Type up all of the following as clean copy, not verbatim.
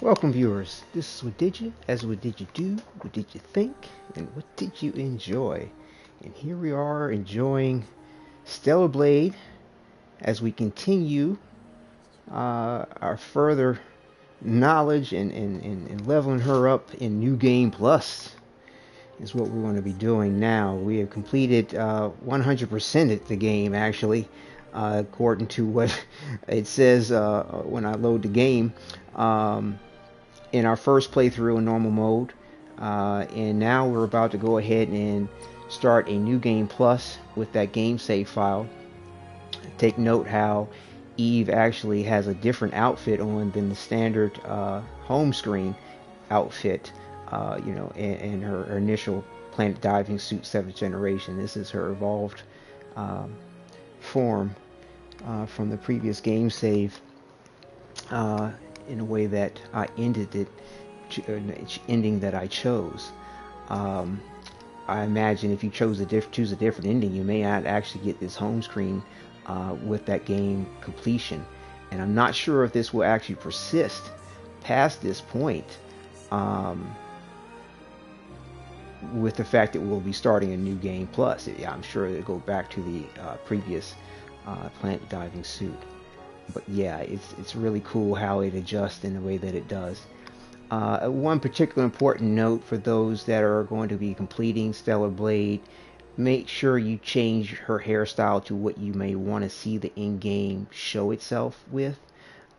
Welcome, viewers. This is Wadidja. As what did you do? What did you think? And what did you enjoy? And here we are enjoying Stellar Blade as we continue our further knowledge and leveling her up in New Game Plus is what we're going to be doing now. We have completed 100% the game, actually, according to what it says when I load the game. In our first playthrough in normal mode, and now we're about to go ahead and start a new game plus with that game save file. Take note how Eve actually has a different outfit on than the standard home screen outfit, in her initial Planet Diving Suit 7th generation. This is her evolved form from the previous game save. In a way that I ended it, ending that I chose. I imagine if you choose a different ending, you may not actually get this home screen with that game completion. And I'm not sure if this will actually persist past this point, with the fact that we'll be starting a new game plus. I'm sure it'll go back to the previous Planet Diving Suit. But yeah, it's really cool how it adjusts in the way that it does. One particular important note for those that are going to be completing Stellar Blade: make sure you change her hairstyle to what you may want to see the in-game show itself with,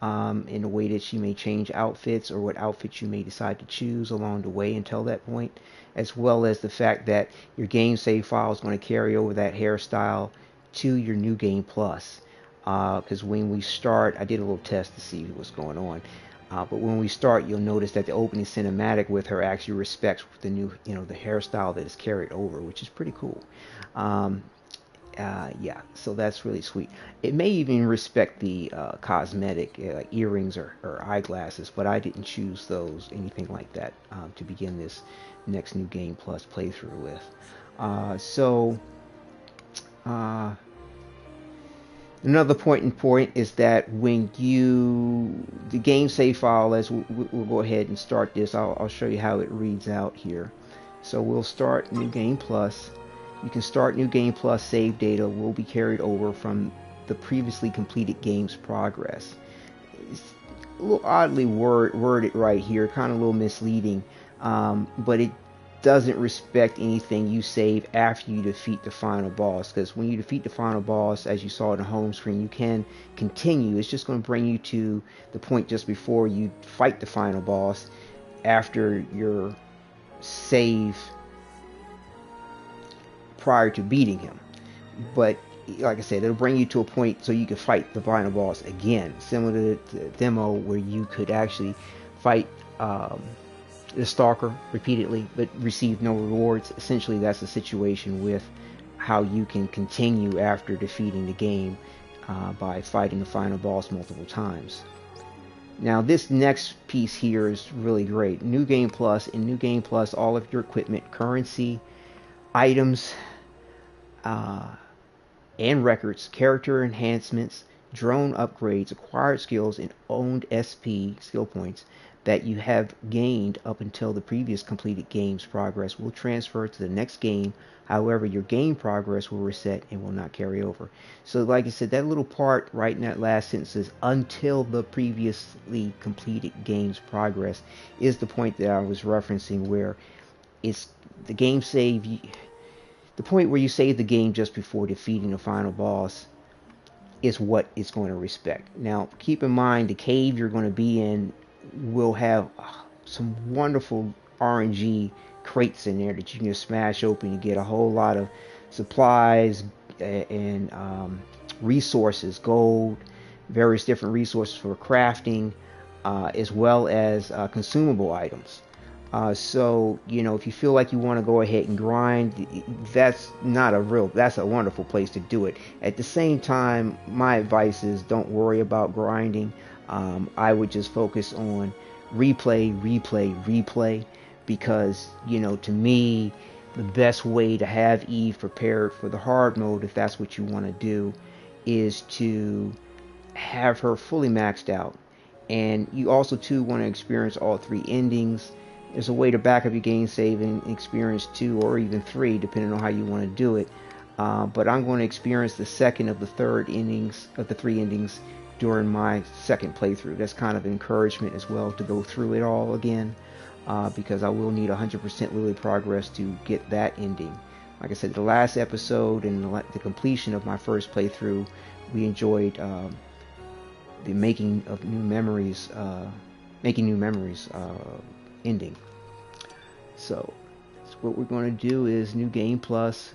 in a way that she may change outfits, or what outfits you may decide to choose along the way until that point, as well as the fact that your game save file is going to carry over that hairstyle to your new game plus. Because when we start, I did a little test to see what's going on. But when we start, you'll notice that the opening cinematic with her actually respects the new, the hairstyle that is carried over, which is pretty cool. Yeah, so that's really sweet. It may even respect the cosmetic, like earrings or eyeglasses, but I didn't choose those, anything like that, to begin this next new game plus playthrough with. Another point is that when the game save file, as we'll go ahead and start this, I'll show you how it reads out here. So we'll start new game plus. You can start new game plus. Save data will be carried over from the previously completed game's progress. It's a little oddly worded right here, kind of a little misleading, but it doesn't respect anything you save after you defeat the final boss, because when you defeat the final boss, as you saw in the home screen, you can continue. It's just going to bring you to the point just before you fight the final boss after your save prior to beating him. But like I said, it'll bring you to a point so you can fight the final boss again, similar to the demo where you could actually fight the Stalker repeatedly but receive no rewards. Essentially, that's the situation with how you can continue after defeating the game by fighting the final boss multiple times. Now, this next piece here is really great. New Game Plus. In New Game Plus, all of your equipment, currency, items, and records, character enhancements, drone upgrades, acquired skills, and owned SP skill points that you have gained up until the previous completed game's progress will transfer to the next game. However, your game progress will reset and will not carry over. So like I said, that little part right in that last sentence is until the previously completed game's progress is the point that I was referencing, where it's the game save, the point where you save the game just before defeating the final boss is what it's going to respect. Now, keep in mind, the cave you're going to be in will have some wonderful RNG crates in there that you can just smash open. You get a whole lot of supplies and resources, gold, various different resources for crafting, as well as consumable items. So, if you feel like you want to go ahead and grind, that's a wonderful place to do it. At the same time, my advice is don't worry about grinding. I would just focus on replay, because, to me, the best way to have Eve prepared for the hard mode, if that's what you want to do, is to have her fully maxed out And you also too want to experience all 3 endings. There's a way to back up your game save and experience 2 or even 3, depending on how you want to do it. But I'm going to experience the second of the 3 endings during my second playthrough. That's kind of encouragement as well to go through it all again, because I will need 100% Lily progress to get that ending. Like I said, the last episode and the completion of my first playthrough, we enjoyed the making new memories ending. So what we're going to do is New Game Plus.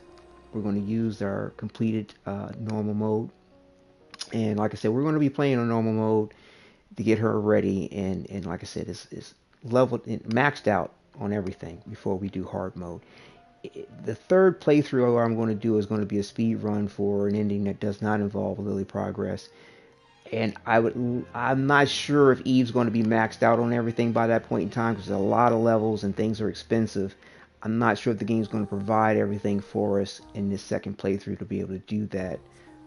We're going to use our completed normal mode, and like I said, we're going to be playing on normal mode to get her ready, and like I said, it's leveled and maxed out on everything before we do hard mode. The third playthrough I'm going to do is going to be a speed run for an ending that does not involve Lily progress. And I'm not sure if Eve's going to be maxed out on everything by that point in time, because there's a lot of levels and things are expensive. I'm not sure if the game's going to provide everything for us in this second playthrough to be able to do that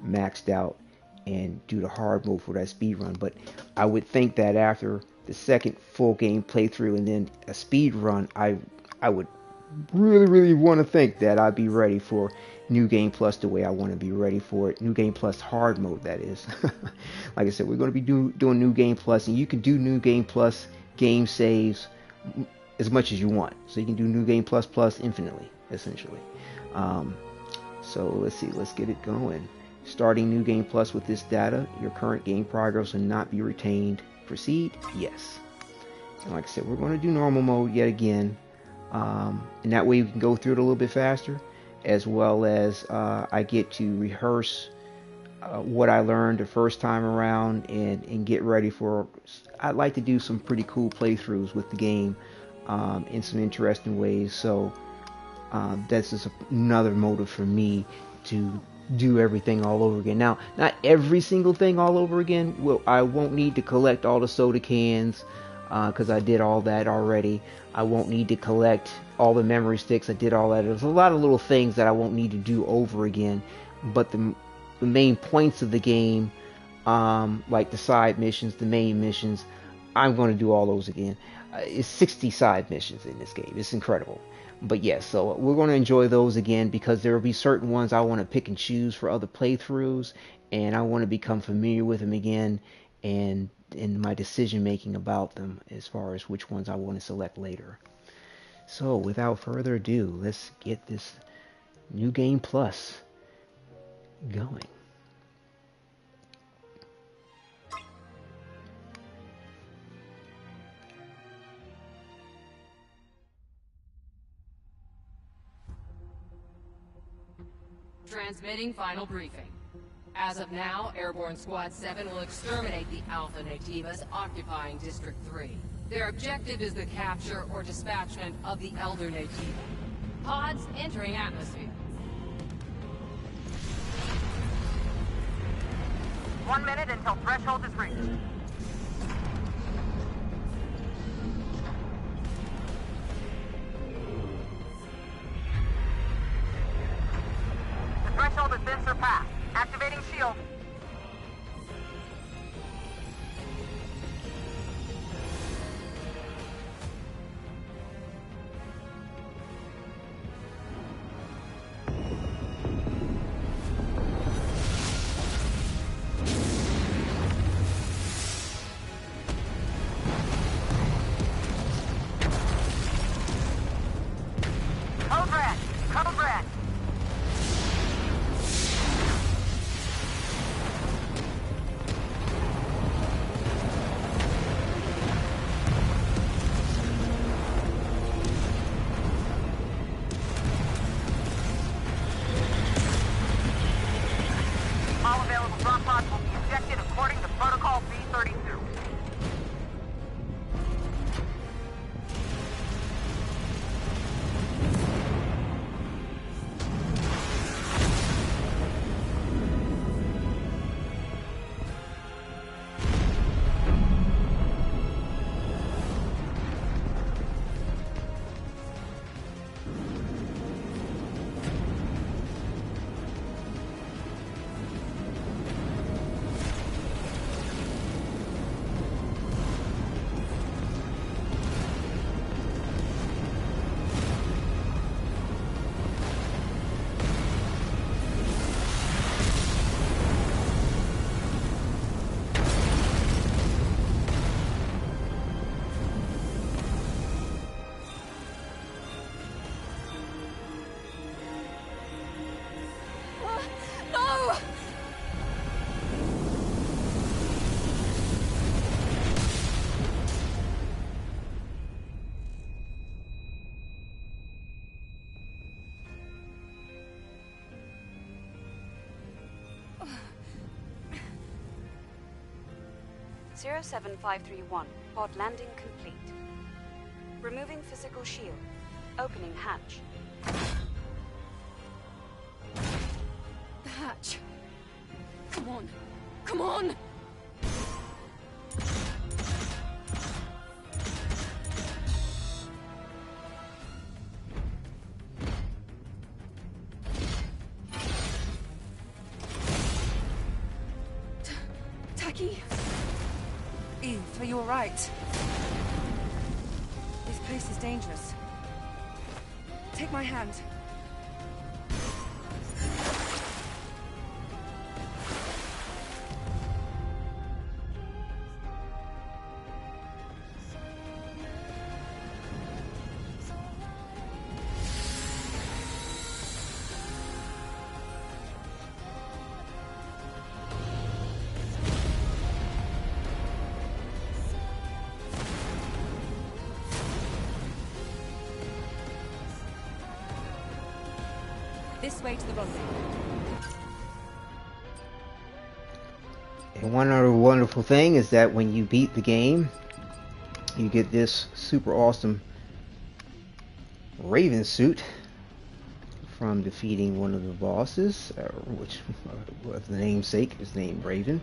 maxed out and do the hard mode for that speed run. But I would think that after the second full game playthrough and then a speed run, I would really want to think that I'd be ready for New Game Plus the way I want to be ready for it. New Game Plus hard mode, that is. Like I said, we're going to be doing New Game Plus, and you can do New Game Plus game saves as much as you want. So you can do New Game Plus infinitely, essentially. So let's see, let's get it going. Starting New Game Plus with this data, your current game progress will not be retained. Proceed? Yes. And like I said, we're going to do normal mode yet again. And that way we can go through it a little bit faster, as well as I get to rehearse what I learned the first time around and get ready for. I'd like to do some pretty cool playthroughs with the game in some interesting ways. So that's just another motive for me to do everything all over again. Now, not every single thing all over again. Well, I won't need to collect all the soda cans, because I did all that already. I won't need to collect all the memory sticks. I did all that. There's a lot of little things that I won't need to do over again. But the main points of the game, like the side missions, the main missions, I'm going to do all those again. It's 60 side missions in this game. It's incredible. But yes, so we're going to enjoy those again, because there will be certain ones I want to pick and choose for other playthroughs, and I want to become familiar with them again, and in my decision making about them as far as which ones I want to select later. So without further ado, let's get this New Game Plus going. Transmitting final briefing. As of now, Airborne Squad 7 will exterminate the Alpha Nativas occupying District 3. Their objective is the capture or dispatchment of the Elder Nativa. Pods entering atmosphere. 1 minute until threshold is reached. The threshold has been surpassed. Activating shield. Code red. Code red. 07531, pod landing complete. Removing physical shield. Opening hatch. The hatch. Come on. Come on! Taki? Eve, are you alright? This place is dangerous. Take my hand. This way to the rendezvous. And one other wonderful thing is that when you beat the game, you get this super awesome Raven suit from defeating one of the bosses, which was the namesake is named Raven.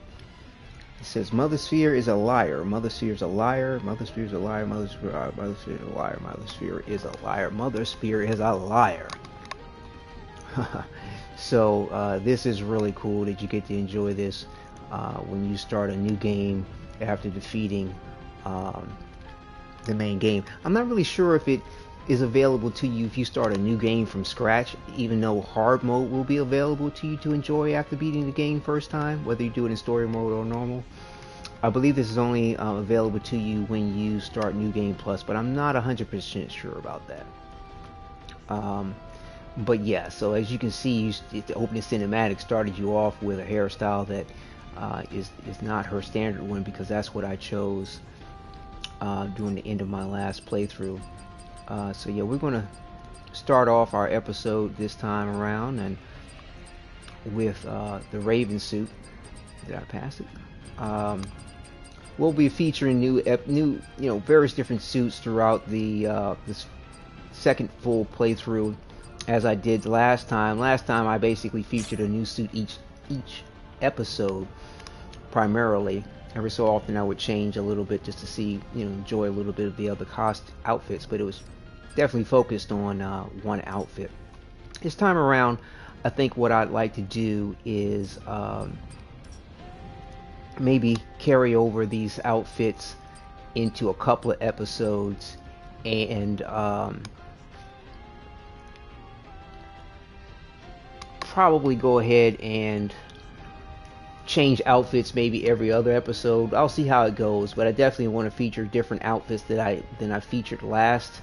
It says, Mother Sphere is a liar. Mother Sphere is a liar. Mother Sphere is a liar. Mother Sphere is a liar. Mother Sphere is a liar. Mother Sphere is a liar. So this is really cool that you get to enjoy this when you start a new game after defeating the main game. I'm not really sure if it is available to you if you start a new game from scratch, even though hard mode will be available to you to enjoy after beating the game first time, whether you do it in story mode or normal. I believe this is only available to you when you start New Game Plus, but I'm not 100% sure about that. But yeah, so as you can see, the opening cinematic started you off with a hairstyle that is not her standard one, because that's what I chose during the end of my last playthrough. So yeah, we're going to start off our episode this time around and with the Raven suit. Did I pass it? We'll be featuring new various different suits throughout the this second full playthrough, as I did last time. Last time I basically featured a new suit each episode, primarily. Every so often I would change a little bit just to see, enjoy a little bit of the other outfits, but it was definitely focused on one outfit. This time around, I think what I'd like to do is maybe carry over these outfits into a couple of episodes and probably go ahead and change outfits maybe every other episode. I'll see how it goes, but I definitely want to feature different outfits than I featured last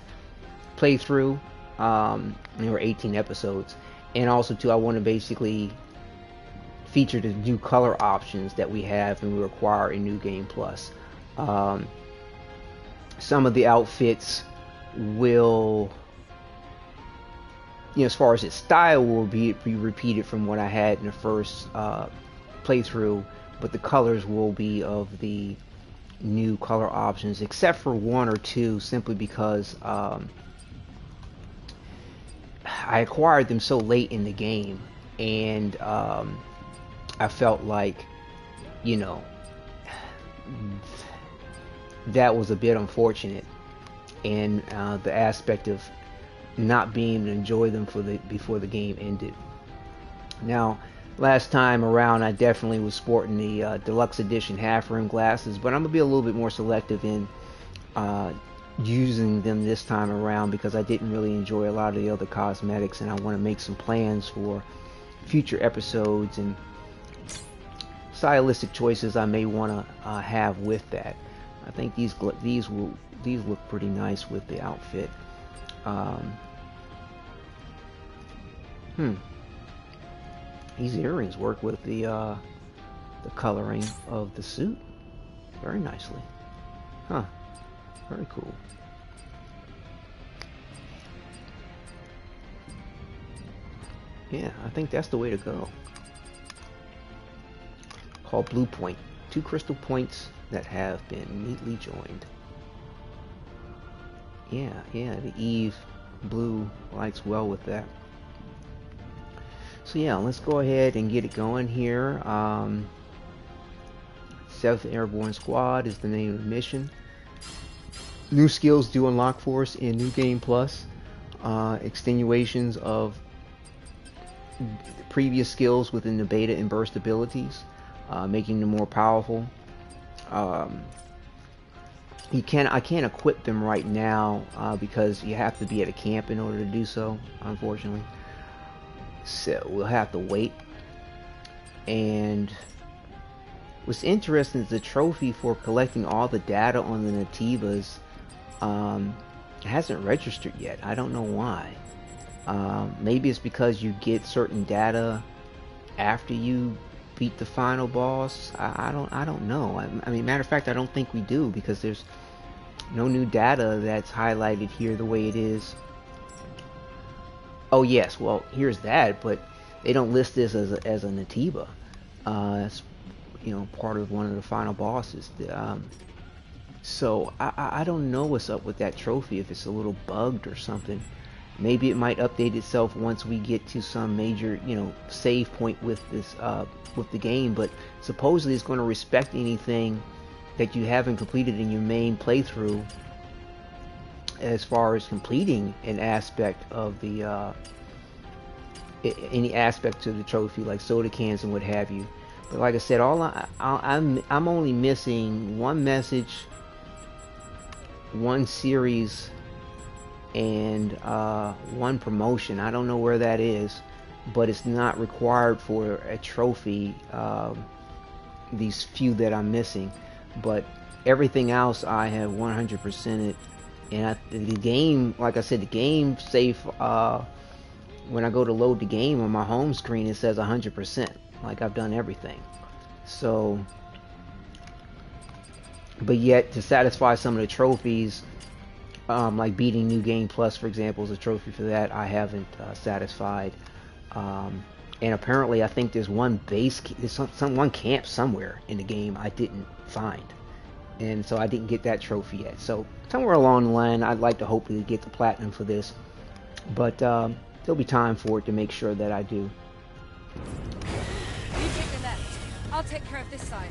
playthrough. There were 18 episodes, and also too I want to basically feature the new color options that we have and we require in New Game Plus. Some of the outfits will, as far as its style, will be repeated from what I had in the first playthrough, but the colors will be of the new color options, except for one or two, simply because I acquired them so late in the game, and I felt like, that was a bit unfortunate, and the aspect of not being able to enjoy them before the game ended. Now, last time around, I definitely was sporting the deluxe edition half-rim glasses, but I'm gonna be a little bit more selective in using them this time around, because I didn't really enjoy a lot of the other cosmetics, and I want to make some plans for future episodes and stylistic choices I may want to have with that. I think these look pretty nice with the outfit. These earrings work with the coloring of the suit very nicely. Huh. Very cool. Yeah, I think that's the way to go. Called Blue Point. 2 crystal points that have been neatly joined. Yeah, the Eve blue likes well with that. So yeah, let's go ahead and get it going here. 7th Airborne Squad is the name of the mission. New skills do unlock for us in New Game Plus. Extenuations of previous skills within the beta and burst abilities, making them more powerful. I can't equip them right now because you have to be at a camp in order to do so, unfortunately. So we'll have to wait. And what's interesting is the trophy for collecting all the data on the Nativas hasn't registered yet. I don't know why. Maybe it's because you get certain data after you beat the final boss. I don't know. I mean, matter of fact, I don't think we do, because there's no new data that's highlighted here the way it is. Oh yes, well here's that, but they don't list this as a Nativa. It's, you know, part of one of the final bosses. So I don't know what's up with that trophy, if it's a little bugged or something. Maybe it might update itself once we get to some major, you know, save point with this with the game. But supposedly it's going to respect anything that you haven't completed in your main playthrough, as far as completing an aspect of the any aspect to the trophy, like soda cans and what have you. But like I said, I'm only missing one message, one series, and one promotion. I don't know where that is, but it's not required for a trophy, these few that I'm missing. But everything else I have 100%ed, and the game, like I said, the game safe, when I go to load the game on my home screen, it says 100%, like I've done everything. So, but yet to satisfy some of the trophies, like beating New Game Plus, for example, is a trophy for that, I haven't satisfied. And apparently I think there's one base, there's one camp somewhere in the game I didn't find, and so I didn't get that trophy yet. So somewhere along the line I'd like to hopefully get the platinum for this, but there'll be time for it to make sure that I do. You take the left. I'll take care of this side.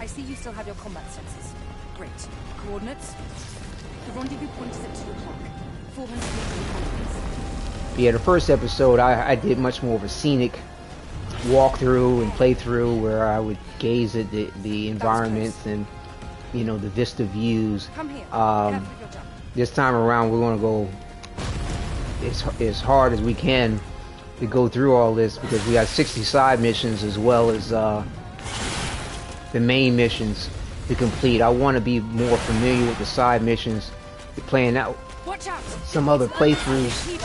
I see you still have your combat sensors. Great. Coordinates? The rendezvous point is at 2 o'clock. 400 meters. Yeah, the first episode I did much more of a scenic walkthrough and playthrough, where I would gaze at the environments and, you know, the vista views. Come here. This time around we're going to go as hard as we can to go through all this, because we got 60 side missions as well as the main missions to complete. I want to be more familiar with the side missions, playing out some other playthroughs,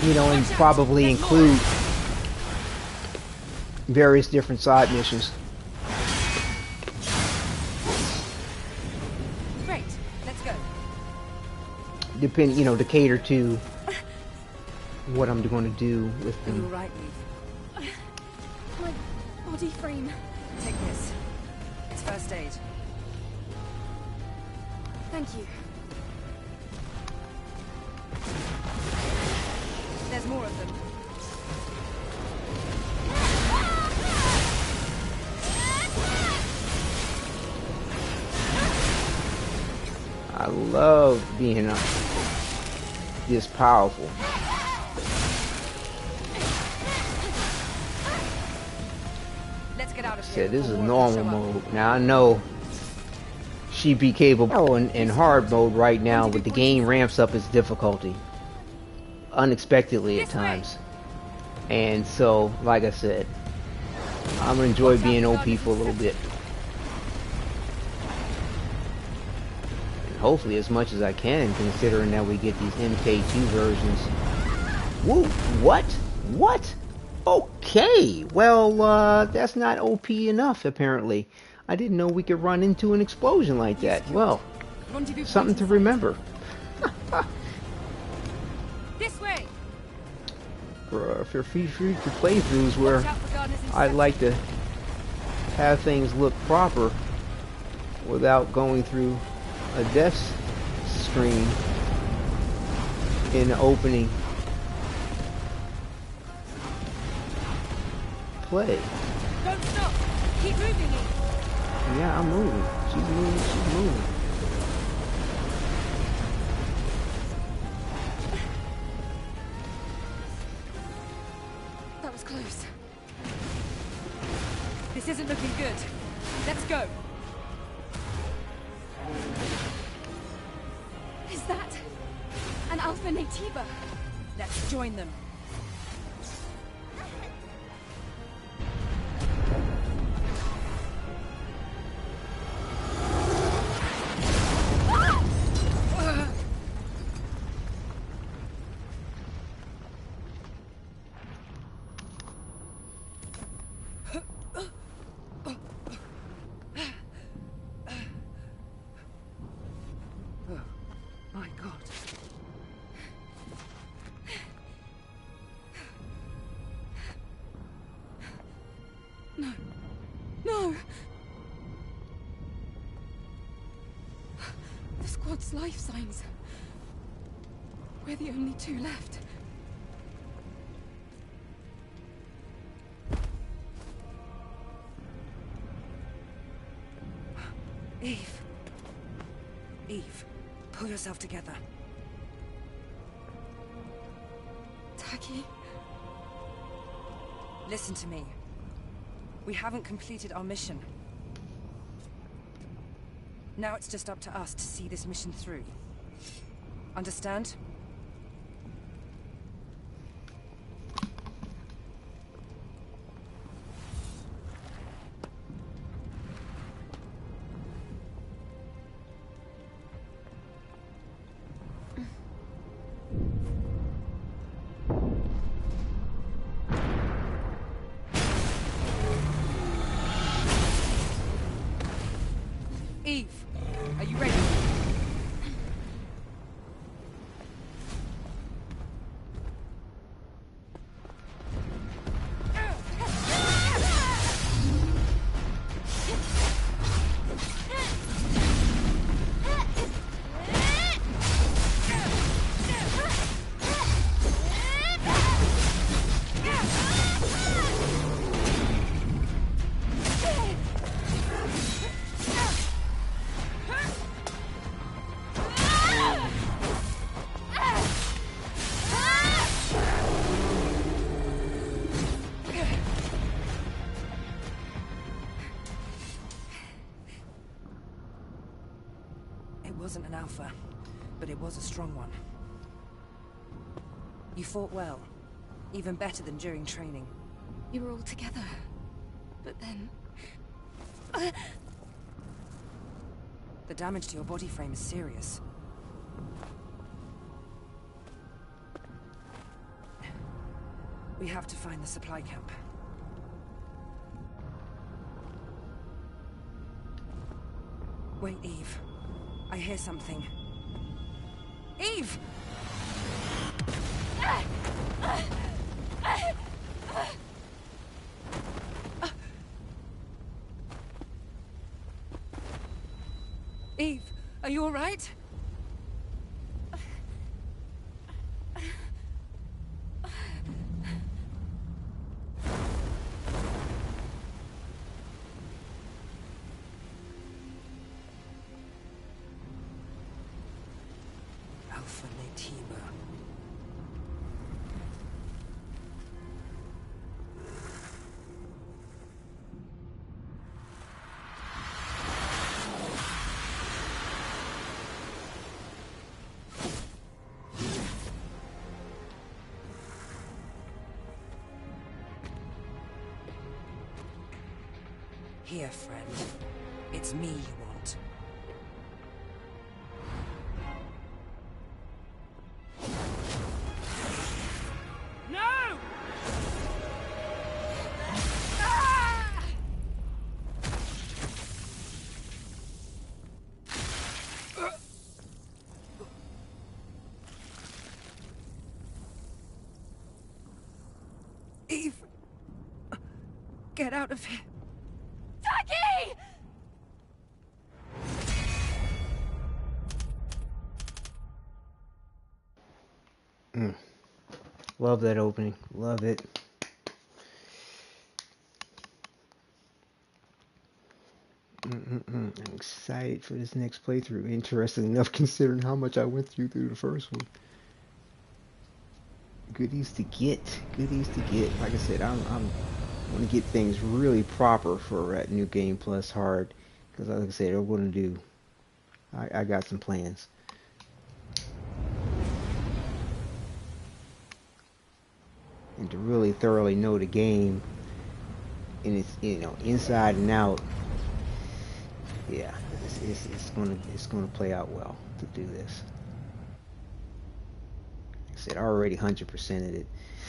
you know, and probably include various different side missions. Great, let's go. Depend, you know, to cater to what I'm going to do with Are you them. alright, Eve? My body frame. Take this. It's first aid. Thank you. There's more of them. I love being this powerful. Let's get out of here. Said this is before more normal can show up. mode. Now I know she'd be capable in hard mode right now, but the game ramps up its difficulty unexpectedly at times. And so, like I said, I'm gonna enjoy being OP for a little bit. And hopefully as much as I can, considering that we get these MK2 versions. Woo! What? What? Okay, well, that's not OP enough, apparently. I didn't know we could run into an explosion like that. Well, something to remember. This way. For future playthroughs where I'd like to have things look proper without going through a death screen in the opening play. Don't stop. Keep moving it. Yeah, I'm moving. She's moving. She's moving. That was close. This isn't looking good. Let's go. Is that an Alpha Nativa? Let's join them. No! The squad's life signs. We're the only two left. Eve. Eve, pull yourself together. Taki? Listen to me. We haven't completed our mission. Now it's just up to us to see this mission through. Understand? Eve, are you ready? Wasn't an alpha, but it was a strong one. You fought well, even better than during training. You were all together, but then... The damage to your body frame is serious. We have to find the supply camp. Wait, Eve. I hear something. Eve! Eve, are you all right? Alpha Nativa. Here, friend. It's me you want. No! Ah! Eve! Get out of here! Taki! Love that opening. Love it. I'm excited for this next playthrough. Interesting enough, considering how much I went through the first one. Goodies to get. Goodies to get. Like I said, I'm want to get things really proper for New Game Plus Hard, because like I said, I'm going to do. I got some plans. And to really thoroughly know the game and its, you know, inside and out, yeah, it's gonna play out well to do this. Like I said, I already 100%ed it.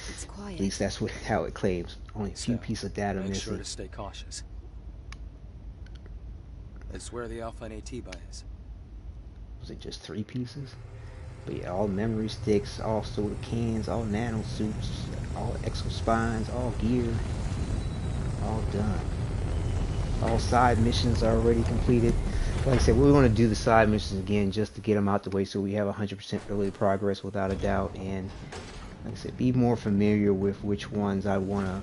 It's quiet. At least that's how it claims. Only a few pieces of data make missing. sure to stay cautious. It's where the Alpha AT buy is. Was it just 3 pieces? But yeah, all memory sticks, all soda cans, all nano suits, all exospines, all gear, all done. All side missions are already completed. Like I said, we want to do the side missions again just to get them out the way so we have 100% early progress without a doubt. And like I said, be more familiar with which ones I want to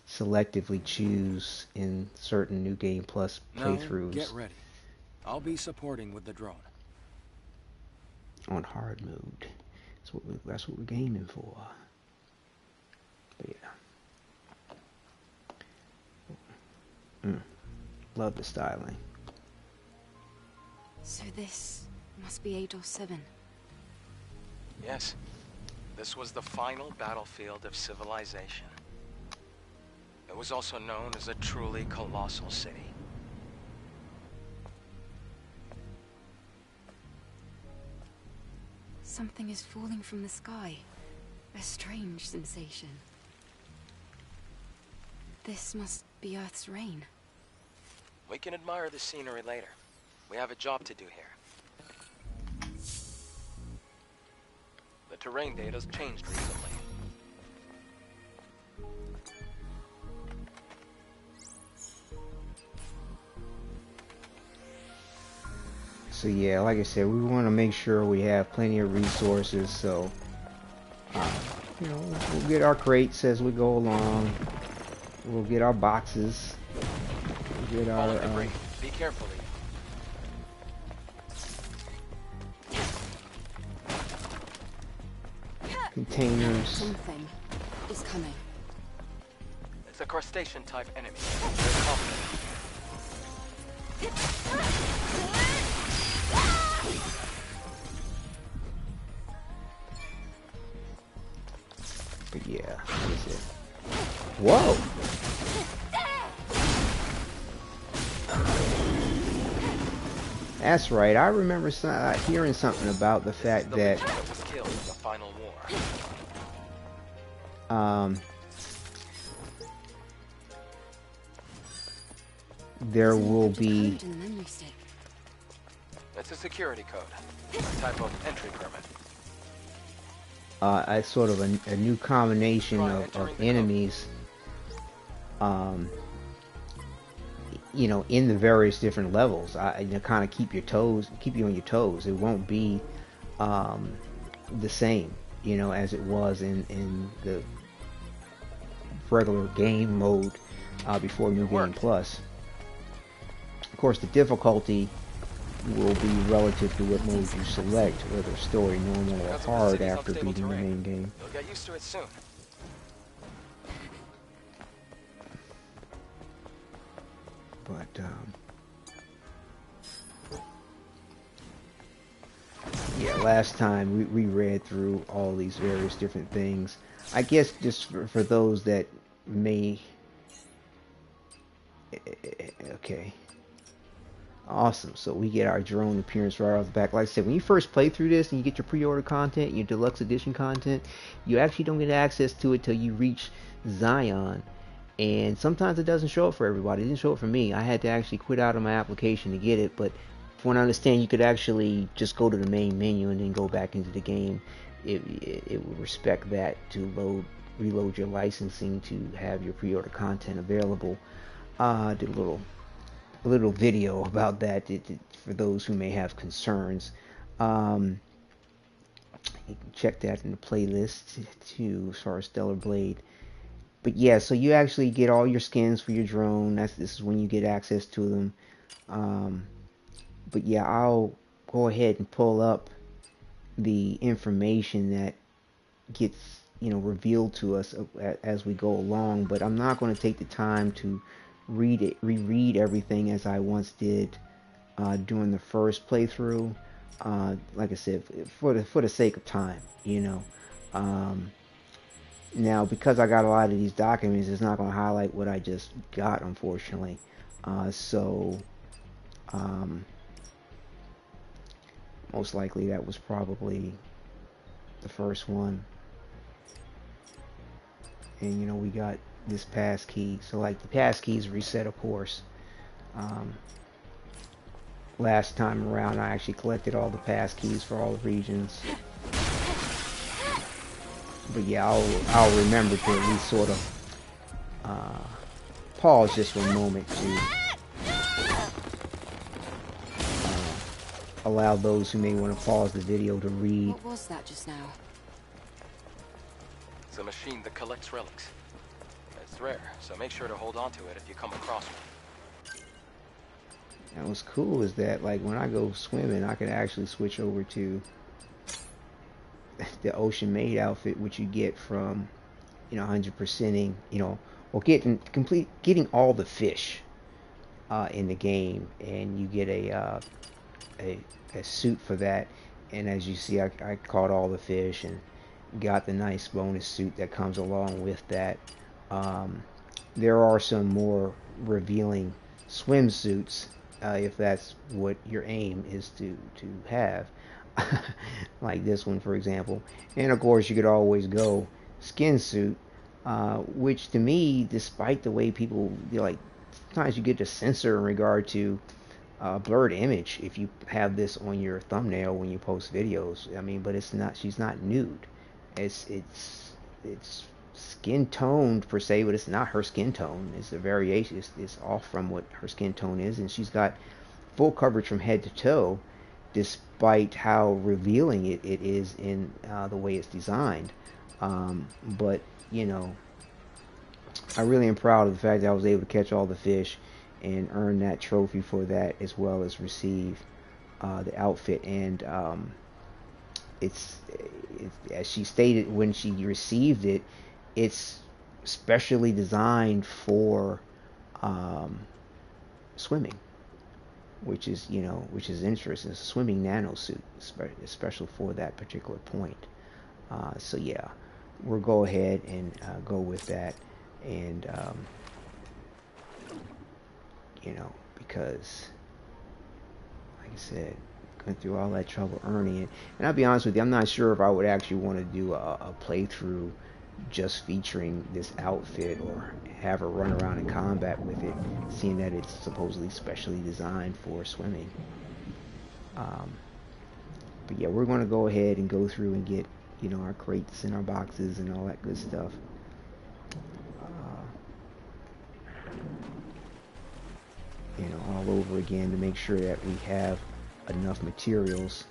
selectively choose in certain New Game Plus playthroughs. Get ready. I'll be supporting with the drone. On hard mode. That's what we're gaming for. But yeah. Love the styling. So this must be Eidos 7. Yes. This was the final battlefield of civilization. It was also known as a truly colossal city. Something is falling from the sky. A strange sensation. This must be Earth's rain. We can admire the scenery later. We have a job to do here. The terrain data's changed recently. So yeah, like I said, we want to make sure we have plenty of resources. So, you know, we'll get our crates as we go along. We'll get our boxes. We'll get our. Be careful. Containers. Something is coming. It's a crustacean type enemy. They're confident. But yeah, what is it? Whoa! That's right. I remember hearing something about the fact that was killed in the final war. There will be. That's a security code. A type of entry permit. A sort of a new combination of enemies, you know, in the various different levels. You know, kind of keep you on your toes. It won't be the same, you know, as it was in the regular game mode before New Game Plus. Of course, the difficulty will be relative to what mode you select, whether story, normal, or hard after beating the main game. You'll get used to it soon. But yeah, last time we read through all these various different things. I guess just for those that may Okay. Awesome. So we get our drone appearance right off the back. Like I said, when you first play through this and you get your pre-order content, your deluxe edition content, you actually don't get access to it till you reach Xion. And sometimes it doesn't show up for everybody. It didn't show up for me. I had to actually quit out of my application to get it. But from what I understand, you could actually just go to the main menu and then go back into the game. It would respect that to reload your licensing to have your pre-order content available. Did a little video about that for those who may have concerns. You can check that in the playlist too, as far as Stellar Blade. But yeah, so you actually get all your skins for your drone. This is when you get access to them. But yeah, I'll go ahead and pull up the information that gets revealed to us as we go along. But I'm not going to take the time to reread everything as I once did during the first playthrough. Like I said, for the sake of time, now because I got a lot of these documents, it's not going to highlight what I just got, unfortunately. Most likely that was probably the first one. And we got this pass key. So like the pass keys reset, of course. Last time around I actually collected all the pass keys for all the regions. But yeah, I'll remember to at least sort of pause just for a moment to allow those who may want to pause the video to read. What was that just now? It's a machine that collects relics. It's rare, so make sure to hold on to it if you come across one. And what's cool is that, like, when I go swimming, I can actually switch over to the Ocean Maid outfit, which you get from, 100%ing, or getting all the fish in the game, and you get a suit for that. And as you see, I caught all the fish and got the nice bonus suit that comes along with that. There are some more revealing swimsuits if that's what your aim is to have, like this one, for example. And of course, you could always go skin suit, which to me, despite the way people sometimes you get a censor in regard to blurred image if you have this on your thumbnail when you post videos. I mean, but it's not. She's not nude. It's skin toned per se, but it's not her skin tone. It's a variation. It's off from what her skin tone is, and she's got full coverage from head to toe, despite how revealing it is in the way it's designed. But I really am proud of the fact that I was able to catch all the fish and earn that trophy for that, as well as receive the outfit. And it's as she stated when she received it, it's specially designed for swimming, which is interesting. It's a swimming nano suit, special for that particular point. So yeah, we'll go ahead and go with that. And because like I said, going through all that trouble earning it. And I'll be honest with you, I'm not sure if I would actually want to do a playthrough just featuring this outfit, or have her run around in combat with it, seeing that it's supposedly specially designed for swimming. But yeah, we're going to go ahead and go through and get our crates and our boxes and all that good stuff. All over again to make sure that we have enough materials.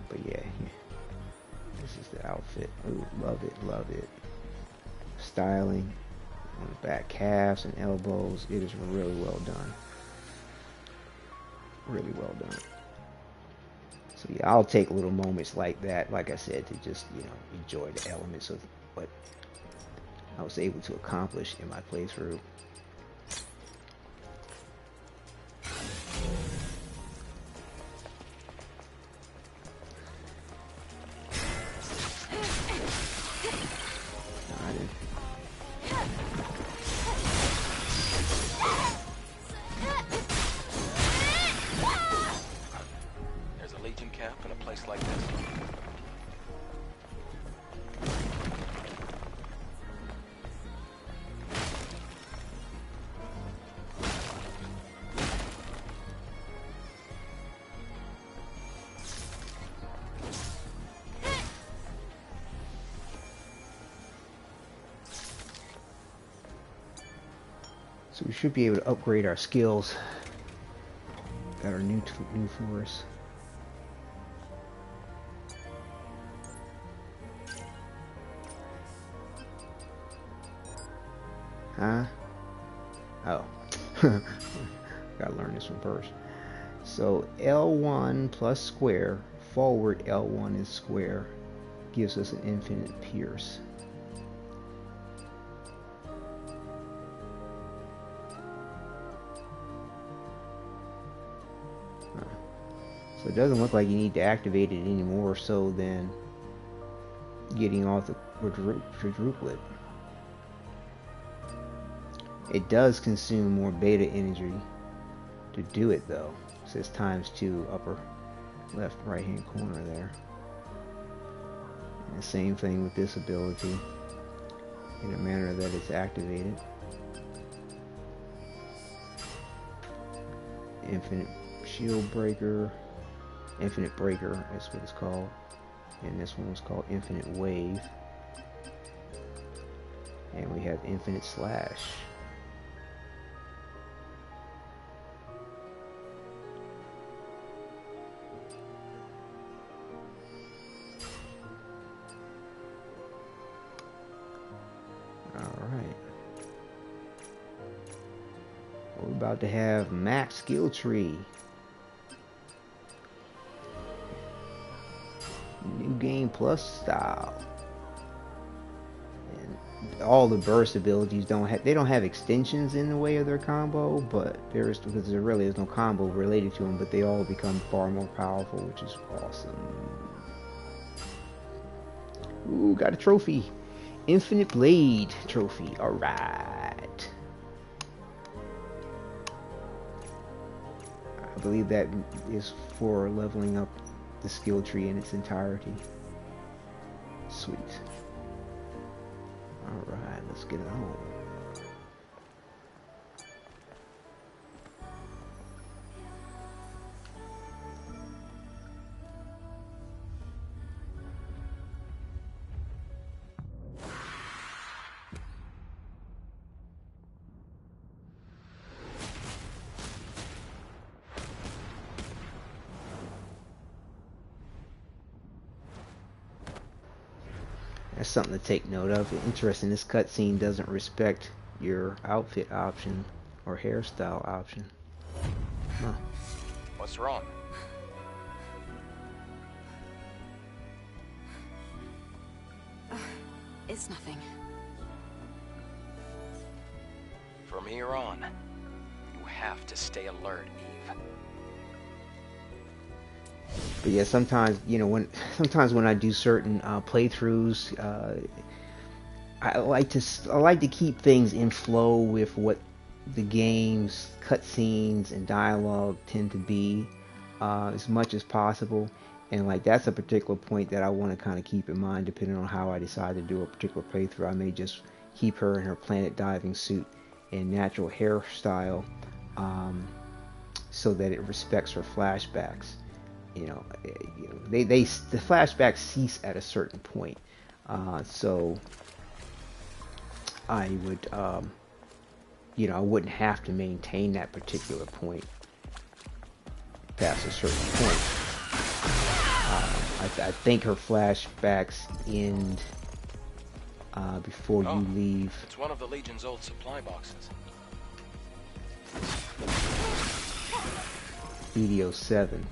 But yeah, this is the outfit. Ooh, love it. Styling on the back calves and elbows. It is really well done. Really well done. So yeah, I'll take little moments like that, like I said, to just enjoy the elements of what I was able to accomplish in my playthrough. So we should be able to upgrade our skills that are new for us. Huh? Oh. Gotta learn this one first. So L1 plus square, forward L1 is square, gives us an infinite pierce. So it doesn't look like you need to activate it any more so than getting off the quadruplet. It does consume more beta energy to do it though. It says ×2 upper left right hand corner there. And the same thing with this ability in a manner that it's activated. Infinite shield breaker. Infinite breaker, that's what it's called. And this one was called infinite wave. And we have infinite slash. Alright. We're about to have max skill tree. New game plus style. And all the burst abilities don't have extensions in the way of their combo, but because there really is no combo related to them, but they all become far more powerful, which is awesome. Ooh, got a trophy. Infinite Blade trophy. Alright. I believe that is for leveling up the skill tree in its entirety. Sweet. Alright, let's get it on. That's something to take note of. Interesting, this cutscene doesn't respect your outfit option or hairstyle option. Huh. What's wrong? It's nothing. From here on, you have to stay alert, Eve. But yeah, sometimes when I do certain playthroughs, I like to keep things in flow with what the game's cutscenes and dialogue tend to be, as much as possible. And like that's a particular point that I want to kind of keep in mind, depending on how I decide to do a particular playthrough. I may just keep her in her planet diving suit and natural hairstyle, so that it respects her flashbacks. The flashbacks cease at a certain point, so I would, I wouldn't have to maintain that particular point past a certain point. I think her flashbacks end before you leave. It's one of the Legion's old supply boxes. Eidos 7.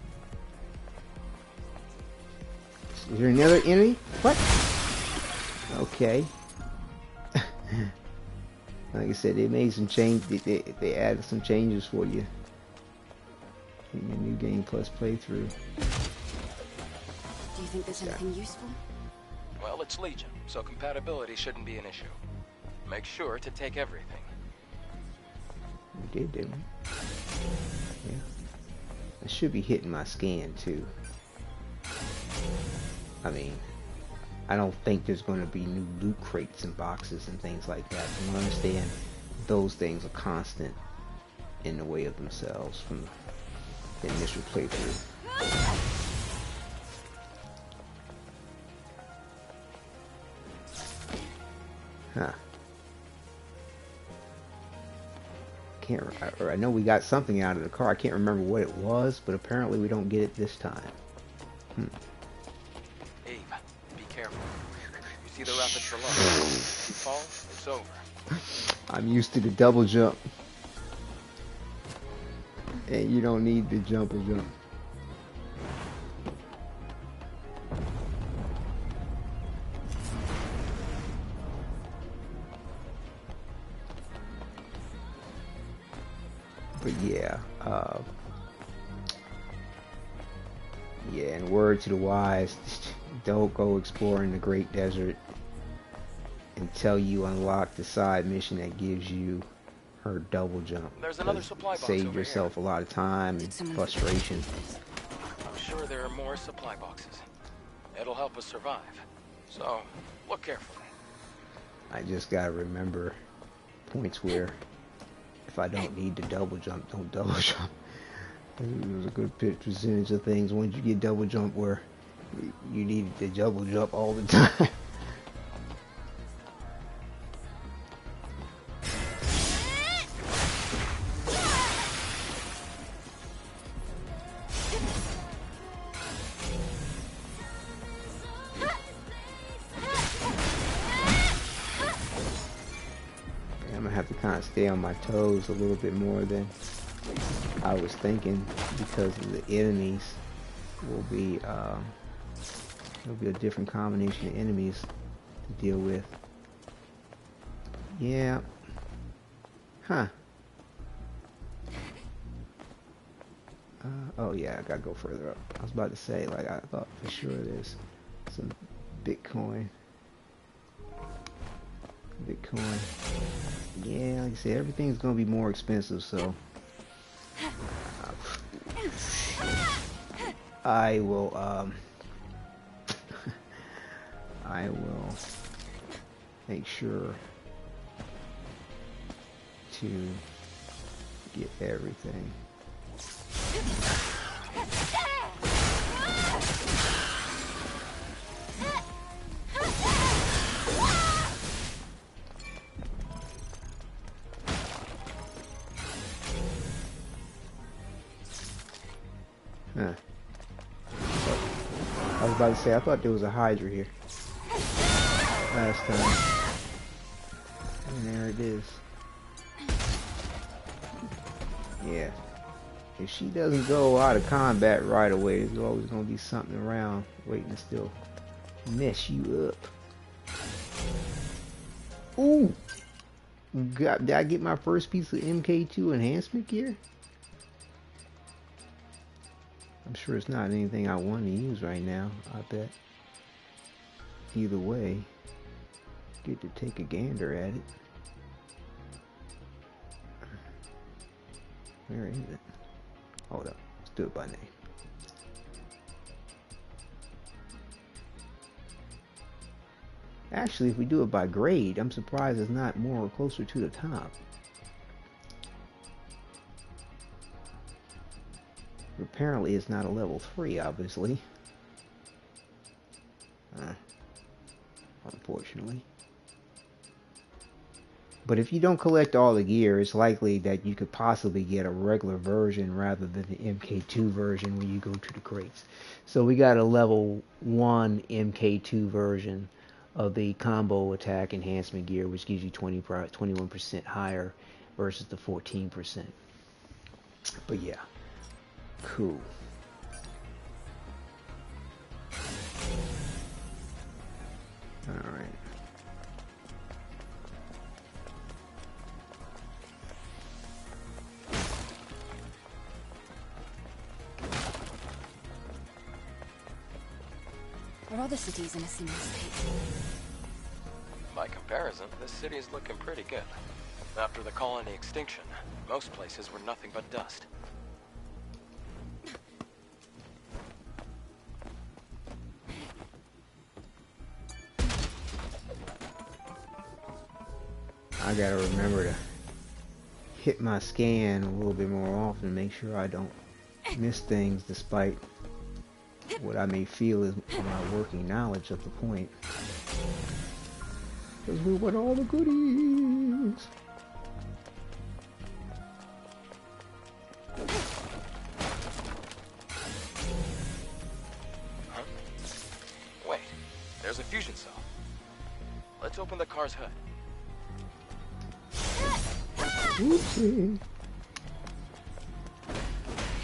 Is there another enemy? What? Okay. Like I said, they made some change. They added some changes for you in your new game plus playthrough. Do you think there's anything useful? Well, it's Legion, so compatibility shouldn't be an issue. Make sure to take everything. We did, didn't we? Yeah. I should be hitting my scan too. I mean, I don't think there's going to be new loot crates and boxes and things like that. From what I understand, those things are constant in the way of themselves from the initial playthrough. Huh. I know we got something out of the car. I can't remember what it was, but apparently we don't get it this time. Eve, be careful. You see the rapids below. If you fall, it's over. I'm used to the double jump. And you don't need the jump. But yeah, and word to the wise, don't go exploring the Great Desert until you unlock the side mission that gives you her double jump. There's another supply box Save over yourself here. a lot of time and frustration. I'm sure there are more supply boxes. It'll help us survive. So, look carefully. I just gotta remember points where if I don't need to double jump, don't double jump. There's a good percentage of things once you get double jump where you need to double jump all the time. I'm gonna have to kind of stay on my toes a little bit more than I was thinking, because of the enemies will be there'll be a different combination of enemies to deal with. Yeah. Huh. Oh yeah, I gotta go further up. I was about to say, like, I thought for sure there's some Bitcoin. Yeah, like I said, everything's gonna be more expensive, so I will I will make sure to get everything. Huh. I was about to say, I thought there was a Hydra here last time. And there it is. Yeah. If she doesn't go out of combat right away, there's always going to be something around waiting to still mess you up. Ooh! Did I get my first piece of MK2 enhancement gear? I'm sure it's not anything I want to use right now, I bet. Either way, get to take a gander at it. Where is it? Hold up, let's do it by name. Actually, if we do it by grade, I'm surprised it's not more closer to the top. Apparently it's not a level 3, obviously. Unfortunately. But if you don't collect all the gear, it's likely that you could possibly get a regular version rather than the MK2 version when you go to the crates. So we got a level 1 MK2 version of the combo attack enhancement gear, which gives you 21% higher versus the 14%. But yeah. Cool. All right. Are other cities in a similar state? By comparison, this city is looking pretty good. After the colony extinction, most places were nothing but dust. I gotta remember to hit my scan a little bit more often, make sure I don't miss things despite what I may feel is my working knowledge of the point. Because we want all the goodies. Fusion cell. Let's open the car's hood. Oopsie.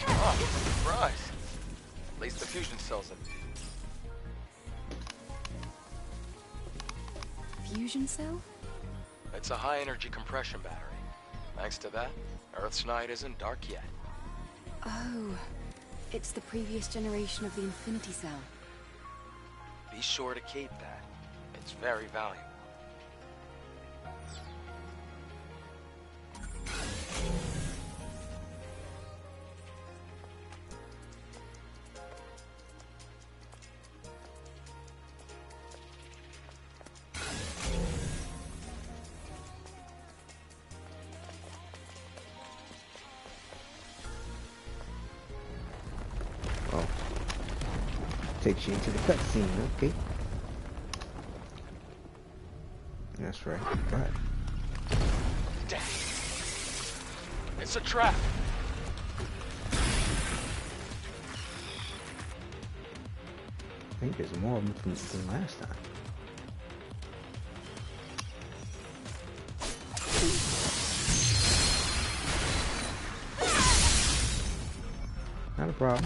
Oh, surprise. At least the fusion cell's in. Fusion cell? It's a high-energy compression battery. Thanks to that, Earth's night isn't dark yet. Oh, it's the previous generation of the Infinity Cell. Be sure to keep that. It's very valuable. Takes you into the cutscene, okay? That's right. Right. Damn. It's a trap. I think there's more of them than last time. Not a problem.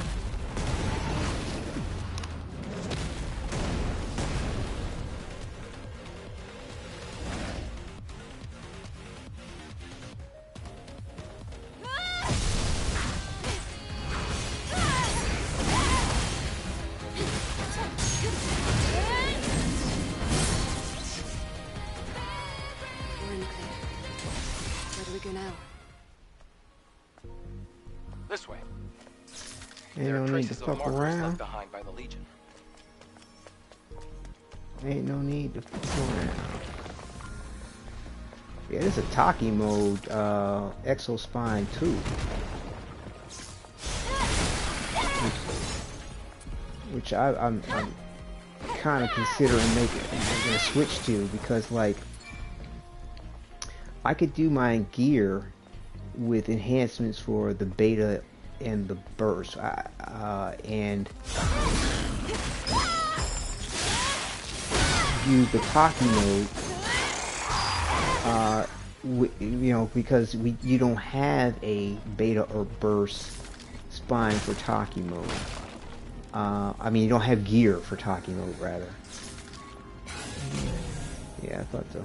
This way. Ain't There no are need to traces of fuck markers around. left behind by the Legion. Ain't no need to fuck around. Yeah, this is a Taki mode, Exospine 2. Which I'm kind of considering making a switch to, because like I could do my gear with enhancements for the beta and the burst, and use the Taki mode, you know, because you don't have a beta or burst spine for Taki mode. I mean, you don't have gear for Taki mode, rather. Yeah, I thought so.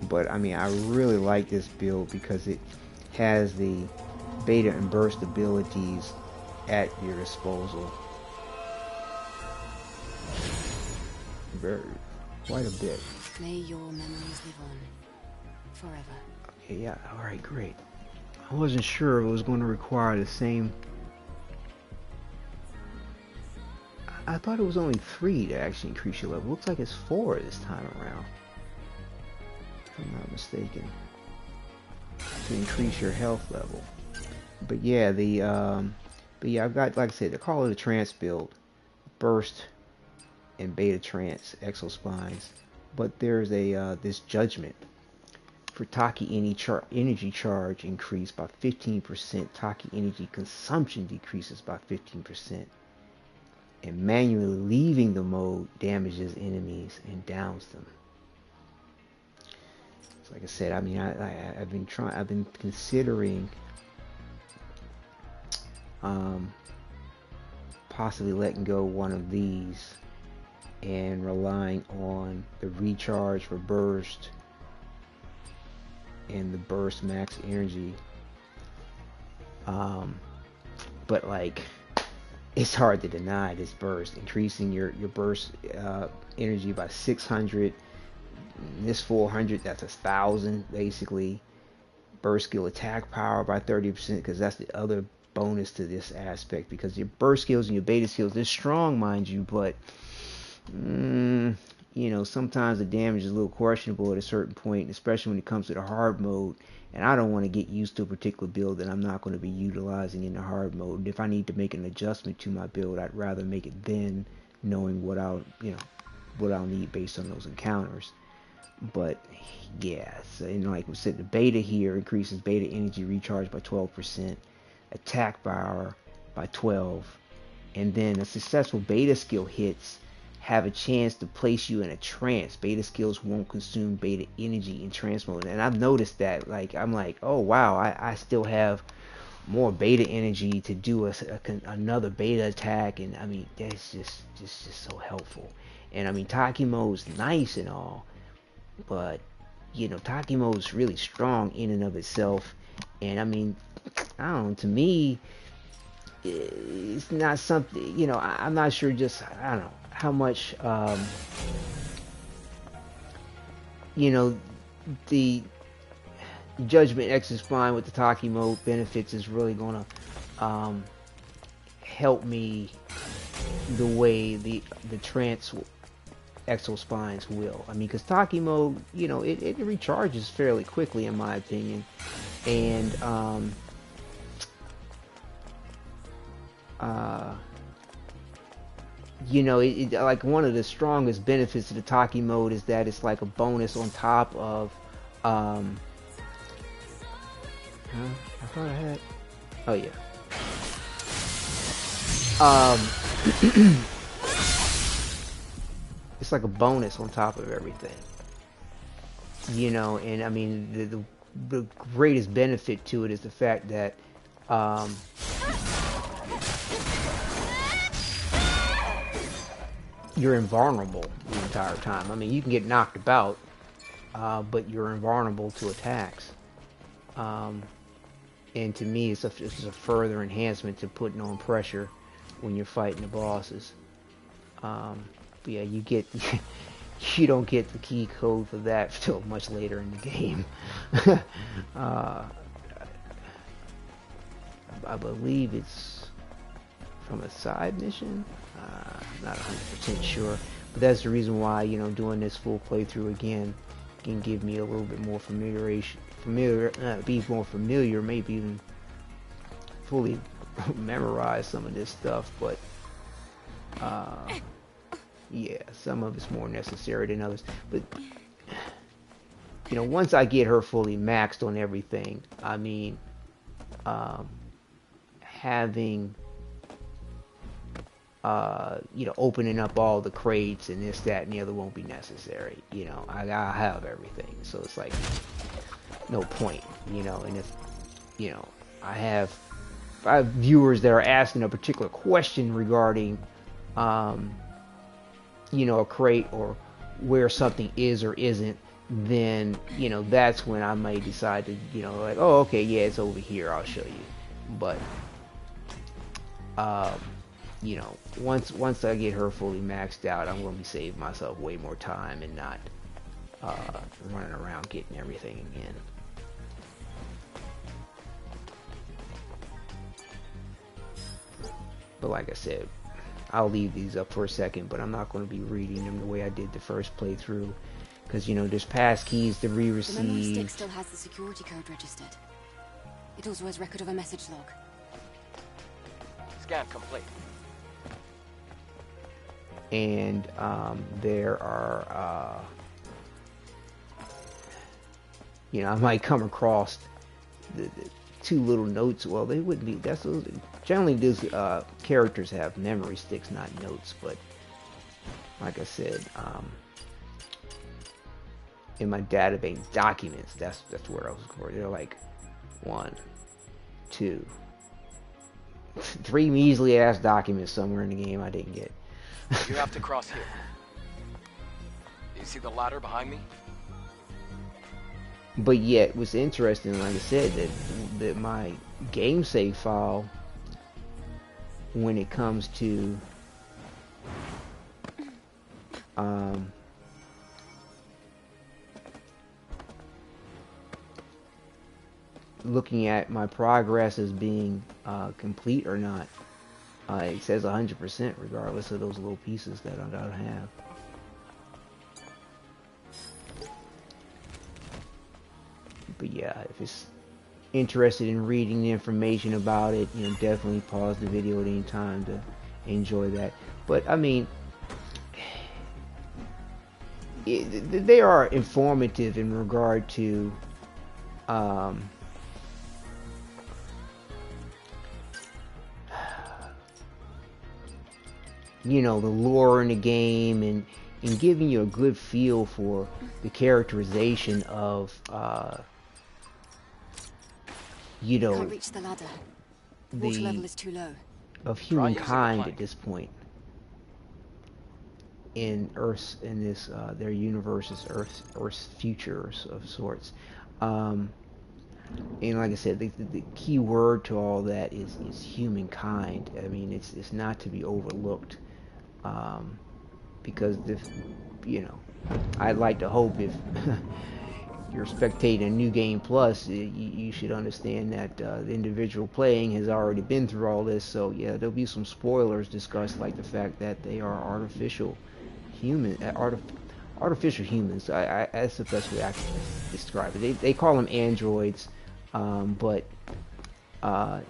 But I mean, I really like this build because it has the beta and burst abilities at your disposal. Quite a bit. May your memories live on forever. Okay, yeah, alright, great. I wasn't sure if it was going to require the same. I thought it was only 3 to actually increase your level. Looks like it's 4 this time around, if I'm not mistaken, to increase your health level. But yeah, I've got, like I said, they call it a trance build, burst and beta trance exospines. But there's a this judgment for Taki energy charge increased by 15%. Taki energy consumption decreases by 15%. And manually leaving the mode damages enemies and downs them. So like I said, I mean, I've been considering possibly letting go one of these and relying on the recharge for burst and the burst max energy. But like, it's hard to deny this burst, increasing your burst energy by 600. This 400, that's 1,000 basically. Burst skill attack power by 30%, because that's the other bonus to this aspect, because your burst skills and your beta skills, they're strong, mind you, but you know, sometimes the damage is a little questionable at a certain point, especially when it comes to the hard mode, and I don't want to get used to a particular build that I'm not going to be utilizing in the hard mode. And if I need to make an adjustment to my build, I'd rather make it then, knowing what I'll need based on those encounters. But yeah, so, and like we said, the beta here increases beta energy recharge by 12%, attack power by 12, and then a successful beta skill hits have a chance to place you in a trance. Beta skills won't consume beta energy in trance mode. And I've noticed that, like, I'm like, oh wow, I still have more beta energy to do another beta attack. And I mean, that's just so helpful. And I mean, Taki mode's nice and all, but you know, Taki mode's really strong in and of itself. And I mean, I don't know, to me, it's not something, you know, I'm not sure, just, I don't know how much, you know, the Judgment X spine with the Taki mode benefits is really gonna help me the way the trance exo spines will. I mean, because Taki mode, you know, it recharges fairly quickly in my opinion, and you know, like one of the strongest benefits of the Taki mode is that it's like a bonus on top of I thought I had, oh yeah, it's like a bonus on top of everything, you know. And I mean, the greatest benefit to it is the fact that you're invulnerable the entire time. I mean, you can get knocked about, but you're invulnerable to attacks. And to me, it's a further enhancement to putting on pressure when you're fighting the bosses. But yeah, you don't get the key code for that till much later in the game. I believe it's from a side mission. Not 100% sure, but that's the reason why, you know, doing this full playthrough again can give me a little bit more be more familiar, maybe even fully memorize some of this stuff. But yeah, some of it's more necessary than others. But you know, once I get her fully maxed on everything, I mean, having you know, opening up all the crates and this, that, and the other won't be necessary. You know, I have everything, so it's like no point, you know. And if, you know, I have viewers that are asking a particular question regarding you know, a crate or where something is or isn't, then, you know, that's when I may decide to, you know, like, oh, okay, yeah, it's over here, I'll show you. But you know, once I get her fully maxed out, I'm going to be saving myself way more time and not running around getting everything again. But like I said, I'll leave these up for a second, but I'm not going to be reading them the way I did the first playthrough, because, you know, there's pass keys to re-receive. The memory stick still has the security code registered. It also has record of a message log. Scan complete. And there are you know, I might come across the two little notes. Well, they wouldn't be, that's generally these characters have memory sticks, not notes. But like I said, in my database documents, that's where I was going. They're like 1, 2, 3 measly ass documents somewhere in the game I didn't get. You have to cross here. Do you see the ladder behind me? But yet, what's interesting, like I said, that my game save file, when it comes to looking at my progress as being complete or not, it says 100% regardless of those little pieces that I don't have. But yeah, if it's interested in reading the information about it, you know, definitely pause the video at any time to enjoy that. But I mean, they are informative in regard to you know, the lore in the game, and giving you a good feel for the characterization of you know, Can't reach the ladder. Water level is too low. of humankind at this point in Earth's, in this their universe's Earth's future of sorts. And like I said, the key word to all that is humankind. I mean, it's not to be overlooked, because if, you know, I'd like to hope if you're spectating a New Game Plus, you should understand that the individual playing has already been through all this. So yeah, there'll be some spoilers discussed, like the fact that they are artificial humans. That's the best way I can describe it. They call them androids, but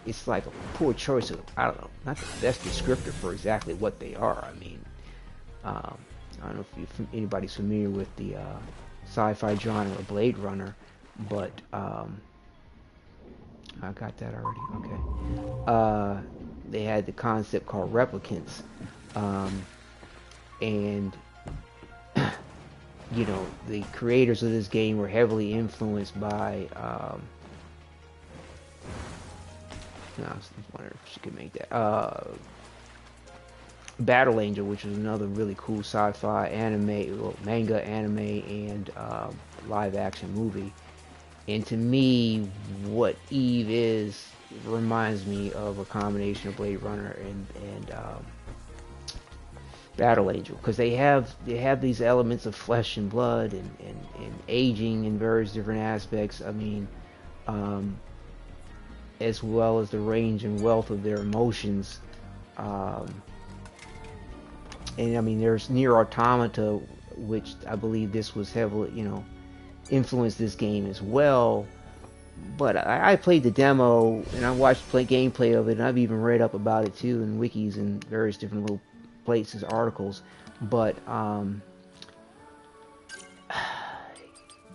it's like a poor choice of, I don't know, not the best descriptor for exactly what they are. I mean, I don't know if anybody's familiar with the sci-fi genre of Blade Runner, but I got that already. Okay. They had the concept called replicants, and you know, the creators of this game were heavily influenced by I was wondering if she could make that Battle Angel, which was another really cool sci-fi anime, well, manga, anime, and live action movie. And to me, what Eve is reminds me of a combination of Blade Runner and Battle Angel, because they have these elements of flesh and blood and aging in various different aspects. I mean, as well as the range and wealth of their emotions. And I mean, there's Nier Automata, which I believe this was heavily, you know, influenced this game as well. But I played the demo and I watched gameplay of it, and I've even read up about it too in wikis and various different little places, articles. But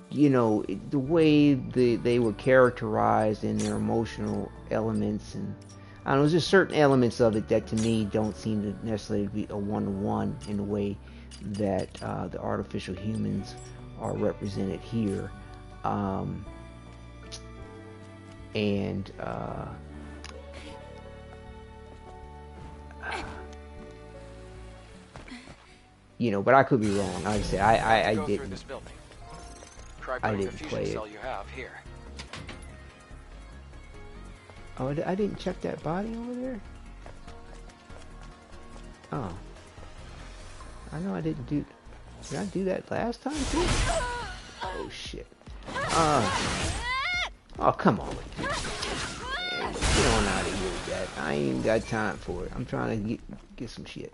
you know, the way they were characterized in their emotional elements, and I don't know, there's just certain elements of it that to me don't seem to necessarily be a one-to-one in the way that the artificial humans are represented here. You know, but I could be wrong. Like I said, I didn't. I didn't play it. Oh, I didn't check that body over there? Oh. I know I didn't do... Did I do that last time too? Oh, shit. Oh, come on. Man, get on out of here with that. I ain't even got time for it. I'm trying to get some shit.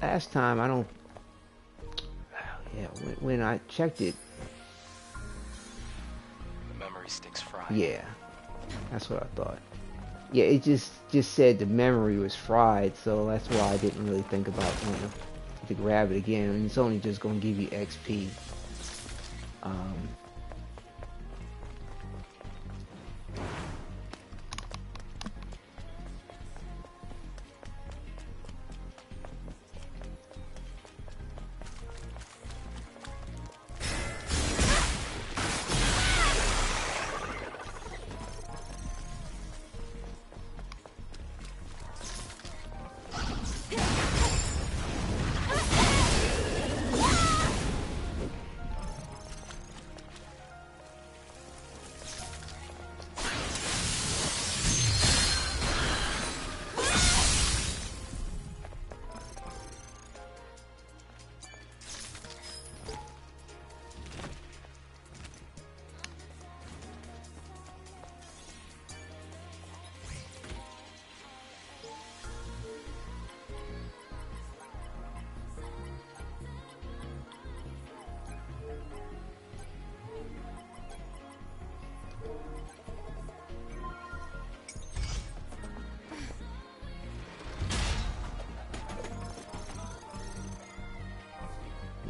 Last time, I don't... Yeah, when I checked it... The memory stick's fried. Yeah, that's what I thought. Yeah, it just said the memory was fried, so that's why I didn't really think about, you know, to grab it again. And it's only just going to give you XP.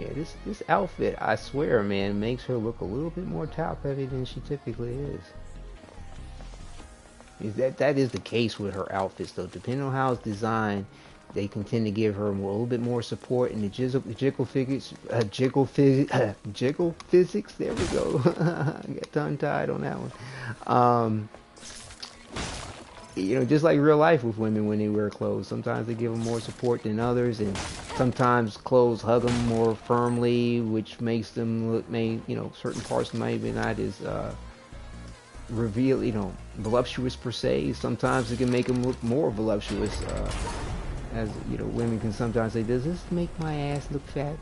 Yeah, this outfit, I swear, man, makes her look a little bit more top heavy than she typically is. That is the case with her outfits, though. Depending on how it's designed, they can tend to give her a little bit more support in the jiggle physics. There we go. I got tongue tied on that one. You know, just like real life with women when they wear clothes. Sometimes they give them more support than others, and sometimes clothes hug them more firmly, which makes them look, you know, certain parts might be not as voluptuous per se. Sometimes it can make them look more voluptuous. As you know, women can sometimes say, "Does this make my ass look fat?"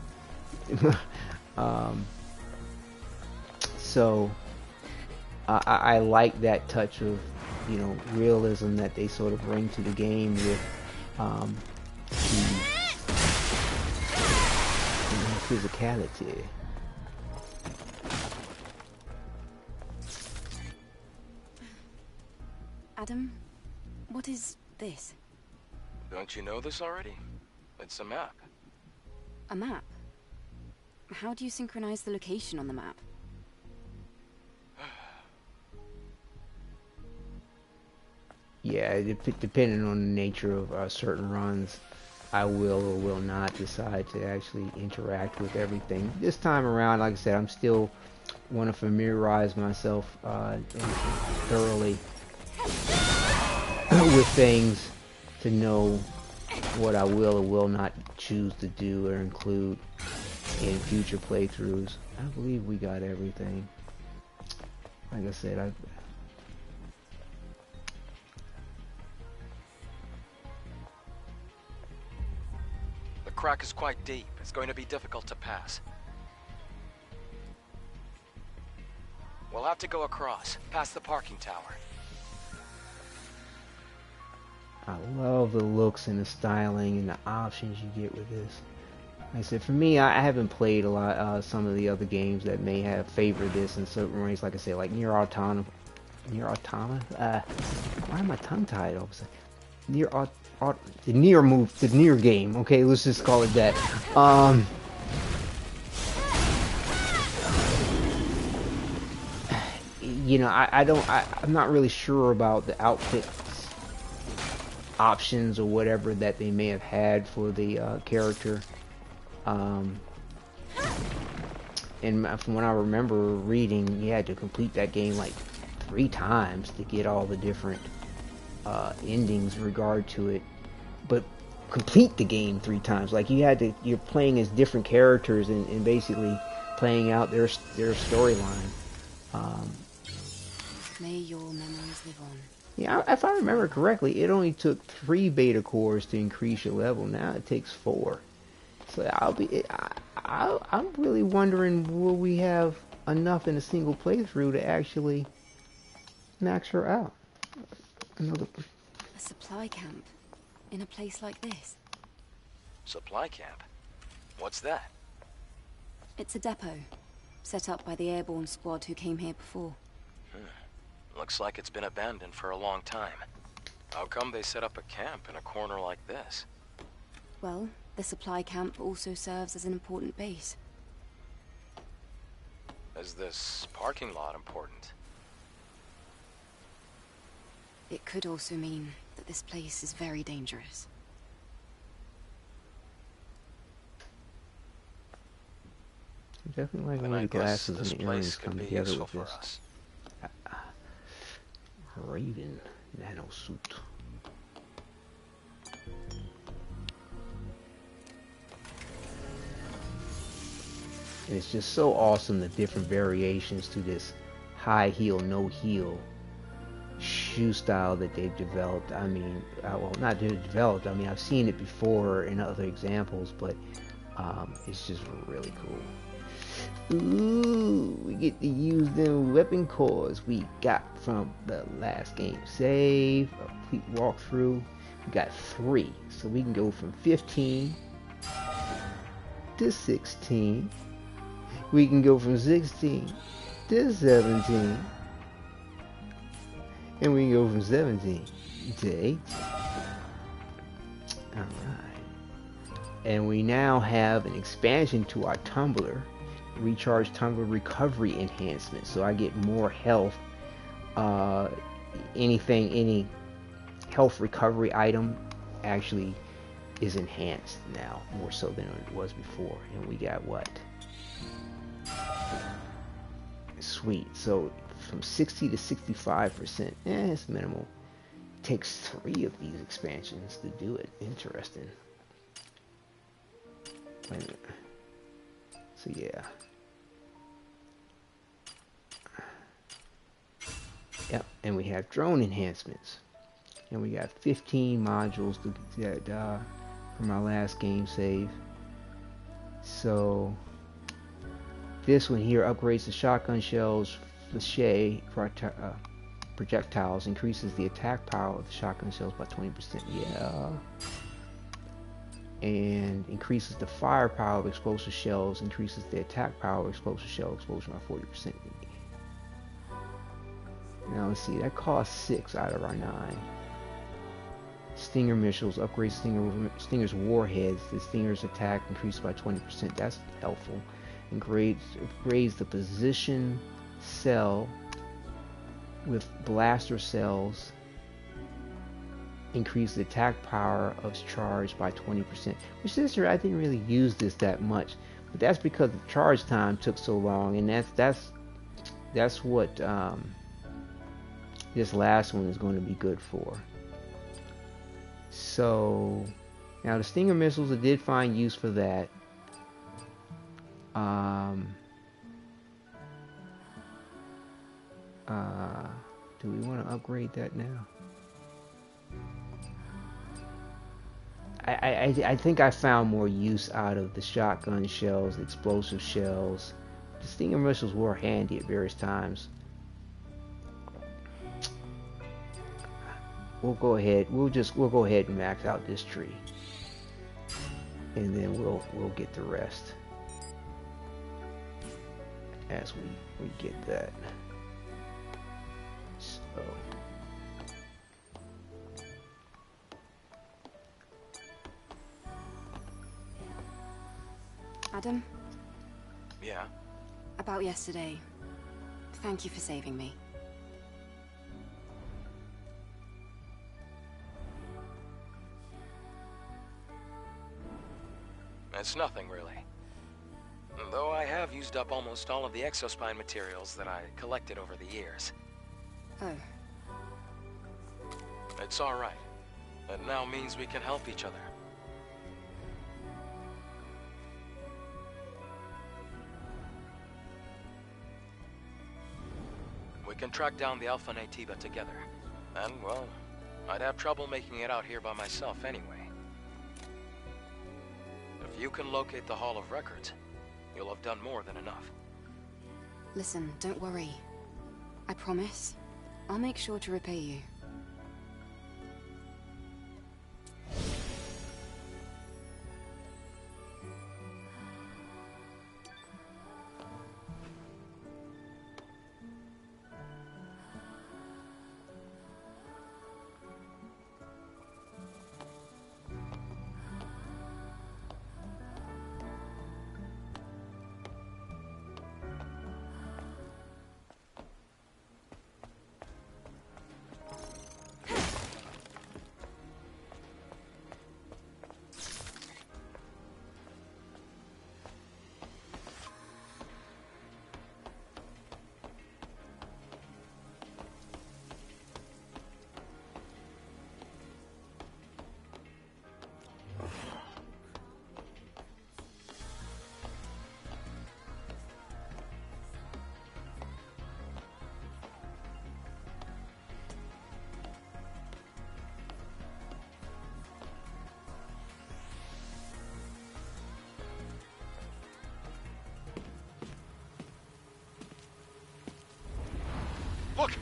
So I like that touch of, you know, realism that they sort of bring to the game with the physicality. Adam, what is this? Don't you know this already? It's a map. A map? How do you synchronize the location on the map? Yeah, depending on the nature of certain runs, I will or will not decide to actually interact with everything. This time around, like I said, I'm still want to familiarize myself thoroughly with things to know what I will or will not choose to do or include in future playthroughs. I believe we got everything. Like I said, The crack is quite deep. It's going to be difficult to pass. We'll have to go across, past the parking tower. I love the looks and the styling and the options you get with this. Like I said, for me, I haven't played a lot some of the other games that may have favored this in certain ways. Like I said, like Nier Automata. Why am I tongue tied all of a sudden? The Nier game. Okay, let's just call it that. You know, I'm not really sure about the outfit options or whatever that they may have had for the character. And from what I remember reading, you had to complete that game like 3 times to get all the different endings in regard to it. But complete the game 3 times. Like you're playing as different characters and basically playing out their storyline. May your memories live on. Yeah, if I remember correctly, it only took 3 beta cores to increase your level. Now it takes 4. So I'm really wondering, will we have enough in a single playthrough to actually max her out? A supply camp in a place like this. Supply camp? What's that? It's a depot set up by the airborne squad who came here before. Looks like it's been abandoned for a long time. How come they set up a camp in a corner like this? Well, the supply camp also serves as an important base. Is this parking lot important? It could also mean that this place is very dangerous. Definitely like Then one I of the guess glasses this and the place earrings could come be together useful with for this. us. Raven Nano Suit. And it's just so awesome, the different variations to this high heel, no heel shoe style that they've developed. I mean, well, not developed, I mean, I've seen it before in other examples, but it's just really cool. Ooh, we get to use them weapon cores we got from the last game. Save, a complete walkthrough. We got 3, so we can go from 15 to 16. We can go from 16 to 17. And we can go from 17 to 18. Alright. And we now have an expansion to our tumbler, recharge tumbler recovery enhancement. So I get more health. Any health recovery item actually is enhanced now, more so than it was before. And we got what? Sweet. So from 60 to 65%. It's minimal. It takes 3 of these expansions to do it. Interesting. Wait a minute. So yeah. Yep, and we have drone enhancements. And we got 15 modules to get from our last game save. So this one here upgrades the shotgun shells flèche projectiles, increases the attack power of the shotgun shells by 20%. Yeah. And increases the firepower of explosive shells, increases the attack power of explosive shell explosion by 40%. Now let's see, that costs 6 out of our 9. Stinger missiles, upgrade Stinger's warheads. The Stinger's attack increased by 20%. That's helpful. And upgrades the position cell with blaster cells. Increase the attack power of charge by 20%. Which this year I didn't really use this that much, but that's because the charge time took so long, and that's what this last one is going to be good for. So now the Stinger missiles, I did find use for that. Do we want to upgrade that now? I think I found more use out of the shotgun shells, the explosive shells. The Stinger missiles were handy at various times. We'll go ahead and max out this tree, and then we'll get the rest as we get that. So Adam? Yeah? About yesterday. Thank you for saving me. It's nothing, really. Though I have used up almost all of the exospine materials that I collected over the years. Oh. It's alright. It now means we can help each other. We can track down the Alpha Naytiba together. And, well, I'd have trouble making it out here by myself anyway. If you can locate the Hall of Records, you'll have done more than enough. Listen, don't worry. I promise. I'll make sure to repay you. Look!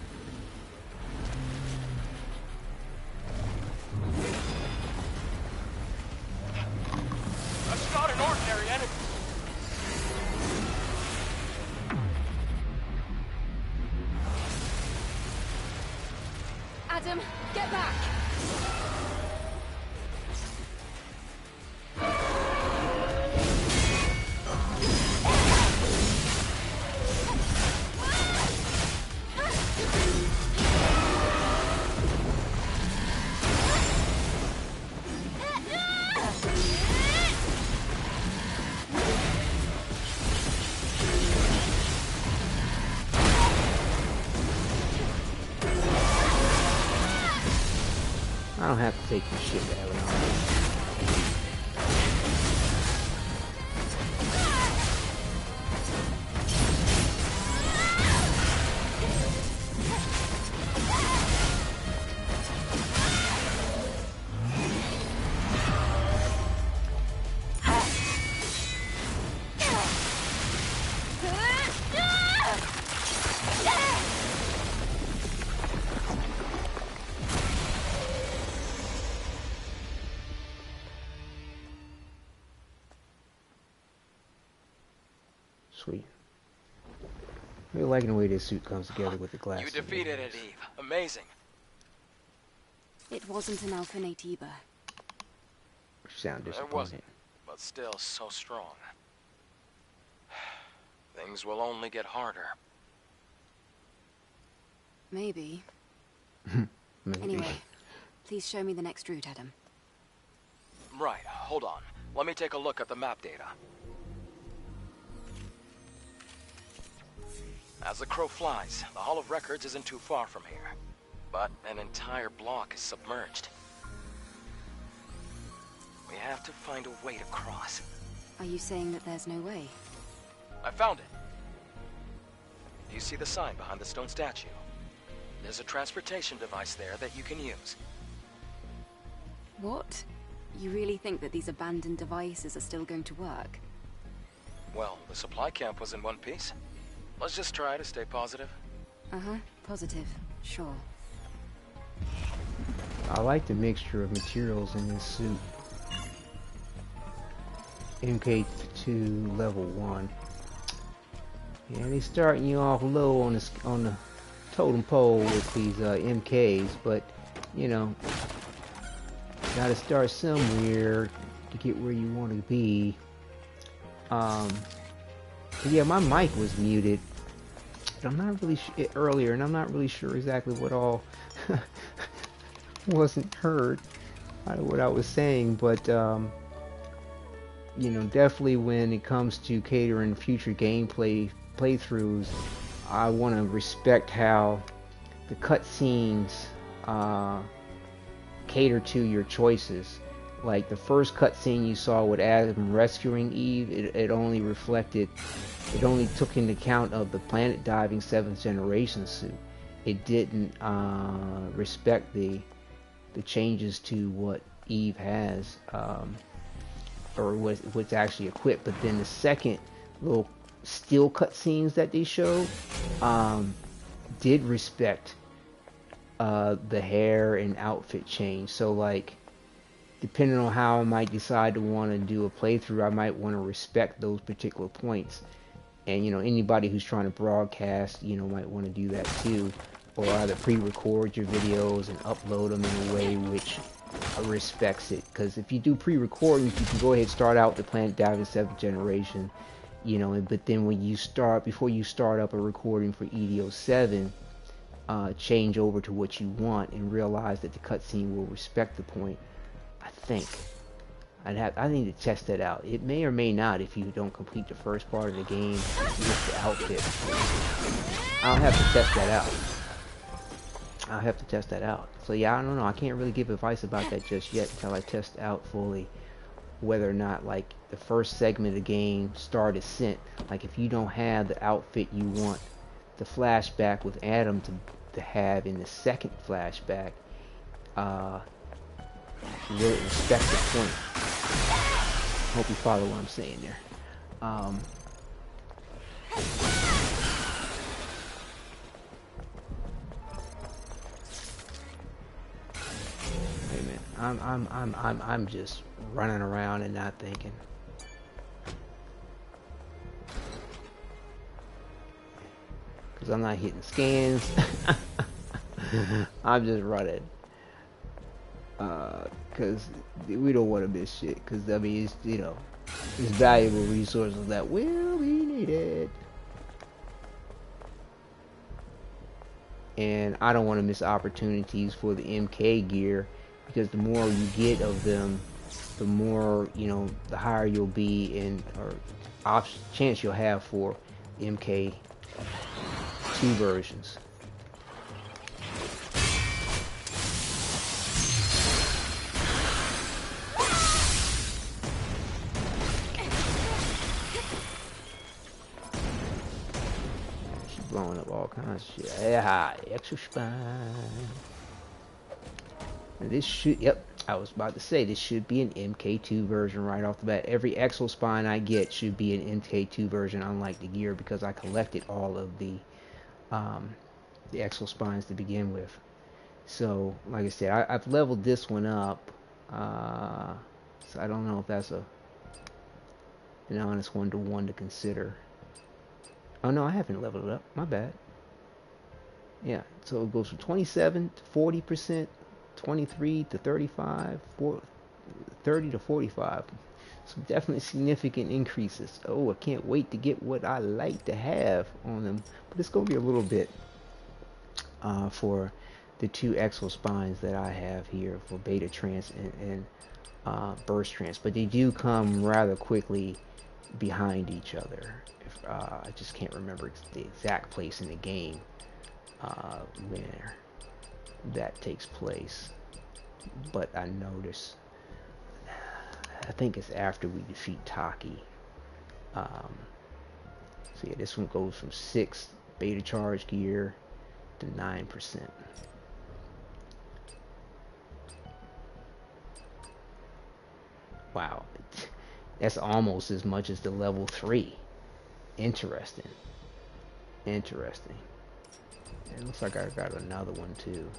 That's not an ordinary enemy! Adam, get back! don't have to take this shit to have an armor. Sweet. Really liking the way this suit comes together with the glass. You defeated it, Eve. Amazing. It wasn't an Alpha Natiba. You sound It disappointed. wasn't, but still so strong. Things will only get harder. Maybe. Maybe. Anyway, please show me the next route, Adam. Right, hold on. Let me take a look at the map data. As the crow flies, the Hall of Records isn't too far from here. But an entire block is submerged. We have to find a way to cross. Are you saying that there's no way? I found it. Do you see the sign behind the stone statue? There's a transportation device there that you can use. What? You really think that these abandoned devices are still going to work? Well, the supply camp was in one piece. Let's just try to stay positive. Uh-huh, positive, sure. I like the mixture of materials in this suit. MK2 level 1. Yeah, they starting you off low on the totem pole with these MKs, but you know, gotta start somewhere to get where you want to be. Yeah, my mic was muted, but I'm not really earlier, and I'm not really sure exactly what all wasn't heard out of what I was saying, but you know, definitely when it comes to catering future gameplay playthroughs, I want to respect how the cutscenes cater to your choices. Like the first cutscene you saw with Adam rescuing Eve, it only took into account of the planet diving 7th generation suit. It didn't respect the changes to what Eve has, or what's actually equipped. But then the second little still cutscenes that they showed did respect the hair and outfit change. So like, depending on how I might decide to want to do a playthrough, I might want to respect those particular points. And you know, anybody who's trying to broadcast, you know, might want to do that too, or either pre-record your videos and upload them in a way which respects it. Because if you do pre-recording, you can go ahead and start out the planet diving 7th generation, you know, but then when you start, before you start up a recording for Eidos 7, change over to what you want and realize that the cutscene will respect the point. I think I need to test that out. It may or may not if you don't complete the first part of the game with the outfit. I'll have to test that out. So yeah, I don't know. I can't really give advice about that just yet until I test out fully whether or not, like, the first segment of the game, Star Descent, like if you don't have the outfit you want the flashback with Adam to have in the second flashback, really respect the point. Hope you follow what I'm saying there. Wait a minute. I'm just running around and not thinking. Cause I'm not hitting scans. I'm just running. Because we don't want to miss shit. Because, I mean, it's, you know, it's valuable resources that will be needed. And I don't want to miss opportunities for the MK gear. Because the more you get of them, the more, you know, the higher you'll be in, or chance you'll have for MK2 versions. blowing up all kinds of shit. Yeah, extra spine. And this should, yep, I was about to say, this should be an MK2 version right off the bat. Every Exo Spine I get should be an MK2 version, unlike the gear, because I collected all of the Exo Spines to begin with. So, like I said, I've leveled this one up. So I don't know if that's an honest one-to-one to consider. Oh no, I haven't leveled it up. My bad. Yeah, so it goes from 27 to 40%, 23 to 35, 30 to 45. Some definitely significant increases. Oh, I can't wait to get what I like to have on them. But it's going to be a little bit for the two Exo Spines that I have here for Beta Trance and Burst Trance. But they do come rather quickly behind each other. I just can't remember the exact place in the game where that takes place, but I notice, I think it's after we defeat Taki. So yeah, this one goes from 6 beta charge gear to 9%. Wow, that's almost as much as the level 3. Interesting. It looks like I got another one too.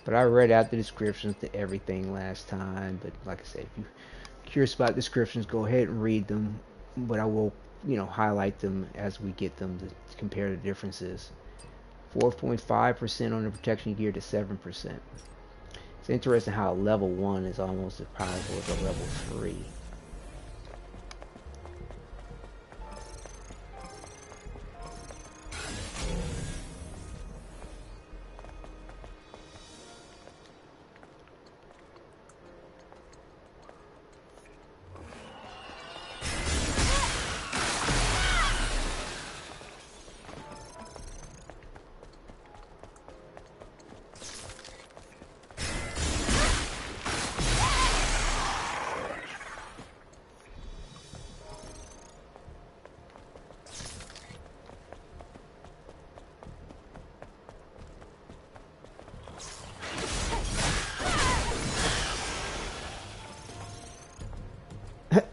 But I read out the descriptions to everything last time. But like I said, if you're curious about descriptions, go ahead and read them. But I will, highlight them as we get them to compare the differences. 4.5% on the protection gear to 7%. It's interesting how level 1 is almost as powerful as a level 3.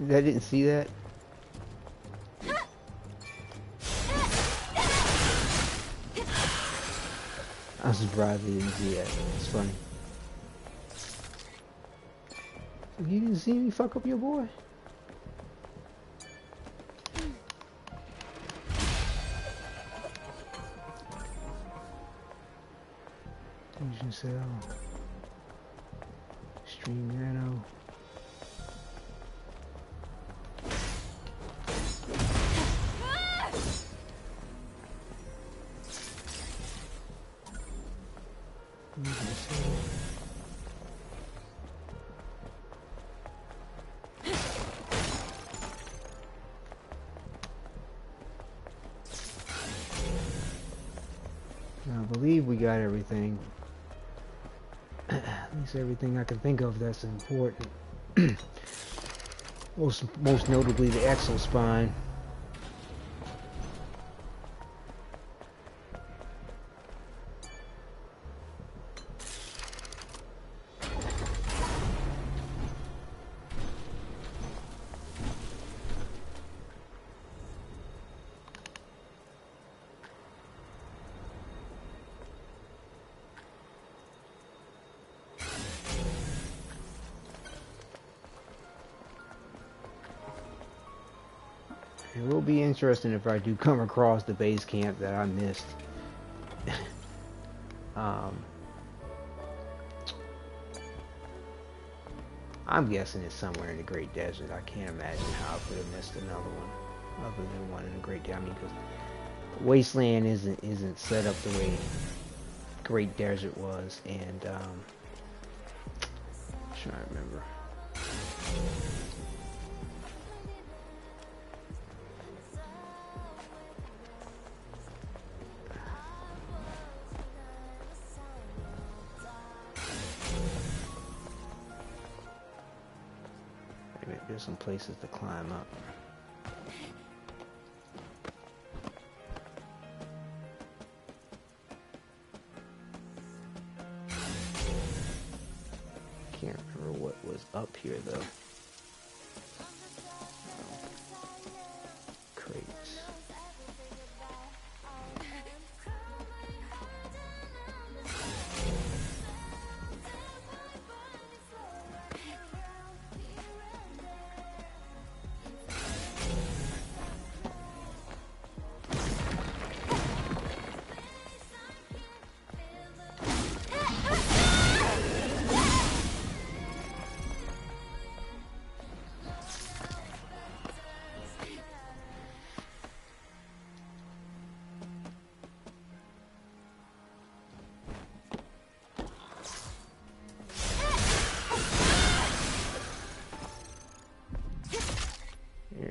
I didn't see that. I'm surprised you didn't see that. It's funny. You didn't see me fuck up your boy? Fusion cell. Stream Nano. I believe we got everything. At least everything I can think of that's important. most notably the Exo Spine. It will be interesting if I do come across the base camp that I missed. I'm guessing it's somewhere in the Great Desert. I can't imagine how I could have missed another one other than one in the Great Desert. I mean, because Wasteland isn't set up the way Great Desert was, and I'm trying to remember. Wait a minute, there's some places to climb up. Can't remember what was up here though. Crates.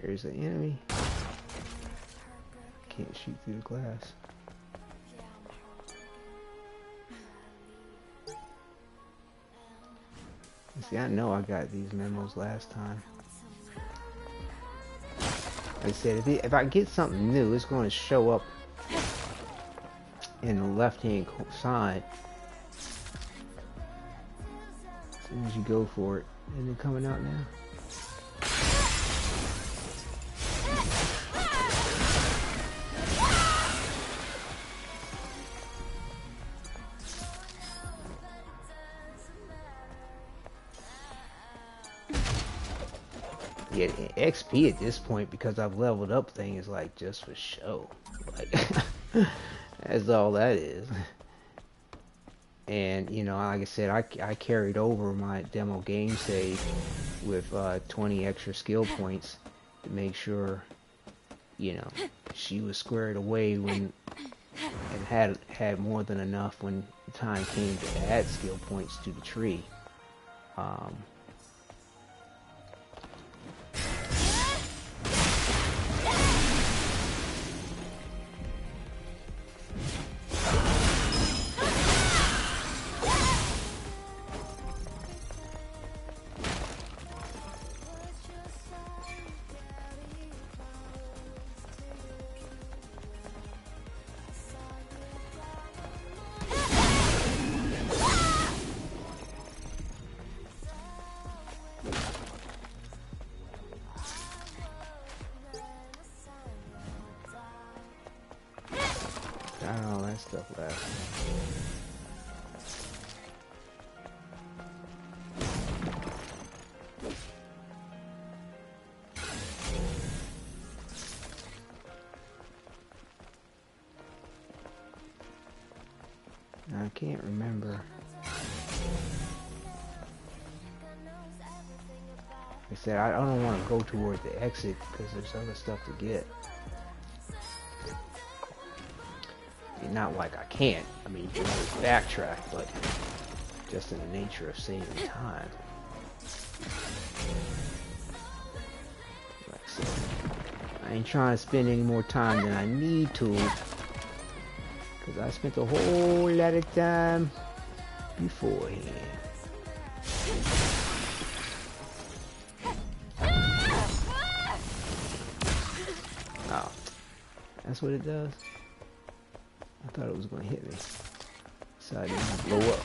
There's an enemy. Can't shoot through the glass. See, I know I got these memos last time. Like I said, if I get something new, it's going to show up in the left-hand side as soon as you go for it. Isn't it coming out now? Yeah, XP at this point, because I've leveled up, thing is like just for show. Like that's all that is. And you know, like I said, I carried over my demo game save with 20 extra skill points to make sure, you know, she was squared away when and had more than enough when the time came to add skill points to the tree. Got all that stuff left. I can't remember. Like I said, I don't want to go toward the exit because there's other stuff to get. Not like I can't. I mean, you can always backtrack, but just in the nature of saving time. Like I said, I ain't trying to spend any more time than I need to, because I spent a whole lot of time beforehand. Oh, that's what it does? I thought it was going to hit me, so I didn't blow up.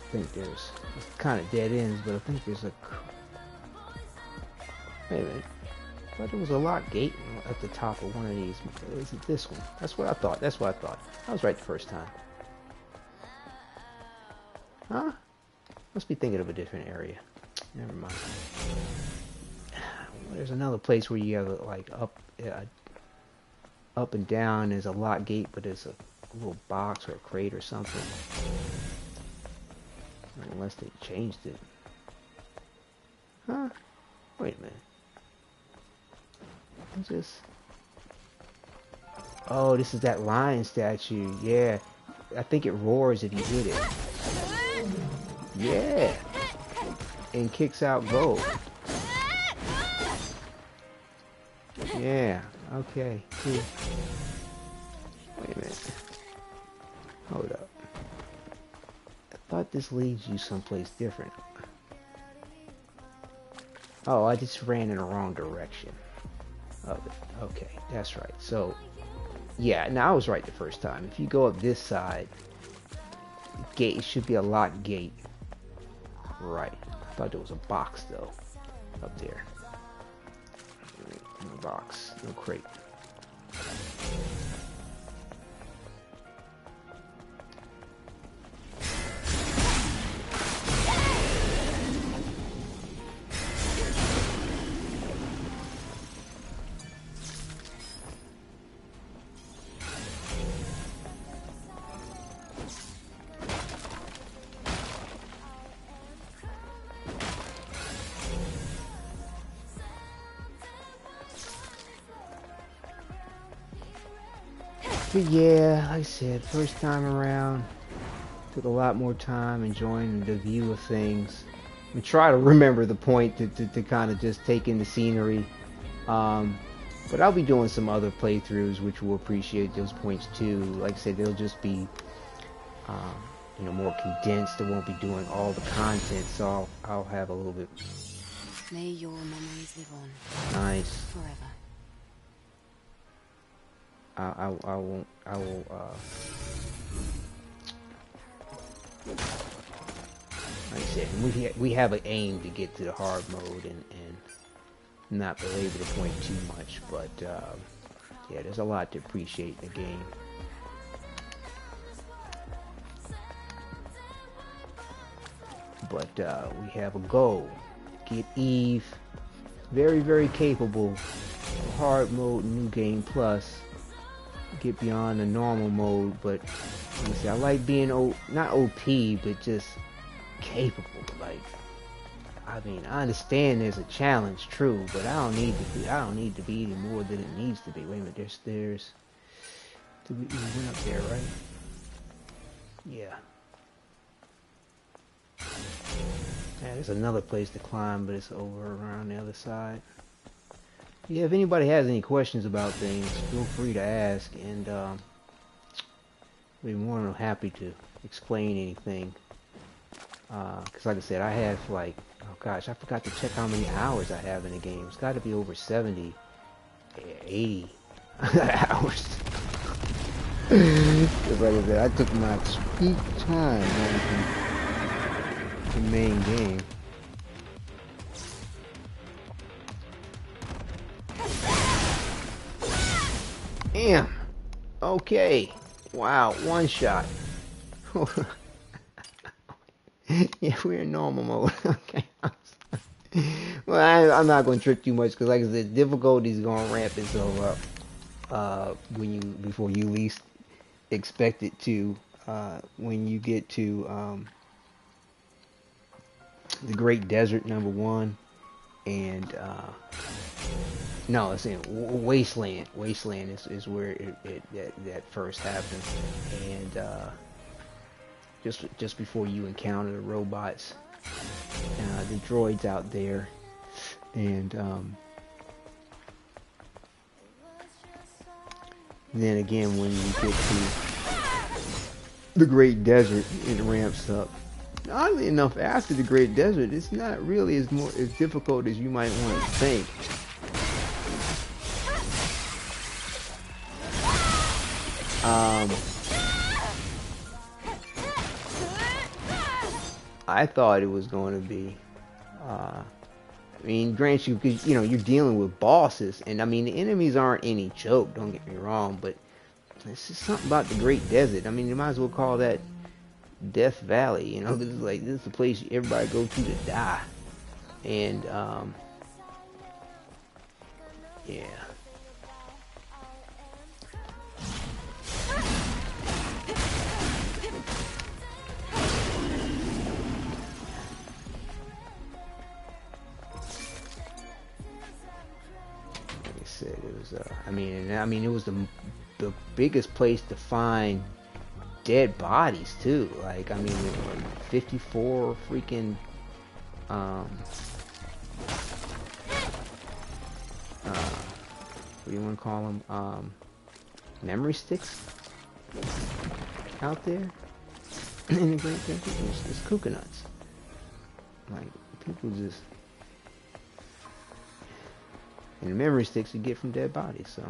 I think there's kind of dead ends, but I think there's a... Wait a minute. I thought there was a lock gate at the top of one of these. Is it this one? That's what I thought. That's what I thought. I was right the first time. Huh? Must be thinking of a different area. Never mind. There's another place where you have like up and down. There's a lock gate, but there's a little box or a crate or something. Unless they changed it. Huh? Wait a minute. Just... Oh, this is that lion statue. Yeah. I think it roars if you hit it. Yeah. And kicks out gold. Yeah. Okay. Cool. Wait a minute. Hold up. I thought this leads you someplace different. Oh, I just ran in the wrong direction of it. Okay, that's right. So, yeah, now I was right the first time. If you go up this side, gate, it should be a locked gate. Right. I thought there was a box, though, up there. No box, no crate. But yeah, like I said, first time around, took a lot more time enjoying the view of things. And try to remember the point to kind of just take in the scenery. But I'll be doing some other playthroughs which will appreciate those points too. Like I said, they'll just be, you know, more condensed. I won't be doing all the content, so I'll have a little bit. May your memories live on. Nice. Forever. I will like I said, we have an aim to get to the hard mode and not belabor the point too much, but yeah, there's a lot to appreciate in the game. But we have a goal. Get Eve, very, very capable. Hard mode, new game plus. Get beyond the normal mode, but let me see, I like being not OP, but just capable. Like, I mean, I understand there's a challenge, true, but I don't need to be any more than it needs to be. Wait a minute, there's stairs. We went up there, right? Yeah. Yeah, there's another place to climb, but it's over around the other side. Yeah, if anybody has any questions about things, feel free to ask, and I'll be more than happy to explain anything. Because like I said, I have like, oh gosh, I forgot to check how many hours I have in the game. It's got to be over 70, 80 hours. Because like I said, I took my sweet time on the main game. Damn. Okay. Wow. One shot. Yeah, we're in normal mode. Okay. Well, I'm not going to trick too much because, like I said, difficulty is going to ramp itself up before you least expect it to. When you get to the Great Desert #1 and no, it's in Wasteland. Wasteland is where that first happens, and just before you encounter the robots, the droids out there, and then again when you get to the Great Desert, it ramps up. Oddly enough, after the Great Desert, it's not really as difficult as you might want to think. I thought it was going to be. I mean, grant you, because you know you're dealing with bosses, and I mean the enemies aren't any joke. Don't get me wrong, but it's just something about the Great Desert. I mean, you might as well call that Death Valley. You know, this is the place everybody go to die, and yeah. said, it was. I mean, it was the biggest place to find dead bodies too. Like, I mean, 54 freaking what do you want to call them? Memory sticks out there in the Great Country. It's coconuts. Like, people just, and the memory sticks you get from dead bodies. So.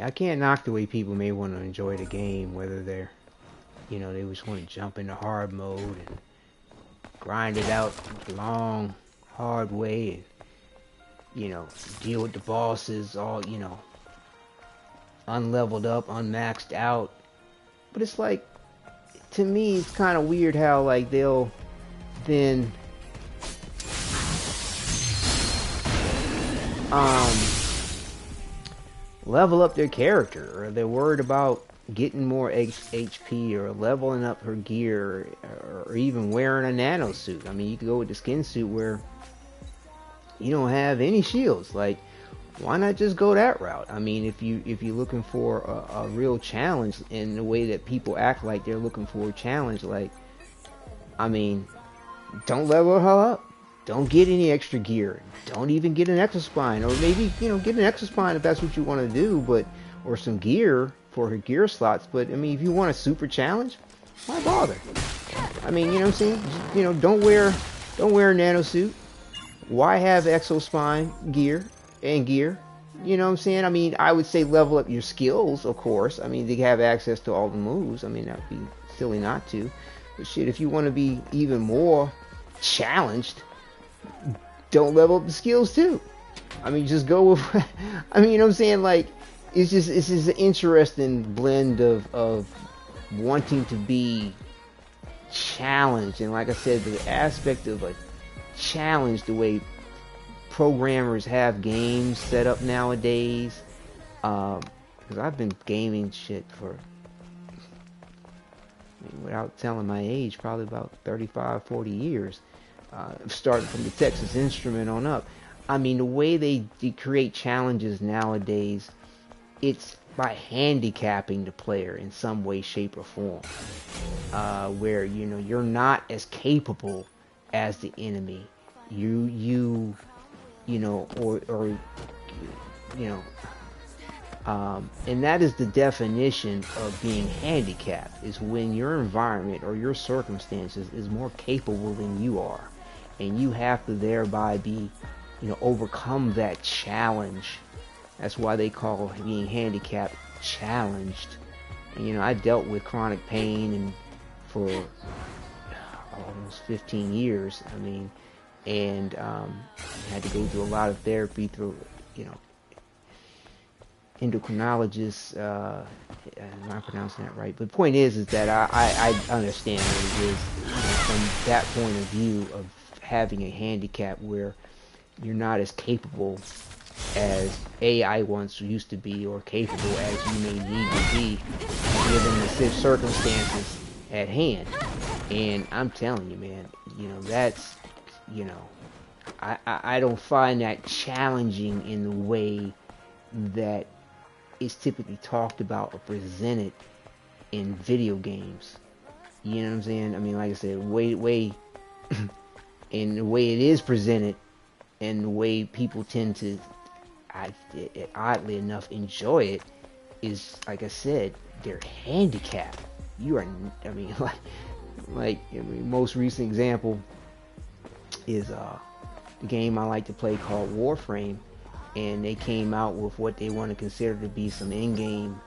I can't knock the way people may want to enjoy the game, whether they're, you know, they just want to jump into hard mode and grind it out the long, hard way and, you know, deal with the bosses all, you know, unleveled up, unmaxed out. But it's like, to me, it's kind of weird how, like, they'll then level up their character, or they're worried about getting more HP or leveling up her gear, or even wearing a nano suit. I mean, you could go with the skin suit where you don't have any shields. Like, why not just go that route? I mean, if you're looking for a real challenge in the way that people act like they're looking for a challenge, like, I mean, don't level her up. Don't get any extra gear. Don't even get an exospine, or maybe, you know, get an exospine if that's what you want to do, but, or some gear for her gear slots. But I mean, if you want a super challenge, why bother? I mean, you know what I'm saying? You know, don't wear a nano suit. Why have exospine gear and gear? You know what I'm saying? I mean, I would say level up your skills, of course. I mean, they have access to all the moves. I mean, that'd be silly not to. But shit, if you want to be even more challenged, don't level up the skills too. I mean, just go with, I mean, you know what I'm saying? Like, it's just an interesting blend of wanting to be challenged. And like I said, the aspect of a challenge, the way programmers have games set up nowadays. Because I've been gaming shit for, I mean, without telling my age, probably about 35, 40 years. Starting from the Texas Instrument on up. I mean, the way they create challenges nowadays, it's by handicapping the player in some way, shape, or form. Where, you know, you're not as capable as the enemy. You know, or you know, and that is the definition of being handicapped, is when your environment or your circumstances is more capable than you are. And you have to thereby be, you know, overcome that challenge. That's why they call being handicapped challenged. And, you know, I dealt with chronic pain and for almost 15 years. I mean, and had to go through a lot of therapy through, you know, endocrinologists. I'm not pronouncing that right, but the point is that I understand what it is, you know, from that point of view of having a handicap where you're not as capable as I once used to be, or capable as you may need to be given the circumstances at hand. And I'm telling you, man, you know, that's, you know, I don't find that challenging in the way that is typically talked about or presented in video games. You know what I'm saying? I mean, like I said, way in the way it is presented, and the way people tend to, oddly enough, enjoy it, is, like I said, they're handicapped. You are, I mean, like I mean, most recent example, is the game I like to play called Warframe, and they came out with what they want to consider to be some in-game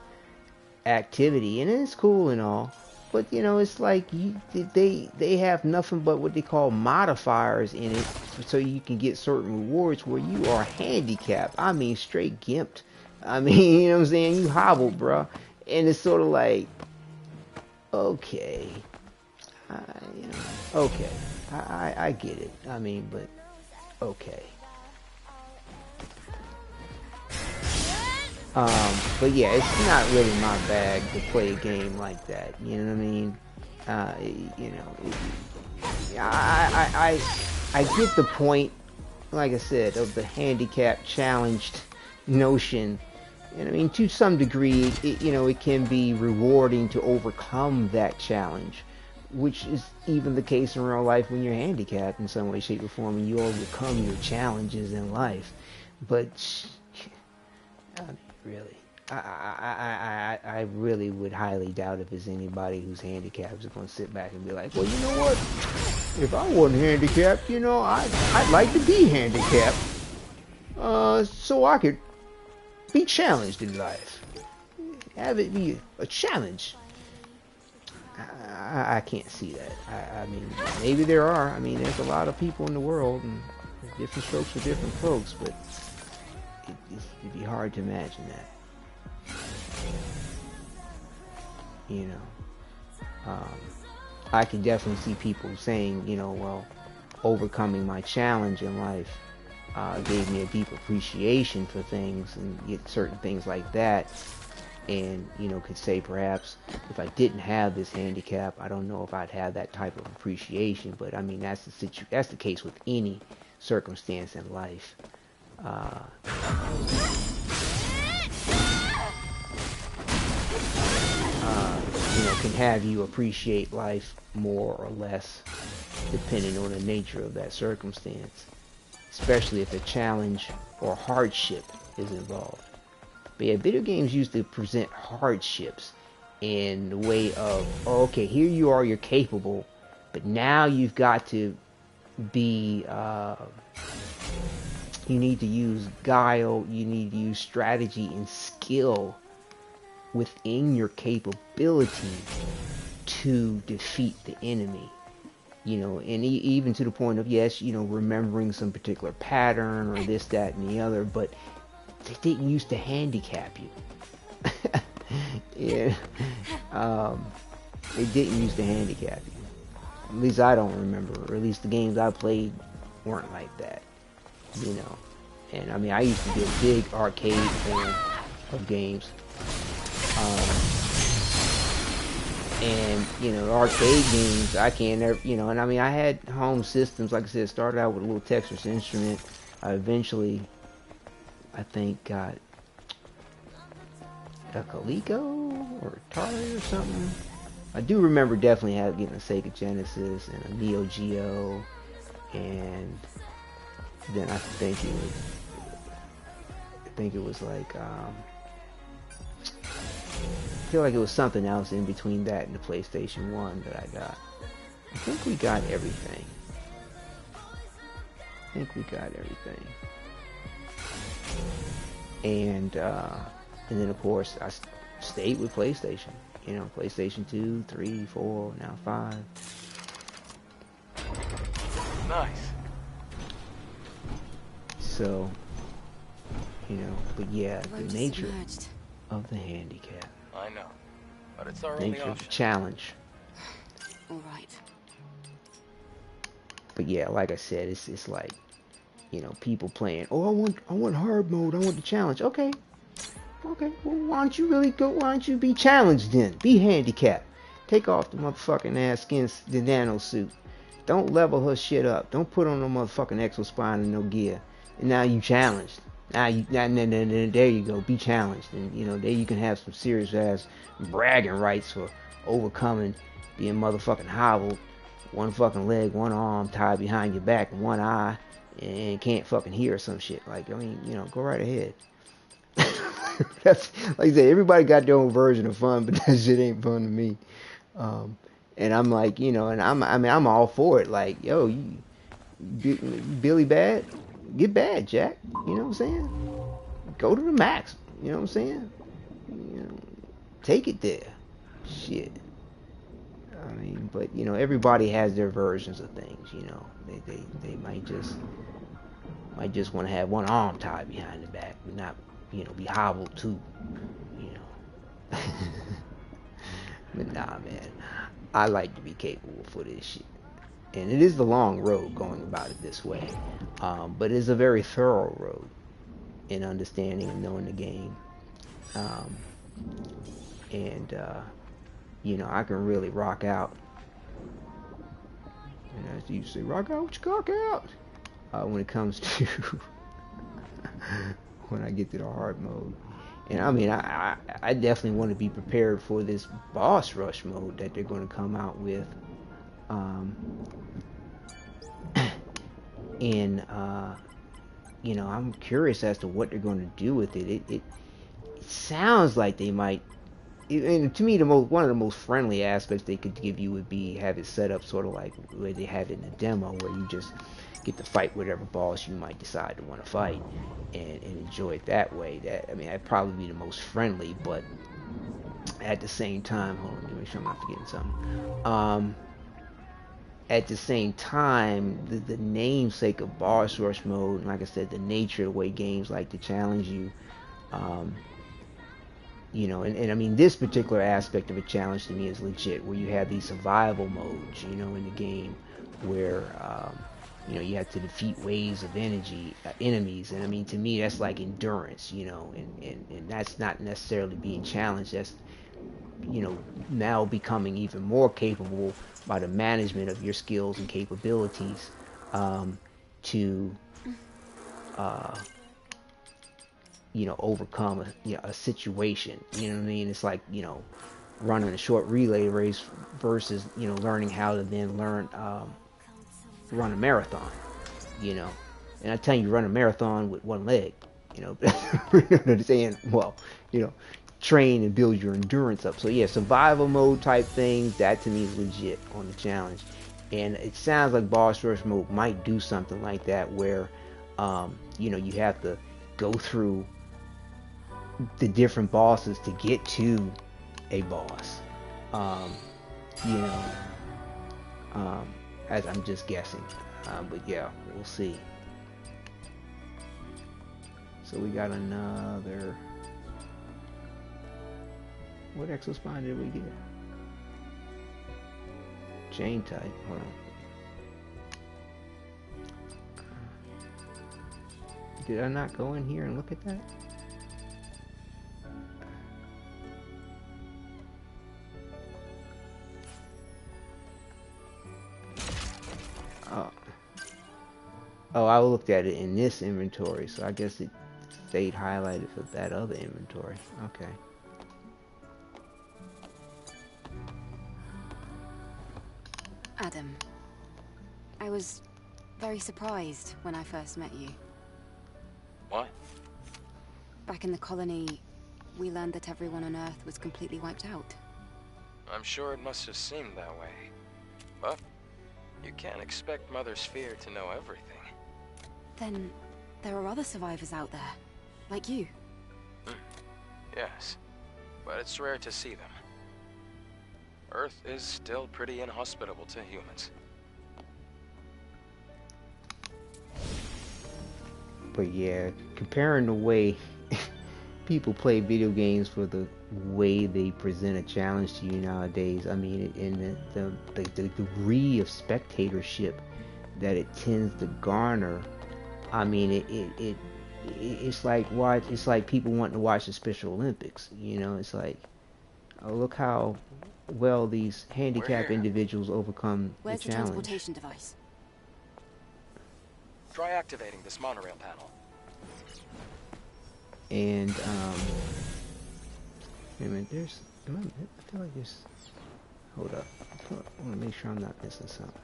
activity, and it's cool and all, but you know, it's like they have nothing but what they call modifiers in it, so you can get certain rewards where you are handicapped. I mean, straight gimped. I mean, you know what I'm saying? You hobbled, bro. And it's sort of like, okay, you know, okay, I get it. I mean, but okay. But yeah, it's not really my bag to play a game like that. You know what I mean? You know, I get the point, like I said, of the handicap challenged notion. And I mean, to some degree, you know, it can be rewarding to overcome that challenge, which is even the case in real life when you're handicapped in some way, shape, or form, and you overcome your challenges in life. But I mean, really, I really would highly doubt if there's anybody who's handicapped who's going to sit back and be like, well, you know what? If I wasn't handicapped, you know, I'd like to be handicapped, so I could be challenged in life. Have it be a challenge. I can't see that. I mean, maybe there are. I mean, there's a lot of people in the world, and different strokes for different folks, but it'd be hard to imagine that. You know, I can definitely see people saying, you know, well, overcoming my challenge in life gave me a deep appreciation for things and get certain things like that. And, you know, could say perhaps if I didn't have this handicap, I don't know if I'd have that type of appreciation. But I mean, that's the case with any circumstance in life. You know, can have you appreciate life more or less depending on the nature of that circumstance, especially if a challenge or hardship is involved. But yeah, video games used to present hardships in the way of, oh, okay, here you are, you're capable, but now you've got to be, you need to use guile, you need to use strategy and skill within your capability to defeat the enemy. You know, and even to the point of, yes, you know, remembering some particular pattern or this, that, and the other, but they didn't used to handicap you. Yeah. They didn't used to handicap you. At least I don't remember, or at least the games I played weren't like that. You know. And I mean, I used to be a big arcade fan of games. And, you know, arcade games, I can't ever, you know, and I mean, I had home systems, like I said, started out with a little Texas Instrument. I eventually, I think, got a Coleco or Atari or something. I do remember definitely getting a Sega Genesis and a Neo Geo, and then I think it was like, I feel like it was something else in between that and the PlayStation 1 that I got. I think we got everything. And then of course I stayed with PlayStation. You know, PlayStation 2, 3, 4, now 5. Nice. So, you know, but yeah, the nature of the handicap. I know, but it's our only Nature of the option. challenge. All right. But yeah, like I said, it's like, you know, people playing, oh, I want hard mode, I want the challenge. Okay, well, why don't you really go, why don't you be challenged then? Be handicapped. Take off the motherfucking ass skin, the nano suit. Don't level her shit up. Don't put on no motherfucking exospine and no gear. And now you challenged. Now there you go, be challenged. And, you know, there you can have some serious ass bragging rights for overcoming being motherfucking hobbled. One fucking leg, one arm tied behind your back, and one eye, and can't fucking hear or some shit. Like, I mean, you know, go right ahead. That's, like I said, everybody got their own version of fun, but that shit ain't fun to me. And I'm like, you know, and I'm all for it. Like, yo, Billy Bad, get bad, Jack. You know what I'm saying? Go to the max. You know what I'm saying? You know, take it there. Shit. I mean, but you know, everybody has their versions of things. You know, they might just want to have one arm tied behind the back, but not, you know, be hobbled too. You know. But nah, man, I like to be capable for this shit. And it is the long road going about it this way, but it's a very thorough road in understanding and knowing the game. And you know, I can really rock out. And as you say, rock out what you cock out. When it comes to when I get to the hard mode. And I mean, I definitely want to be prepared for this boss rush mode that they're going to come out with. And you know, I'm curious as to what they're going to do with it. It sounds like they might. And to me, one of the most friendly aspects they could give you would be have it set up sort of like the way they have it in the demo, where you just get to fight whatever boss you might decide to want to fight, and enjoy it that way. That, I mean, that'd probably be the most friendly, but at the same time, hold on, let me make sure I'm not forgetting something. At the same time, the namesake of boss rush mode, and like I said, the nature of the way games like to challenge you, you know, and I mean, this particular aspect of a challenge to me is legit, where you have these survival modes, you know, in the game, where you know, you have to defeat waves of enemies, and I mean, to me, that's like endurance, you know, and that's not necessarily being challenged. That's, you know, now becoming even more capable by the management of your skills and capabilities, to you know, overcome a situation. You know what I mean? It's like, you know, running a short relay race versus, you know, learning how to then run a marathon, you know. And I tell you, run a marathon with one leg, you know. You know what I'm saying? Well, you know, train and build your endurance up. So yeah, survival mode type things, that to me is legit on the challenge. And it sounds like boss rush mode might do something like that, where you know, you have to go through the different bosses to get to a boss. You know, as I'm just guessing, but yeah, we'll see. So we got another. What exospine did we get? Chain type. Hold on. Did I not go in here and look at that? Oh, I looked at it in this inventory, so I guess it stayed highlighted for that other inventory. Okay. Adam, I was very surprised when I first met you. What? Back in the colony, we learned that everyone on Earth was completely wiped out. I'm sure it must have seemed that way. But you can't expect Mother Sphere to know everything. Then there are other survivors out there, like you. Yes, but it's rare to see them. Earth is still pretty inhospitable to humans. But yeah, comparing the way people play video games for the way they present a challenge to you nowadays, I mean, in the degree of spectatorship that it tends to garner, I mean, it's like it's like people wanting to watch the Special Olympics. You know, it's like, oh, look how well these handicapped individuals overcome Where's the the challenge. transportation device? Try activating this monorail panel. And wait a minute, I feel like there's. Hold up, I want to make sure I'm not missing something.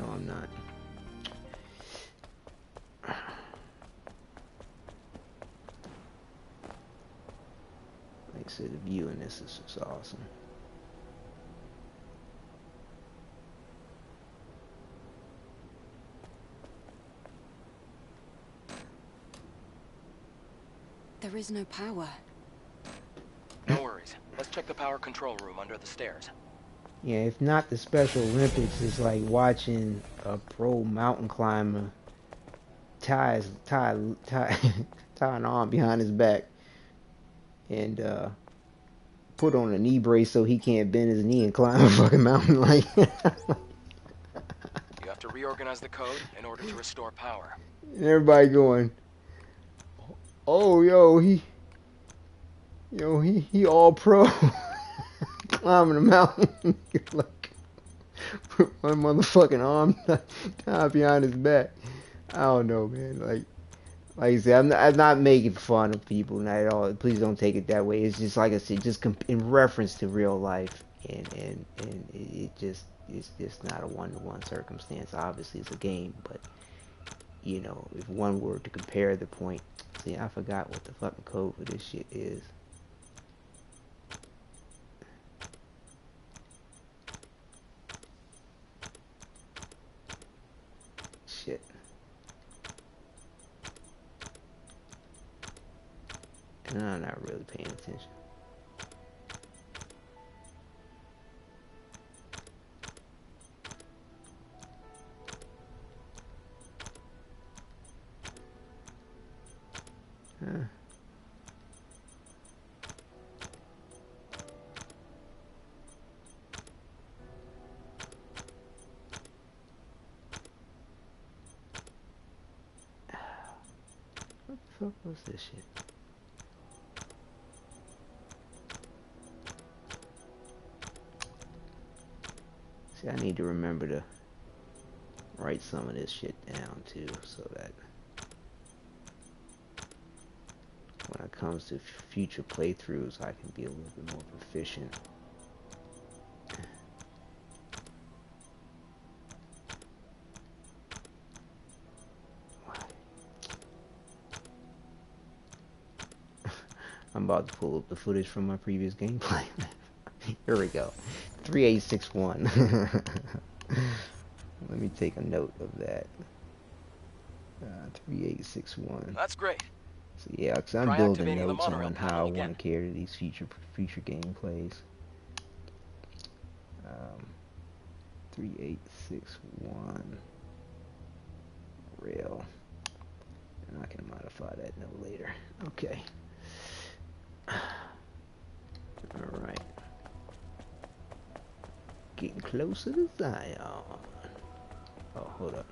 No, I'm not. Like I said, the view in this is just awesome. There is no power. No worries. Let's check the power control room under the stairs. Yeah, if not the Special Olympics, it's like watching a pro mountain climber tie an arm behind his back and put on a knee brace so he can't bend his knee and climb a fucking mountain. Like, You have to reorganize the code in order to restore power. everybody going, oh, he all pro climbing a mountain. Like, put one motherfucking arm tied behind his back. I don't know, man. Like I said, I'm not making fun of people, not at all. Please don't take it that way. It's just like I said, just in reference to real life, and it's just not a one-to-one circumstance. Obviously, it's a game, but you know, if one were to compare the point, see, I forgot what the fucking code for this shit is. Shit. And I'm not really paying attention. Huh. What the fuck was this shit? See, I need to remember to write some of this shit down too, so that when it comes to future playthroughs, I can be a little bit more proficient. I'm about to pull up the footage from my previous gameplay. Here we go. 3861. Let me take a note of that. 3861. That's great. So yeah, because I'm Try building activating the notes monorail on how I panel want again. to carry these future gameplays. 3861 rail, and I can modify that note later. Okay. All right. Getting closer to Xion. Oh, hold up.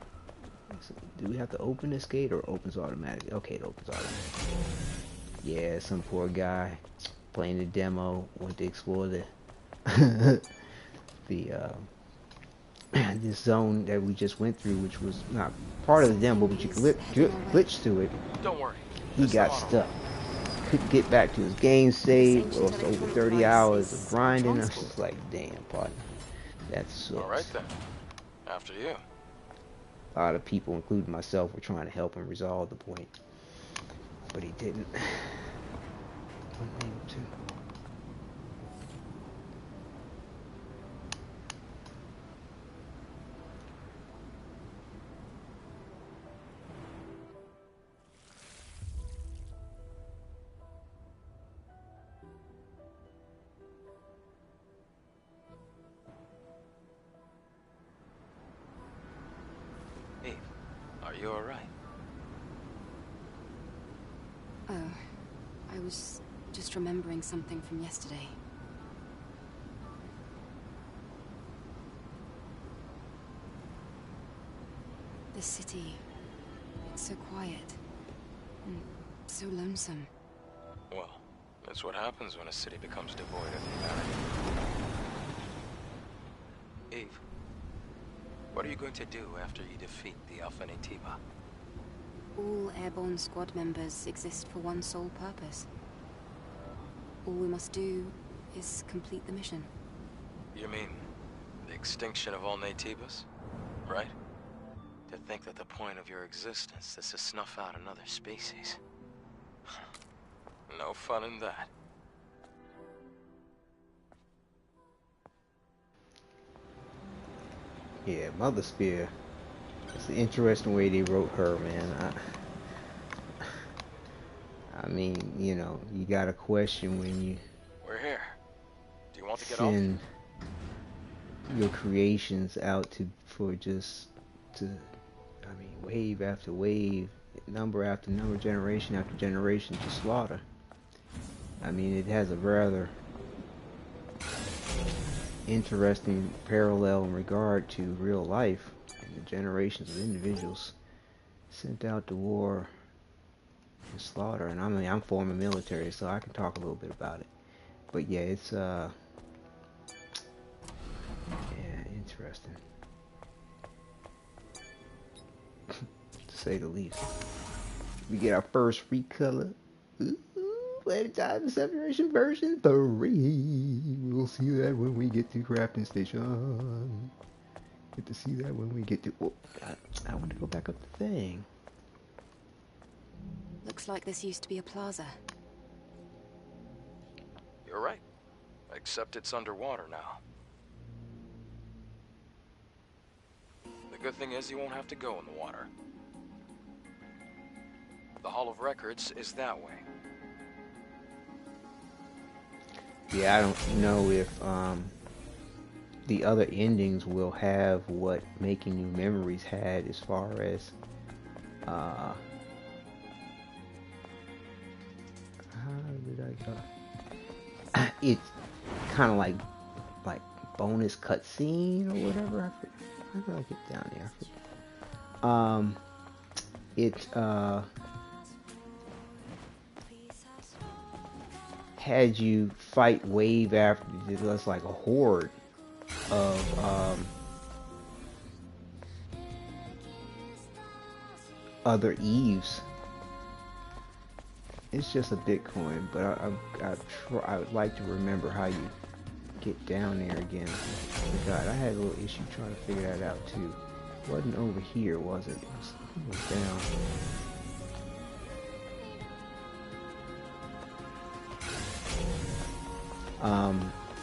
So, do we have to open this gate or it opens automatically? Okay, it opens automatically. Yeah, some poor guy playing the demo went to explore the this zone that we just went through, which was not part of the demo, but you glitch through it. Don't worry. He got stuck. Couldn't get back to his game save. Lost over 30 hours of grinding. I was just like, damn, partner. That sucks. All right then. After you. A lot of people, including myself, were trying to help him resolve the point, but he didn't. Wasn't able to. Eve, are you alright? Oh, I was just remembering something from yesterday. The city, it's so quiet and so lonesome. Well, that's what happens when a city becomes devoid of humanity. Eve, what are you going to do after you defeat the Alpha Natiba? All airborne squad members exist for one sole purpose. All we must do is complete the mission. You mean the extinction of all Natibas? Right? To think that the point of your existence is to snuff out another species. No fun in that. Yeah, Mother Spear. It's an interesting way they wrote her, man. I mean, you know, you got a question when you We're here. Do you want to get off? send your creations out I mean, wave after wave, number after number, generation after generation to slaughter. I mean, it has a rather interesting parallel in regard to real life and the generations of individuals sent out to war and slaughter. And I mean, I'm former military, so I can talk a little bit about it. But yeah, it's yeah, interesting to say the least. We get our first recolor. Ooh, Wadidja Separation version 3. We'll see that when we get to crafting station. Get to see that when we get to. Oh, I want to go back up the thing. Looks like this used to be a plaza. You're right. Except it's underwater now. The good thing is you won't have to go in the water. The Hall of Records is that way. Yeah, I don't know if the other endings will have what Making New Memories had as far as how did I go? It's kind of like bonus cutscene or whatever. How did I get down there? It had you fight wave after it was like a horde of other Eves. It's just a Bitcoin, but I would like to remember how you get down there again. Oh God, I had a little issue trying to figure that out too. It wasn't over here, was it? It was down.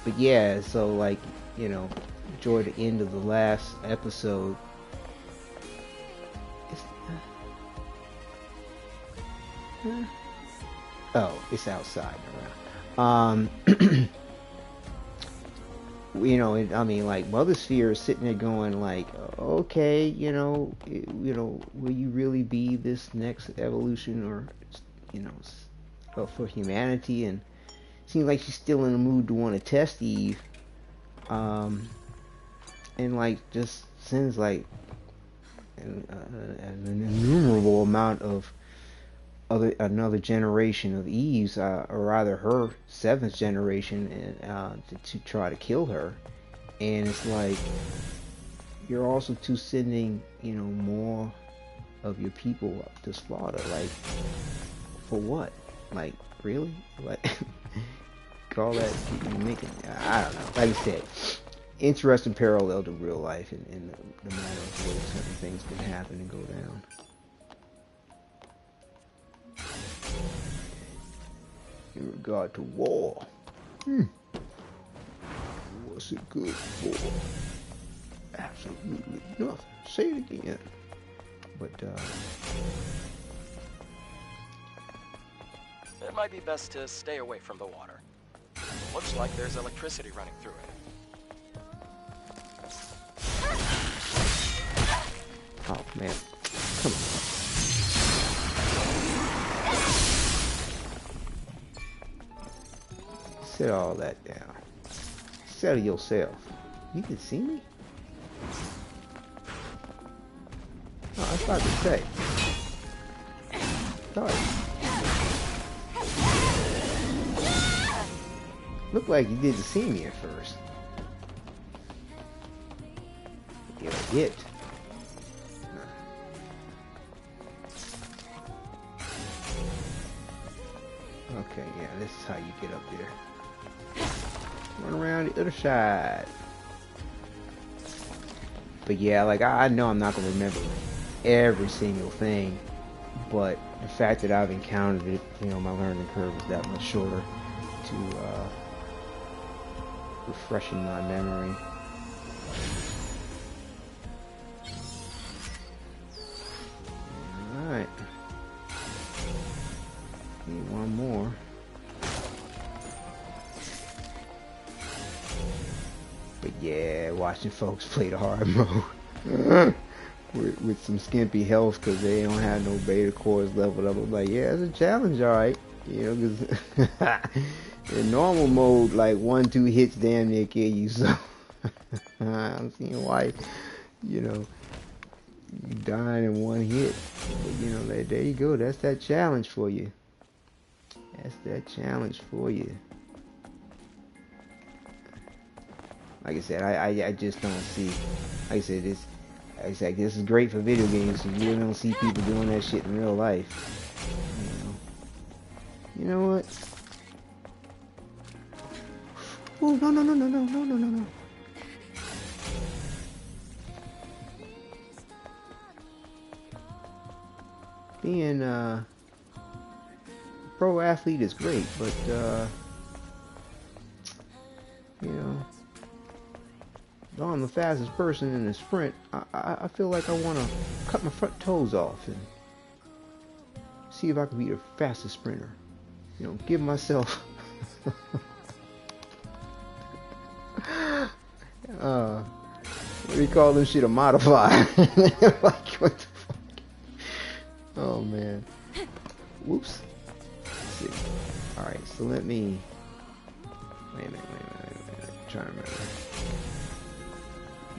But yeah, so like, you know, toward the end of the last episode, oh, it's outside around. You know, I mean, like Mother Sphere is sitting there going, like, okay, you know, will you really be this next evolution, or, you know, for humanity? And seems like she's still in the mood to want to test Eve, and like just sends like an innumerable amount of another generation of Eves, or either her 7th generation, to try to kill her. And it's like, you're also sending, you know, more of your people to slaughter. Like, for what? Like, really? Like, call that making? I don't know. Like I said, interesting parallel to real life, and the matter of the way certain things can happen and go down. In regard to war, what's it good for? Absolutely nothing. Say it again. But It might be best to stay away from the water. Looks like there's electricity running through it. oh man, come on. Set all that down. Settle yourself. You can see me? Oh, I was about to say. Sorry. Looked like you didn't see me at first. Yeah, I did. Okay, yeah, this is how you get up there. Run around the other side. But yeah, like I know I'm not gonna remember every single thing, but the fact that I've encountered it, you know, my learning curve is that much shorter to refreshing my memory. Alright. bad watching folks play the hard mode with some skimpy health because they don't have no beta cores leveled up. I'm like, yeah, it's a challenge, alright. You know, because in normal mode, like 1-2 hits damn near kill you. So I'm seeing why, you know, you dying in one hit. But, you know, there you go. That's that challenge for you. That's that challenge for you. Like I said, I just don't see. Like I said, this is great for video games. You really don't see people doing that shit in real life. You know what? Oh, no. Being a pro athlete is great, but you know, though I'm the fastest person in the sprint, I feel like I want to cut my front toes off and see if I can be the fastest sprinter. You know, give myself what do you call this shit, a modifier? Like, what the fuck? Oh man. Whoops. Let's see. Alright, so let me wait a minute. I'm trying to remember.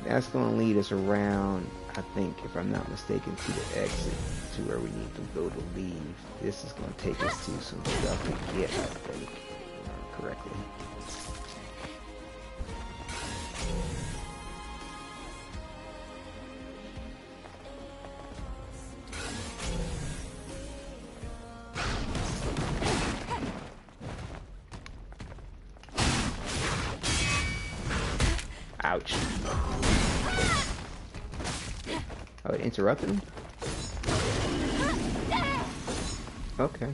That's gonna lead us around, I think, if I'm not mistaken, to the exit, to where we need to go to leave. This is gonna take us to some stuff we get, I think, correctly. Ouch. Oh, it interrupted him? Okay.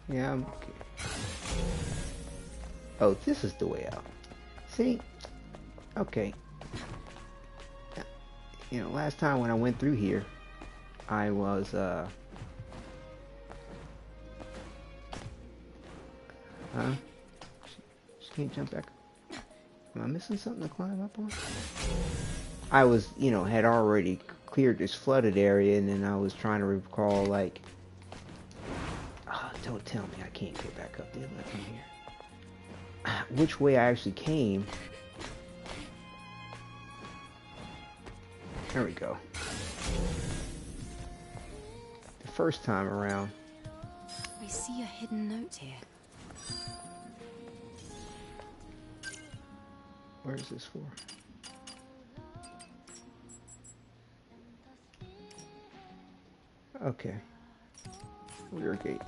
Yeah, I'm okay. Oh, this is the way out. See? Okay. You know, last time when I went through here, I was, huh? She can't jump back. Am I missing something to climb up on? I was, you know, had already cleared this flooded area, and then I was trying to recall, like, oh, don't tell me I can't get back up there like I'm here. Which way I actually came. There we go. The first time around. I see a hidden note here. Where is this for? Okay. Rear gate.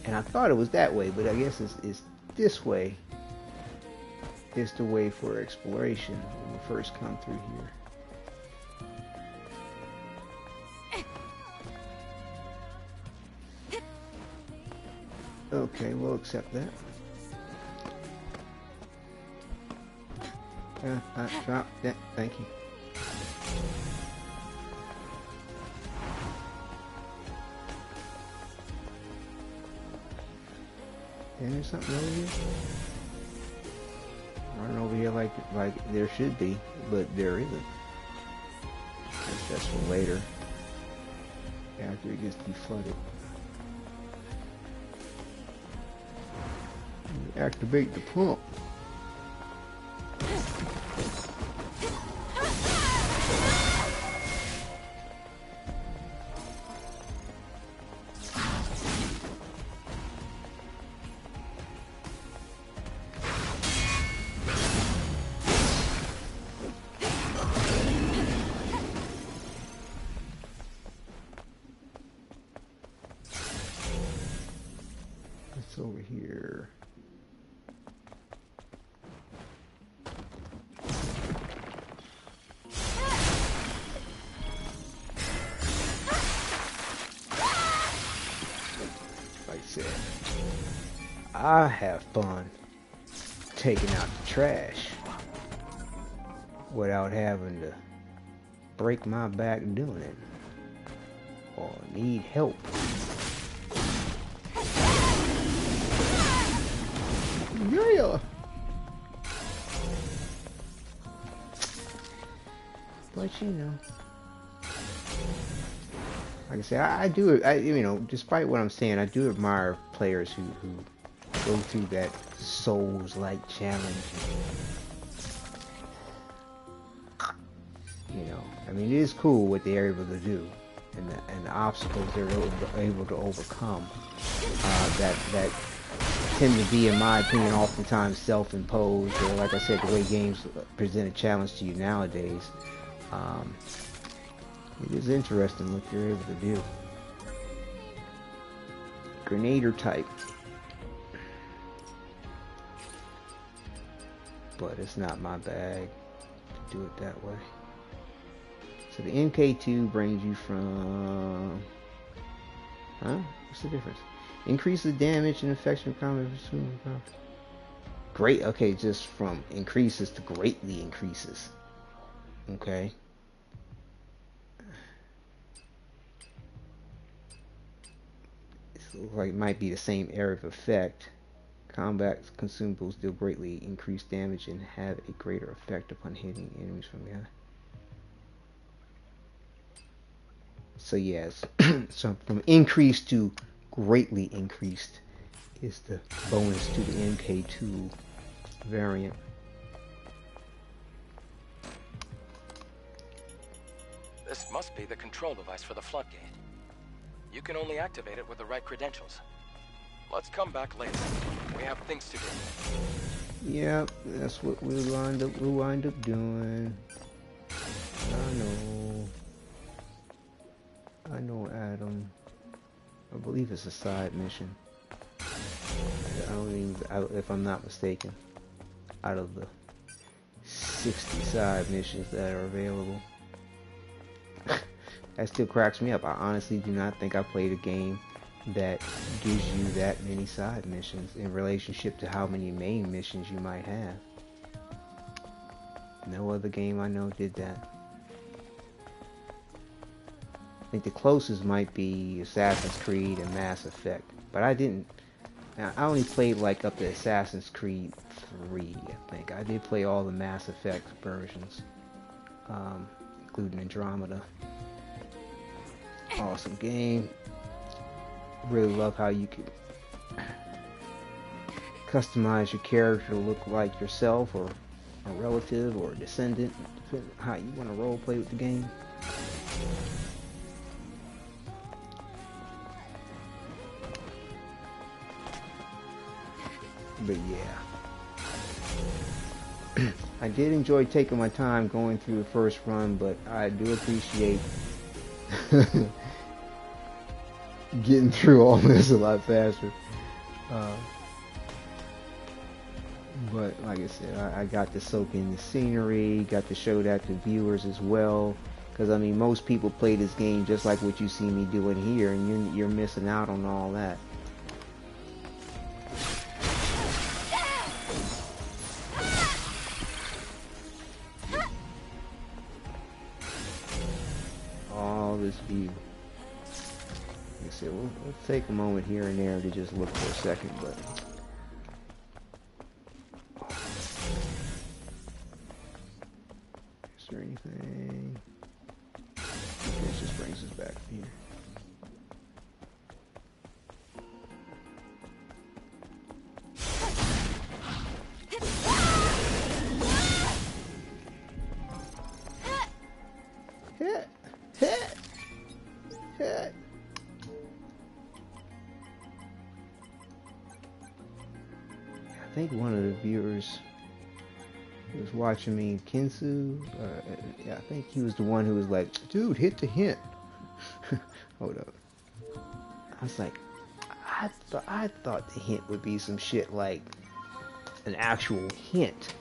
And I thought it was that way, but I guess it's this way. It's the way for exploration when we first come through here. Okay, we'll accept that. Drop that. Thank you. And there's something over here. Running over here like there should be, but there isn't. Guess that's for later. After it gets deflooded. Activate the pump. What's over here? I have fun taking out the trash. without having to break my back doing it or need help. Yeah. But you know, like I said, I do, you know, despite what I'm saying, I do admire players who go through that Souls-like challenge. You know, I mean, it is cool what they're able to do, and the obstacles they're able to overcome. That tend to be, in my opinion, oftentimes self-imposed, or like I said, the way games present a challenge to you nowadays. It is interesting what they're able to do. Grenader type. But it's not my bag to do it that way. So the MK2 brings you from... Huh? What's the difference? Increases damage and affection combat. Great. Okay, just from increases to greatly increases. Okay. It looks like it might be the same area of effect. Combat consumables deal greatly increased damage and have a greater effect upon hitting enemies from behind. So yes, so from increased to greatly increased is the bonus to the MK2 variant. This must be the control device for the floodgate. You can only activate it with the right credentials. Let's come back later. We have things to do. Yep, that's what we'll wind up doing. I know, Adam. I believe it's a side mission. I don't even, if I'm not mistaken, out of the 60 side missions that are available. That still cracks me up. I honestly do not think I played a game that gives you that many side missions in relationship to how many main missions you might have. No other game I know did that. I think the closest might be Assassin's Creed and Mass Effect, but I didn't. Now, I only played like up to Assassin's Creed 3, I think. I did play all the Mass Effect versions, including Andromeda. Awesome game. Really love how you can customize your character to look like yourself or a relative or a descendant, depending on how you want to role play with the game. But yeah, I did enjoy taking my time going through the first run, but I do appreciate getting through all this a lot faster. But like I said, I got to soak in the scenery, got to show that to viewers as well. Because I mean, most people play this game just like what you see me doing here, and you're missing out on all that. All this view. Like I said, we'll take a moment here and there to just look for a second, but is there anything? Okay, this just brings us back here. I think one of the viewers was watching me, Kinsu. Yeah, I think he was the one who was like, "Dude, hit the hint." Hold up. I was like, I thought the hint would be some shit like an actual hint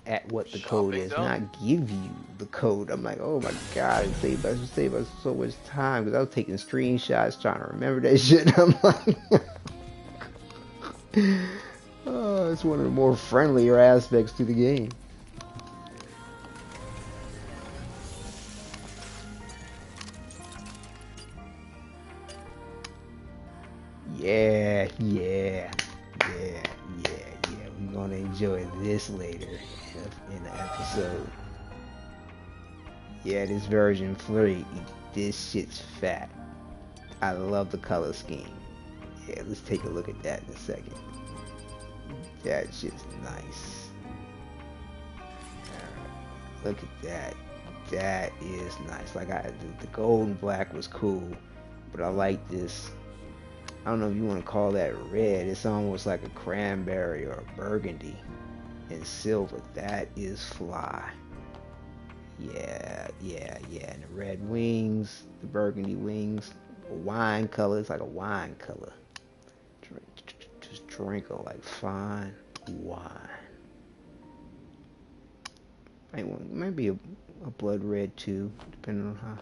at what the code is, not give you the code. I'm like, oh my god, it saved us so much time, because I was taking screenshots trying to remember that shit. I'm like, oh, it's one of the more friendlier aspects to the game. Yeah, yeah, yeah. We're gonna enjoy this later in the episode. Yeah, this version 3, this shit's fat. I love the color scheme. Yeah, let's take a look at that in a second. That shit's nice. Alright, look at that. That is nice. Like the gold and black was cool, but I like this. I don't know if you want to call that red. It's almost like a cranberry or a burgundy and silver. That is fly. Yeah. And the red wings, the burgundy wings, a wine color. It's like a wine color. Just drink it like fine wine. Might be a blood red too, depending on how.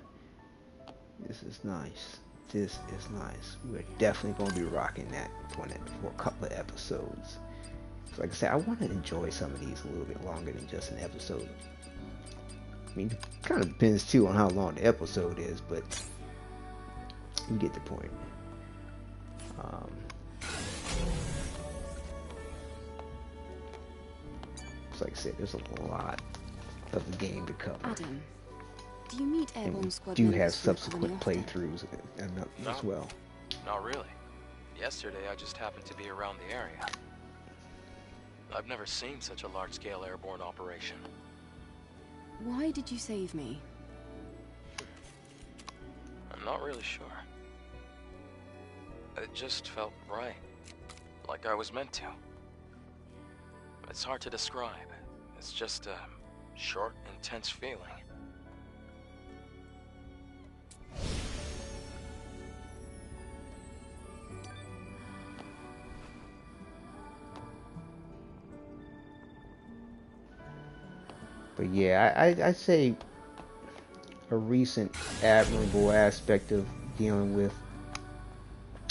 This is nice. This is nice. We're definitely going to be rocking that for a couple of episodes. So like I said, I want to enjoy some of these a little bit longer than just an episode. I mean, it kind of depends too on how long the episode is, but you get the point. So like I said, there's a lot of the game to cover. Adam, do you meet Airborne Squad do members have from the subsequent colony often? playthroughs as well. Not really. Yesterday I just happened to be around the area. I've never seen such a large-scale airborne operation. Why did you save me? I'm not really sure. It just felt right. Like I was meant to. It's hard to describe. It's just a short, intense feeling. But yeah, I'd say a recent admirable aspect of dealing with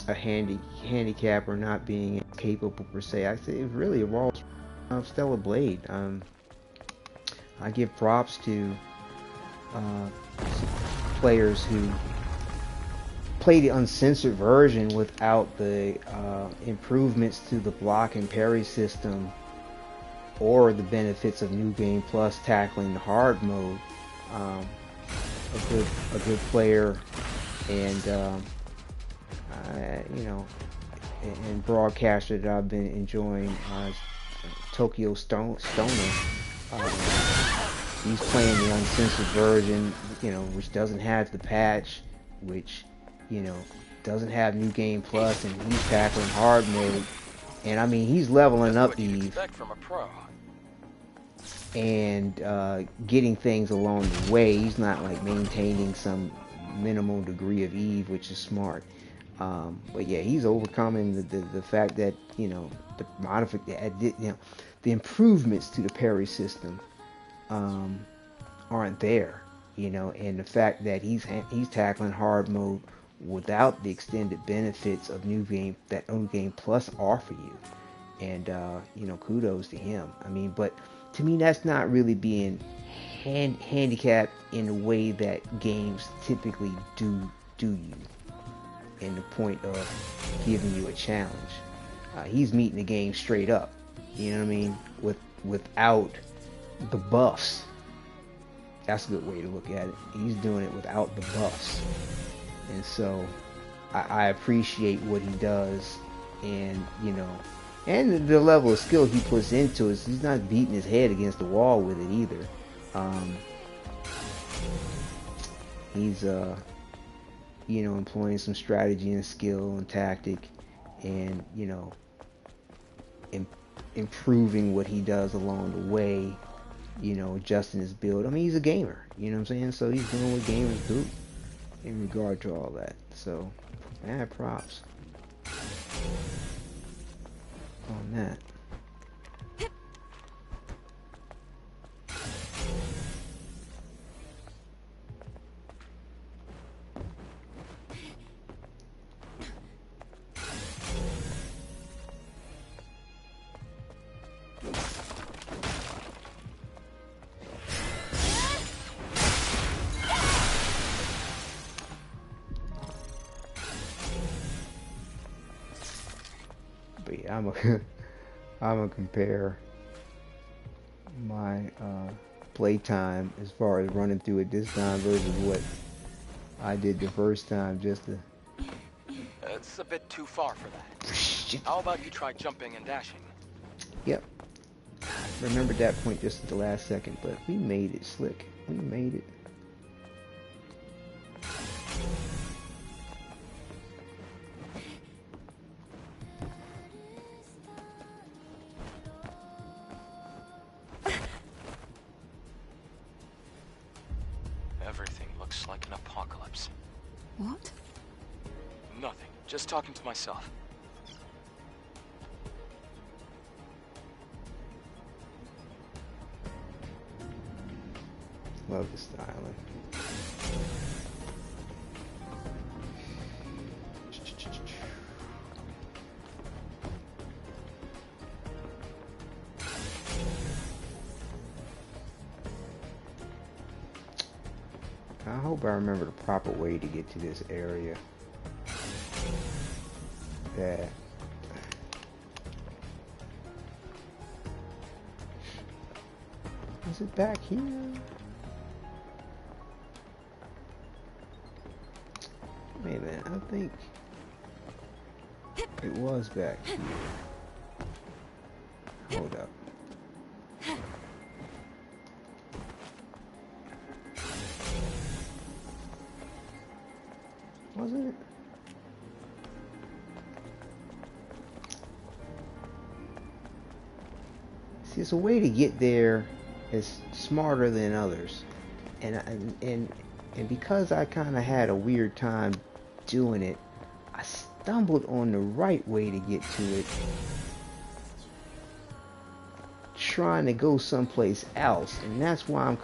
a handicapper not being capable per se, I say it really evolves Stellar Blade. I give props to players who play the uncensored version without the improvements to the block and parry system or the benefits of New Game Plus tackling the hard mode. A good player and and broadcaster that I've been enjoying, Tokyo Stoner. He's playing the uncensored version, which doesn't have the patch, which, doesn't have New Game Plus, and he's tackling hard mode. And I mean, he's leveling up Eve From a pro. and getting things along the way. He's not like maintaining some minimal degree of Eve, which is smart. But yeah, he's overcoming the fact that the improvements to the parry system aren't there, and the fact that he's tackling hard mode without the extended benefits of New Game Plus offer you, and kudos to him. I mean, but to me, that's not really being handicapped in the way that games typically do you. In the point of giving you a challenge, he's meeting the game straight up. You know what I mean? Without the buffs. That's a good way to look at it. He's doing it without the buffs, and so I appreciate what he does, and and the level of skill he puts into it. He's not beating his head against the wall with it either. He's employing some strategy and skill and tactic, and improving what he does along the way, adjusting his build. I mean, he's a gamer, you know what I'm saying? So he's doing what gamers do in regard to all that. So, mad props on that. I'm gonna compare my playtime as far as running through it this time versus what I did the first time. Just to. It's a bit too far for that. How about you try jumping and dashing? Yep. Remembered that point just at the last second, but we made it, Slick. We made it. Everything looks like an apocalypse. What? Nothing. Just talking to myself. Love the styling. I hope I remember the proper way to get to this area. Yeah. Is it back here? Wait a minute, I think it was back here. Hold up. Wasn't it? See, it's a way to get there is smarter than others, and because I kind of had a weird time doing it, I stumbled on the right way to get to it, trying to go someplace else, and that's why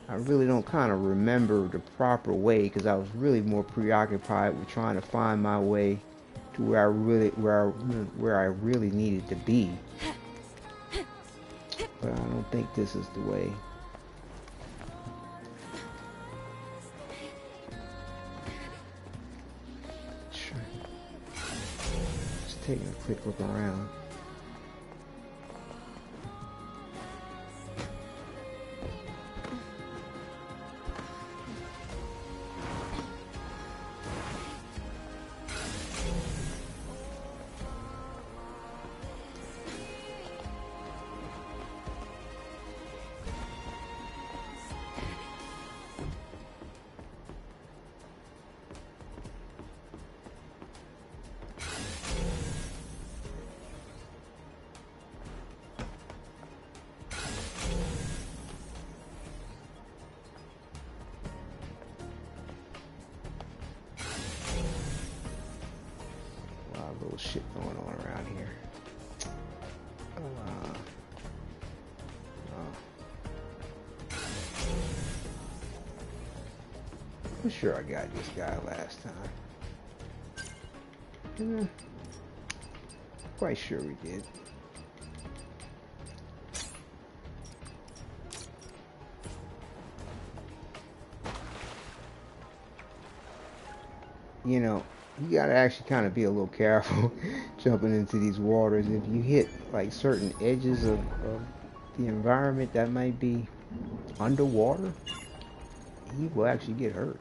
I really don't kind of remember the proper way, because I was really more preoccupied with trying to find my way to where I really needed to be. But I don't think this is the way. Just taking a quick look around. Little shit going on around here. I'm sure I got this guy last time. Quite sure we did. You know, you gotta actually kind of be a little careful jumping into these waters. If you hit like certain edges of the environment that might be underwater, you will actually get hurt.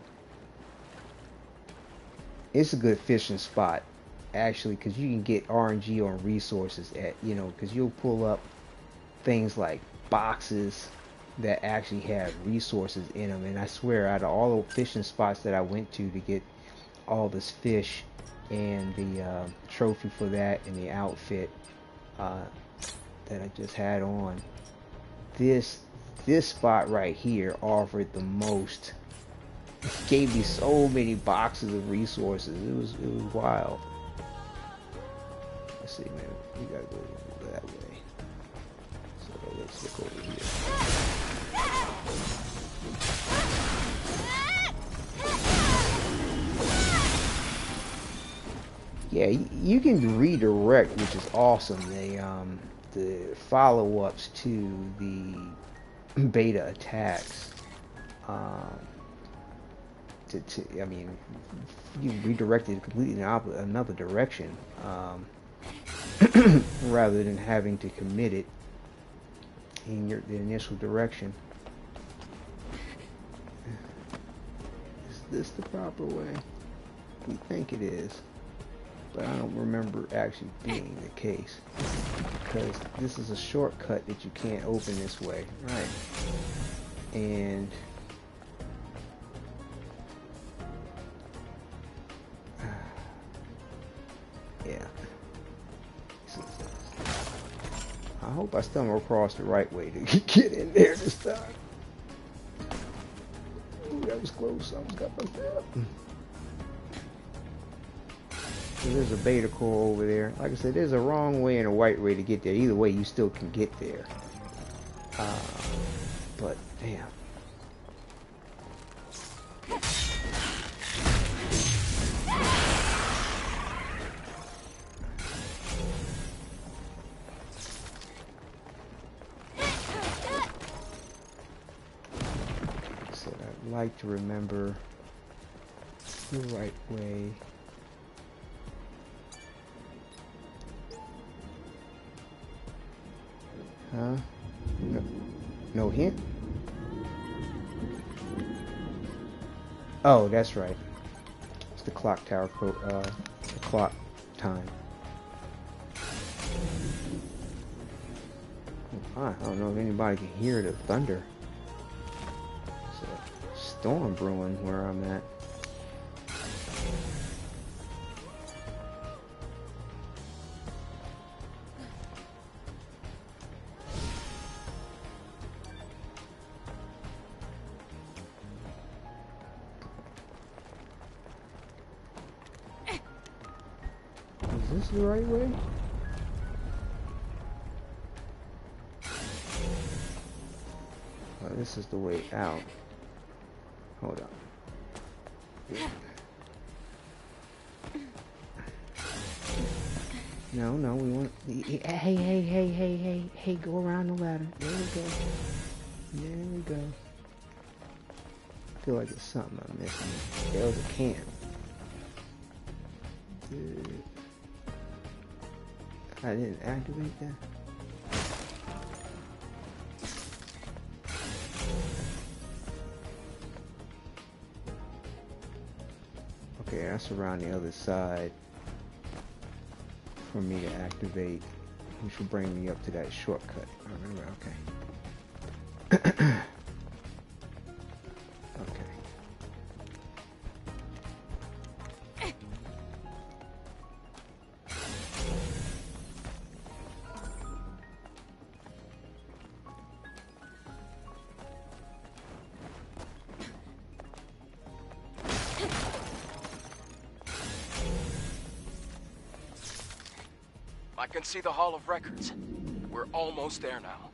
It's a good fishing spot, actually, because you can get RNG on resources at, you know, because you'll pull up things like boxes that actually have resources in them. And I swear, out of all the fishing spots that I went to get all this fish and the trophy for that and the outfit that I just had on, this spot right here offered the most. It gave me so many boxes of resources. It was wild. Let's see, man, we gotta go that way. So let's look over here. Yeah, you can redirect, which is awesome. The follow-ups to the beta attacks. I mean, you redirected completely in another direction. rather than having to commit it in the initial direction. Is this the proper way? We think it is, but I don't remember actually being the case, because this is a shortcut that you can't open this way, right? And yeah, I hope I stumble across the right way to get in there this time. Ooh, that was close. I almost got myself up. So there's a beta core over there. Like I said, there's a wrong way and a right way to get there. Either way, you still can get there. But damn. So I'd like to remember the right way. Huh? No hint? Oh, that's right. It's the clock tower the clock time. I don't know if anybody can hear the thunder. It's a storm brewing where I'm at. Is this the right way? Oh, this is the way out. Hold on. Yeah. No, we want... Hey, go around the ladder. There we go. I feel like there's something I'm missing. There was a can. I didn't activate that. Okay, that's around the other side for me to activate, which will bring me up to that shortcut. Oh, remember, okay. Okay. I can see the Hall of Records. We're almost there now.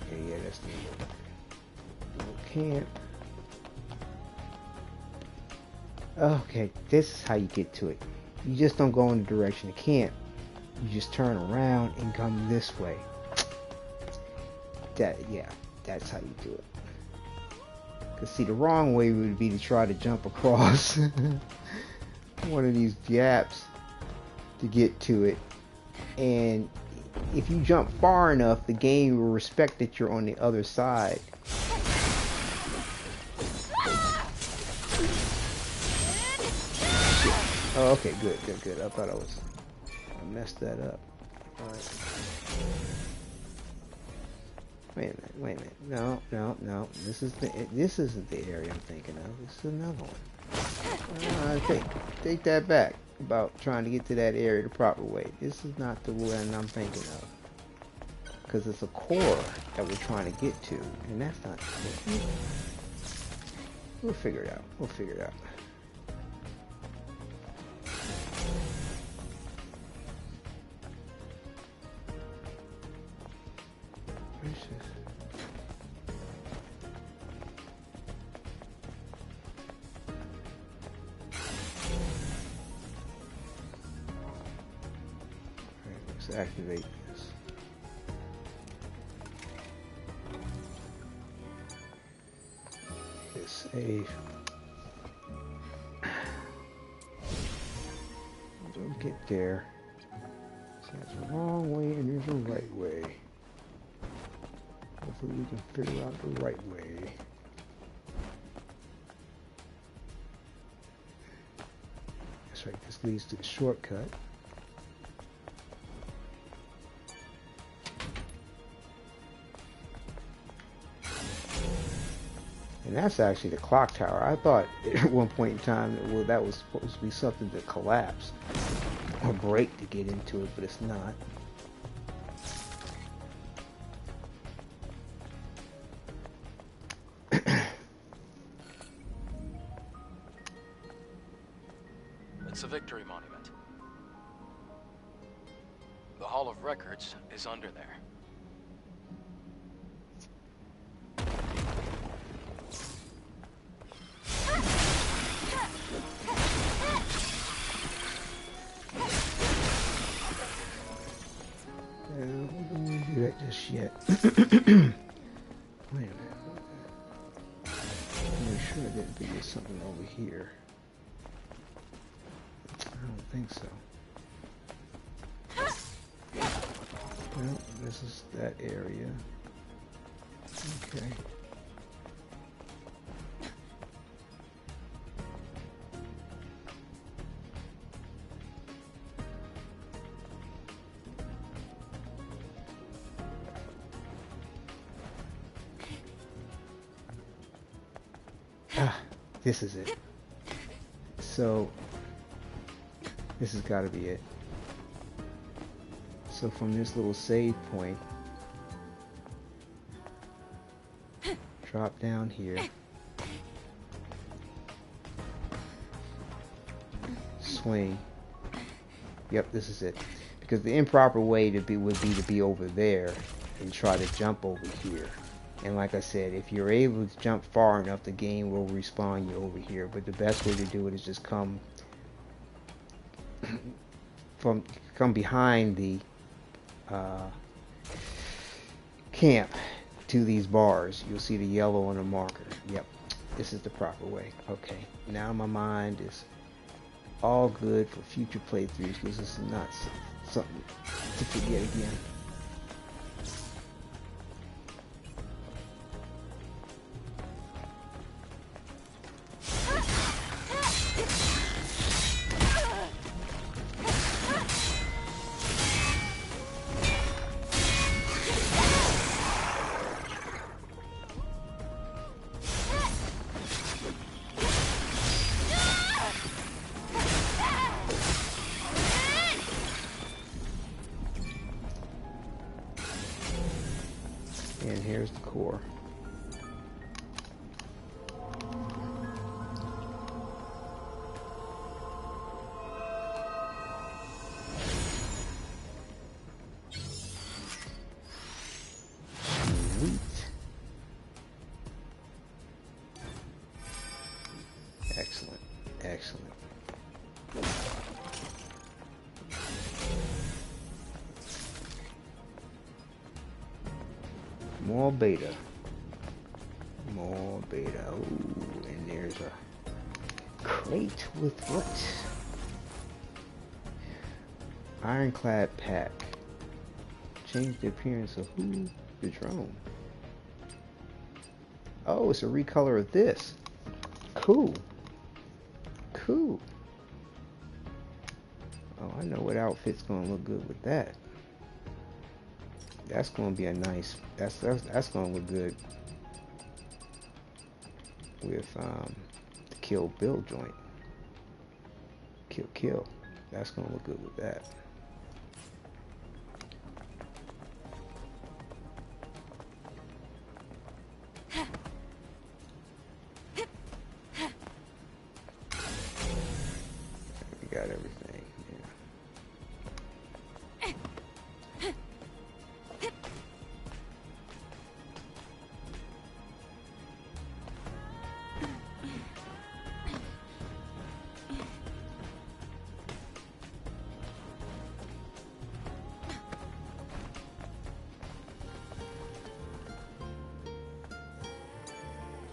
Okay, yeah, that's the little camp. Okay, this is how you get to it. You just don't go in the direction of camp. You just turn around and come this way. That's how you do it. Cause see, the wrong way would be to try to jump across one of these gaps to get to it. And if you jump far enough, the game will respect that you're on the other side. Oh, okay, good. I thought I messed that up. All right. Wait a minute. No. This isn't the area I'm thinking of. This is another one. Take that back about trying to get to that area the proper way. This is not the one I'm thinking of. Because it's a core that we're trying to get to, and that's not. We'll figure it out. Let's activate this. save. Don't get there. So that's the wrong way and there's a right way. Hopefully we can figure out the right way. That's right, this leads to the shortcut. And that's actually the clock tower. I thought at one point in time that, well, that was supposed to be something to collapse or break to get into it, but it's not. It's a victory monument. The Hall of Records is under there. Just yet. Wait a minute. Make sure I didn't think there's something over here. I don't think so. Well, this is that area. Okay. This is it. So this has got to be it. So from this little save point, drop down here, swing. Yep, this is it. Because the improper way to be would be to be over there and try to jump over here. And like I said, if you're able to jump far enough, the game will respawn you over here. But the best way to do it is just come behind the camp to these bars. You'll see the yellow on the marker. Yep, this is the proper way. Okay, now my mind is all good for future playthroughs because this is not something to forget again. And here's the core. Sweet. Excellent. Excellent. More beta. More beta. Ooh, and there's a crate with what? Ironclad pack. Change the appearance of who? The drone. Oh, it's a recolor of this. Cool. Cool. Oh, I know what outfit's gonna look good with that. That's gonna be a nice. That's gonna look good with the Kill Bill joint. Kill. That's gonna look good with that. We got everything. Yeah.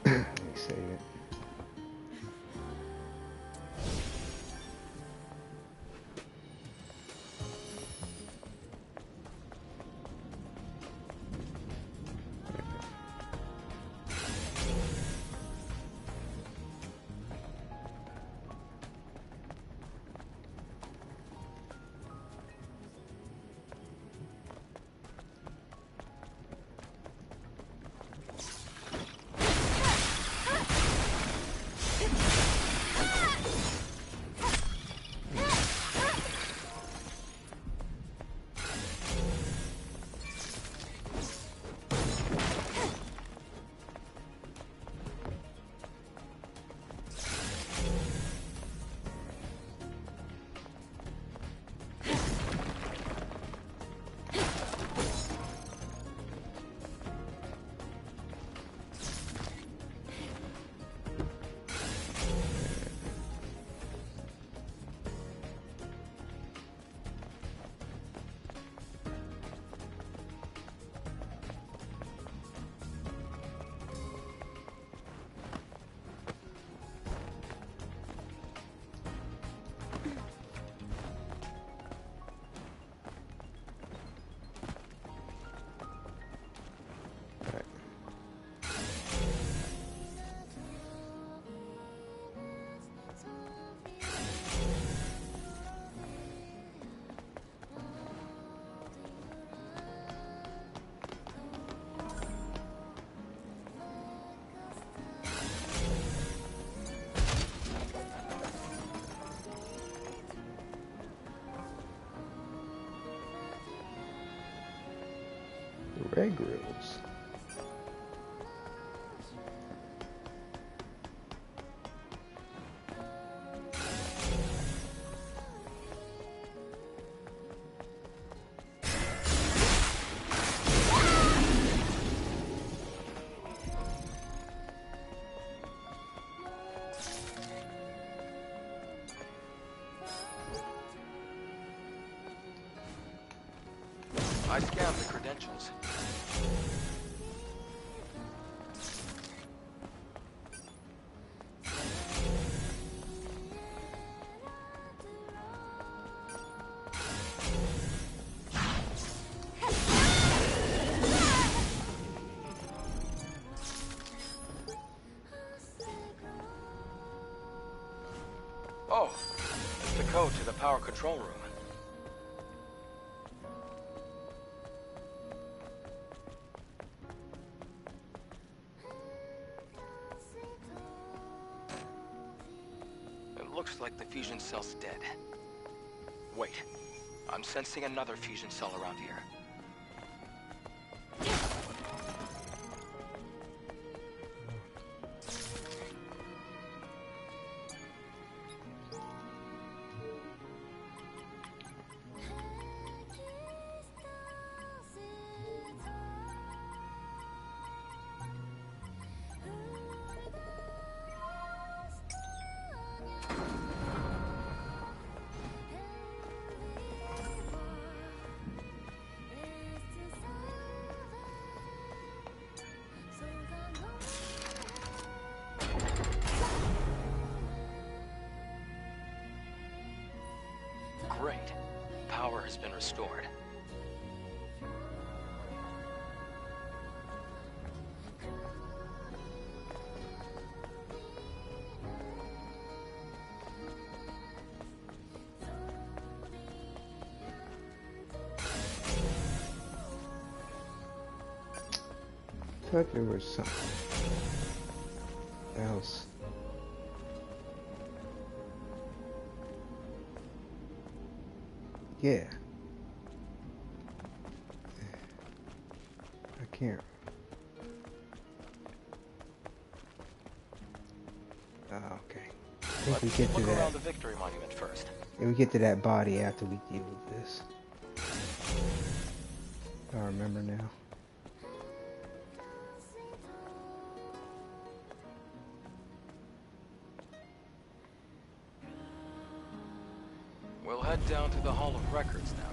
Let me save it. red grills. I scanned the credentials. Oh, it's the code to the power control room. Looks like the fusion cell's dead. Wait, I'm sensing another fusion cell around here. Great. Power has been restored. I thought there was something else. Yeah. I can't. Oh, okay. I think we get to Look that. around the Victory Monument first. Yeah, we get to that body after we deal with this. I remember now. We'll head down to the Hall of Records now.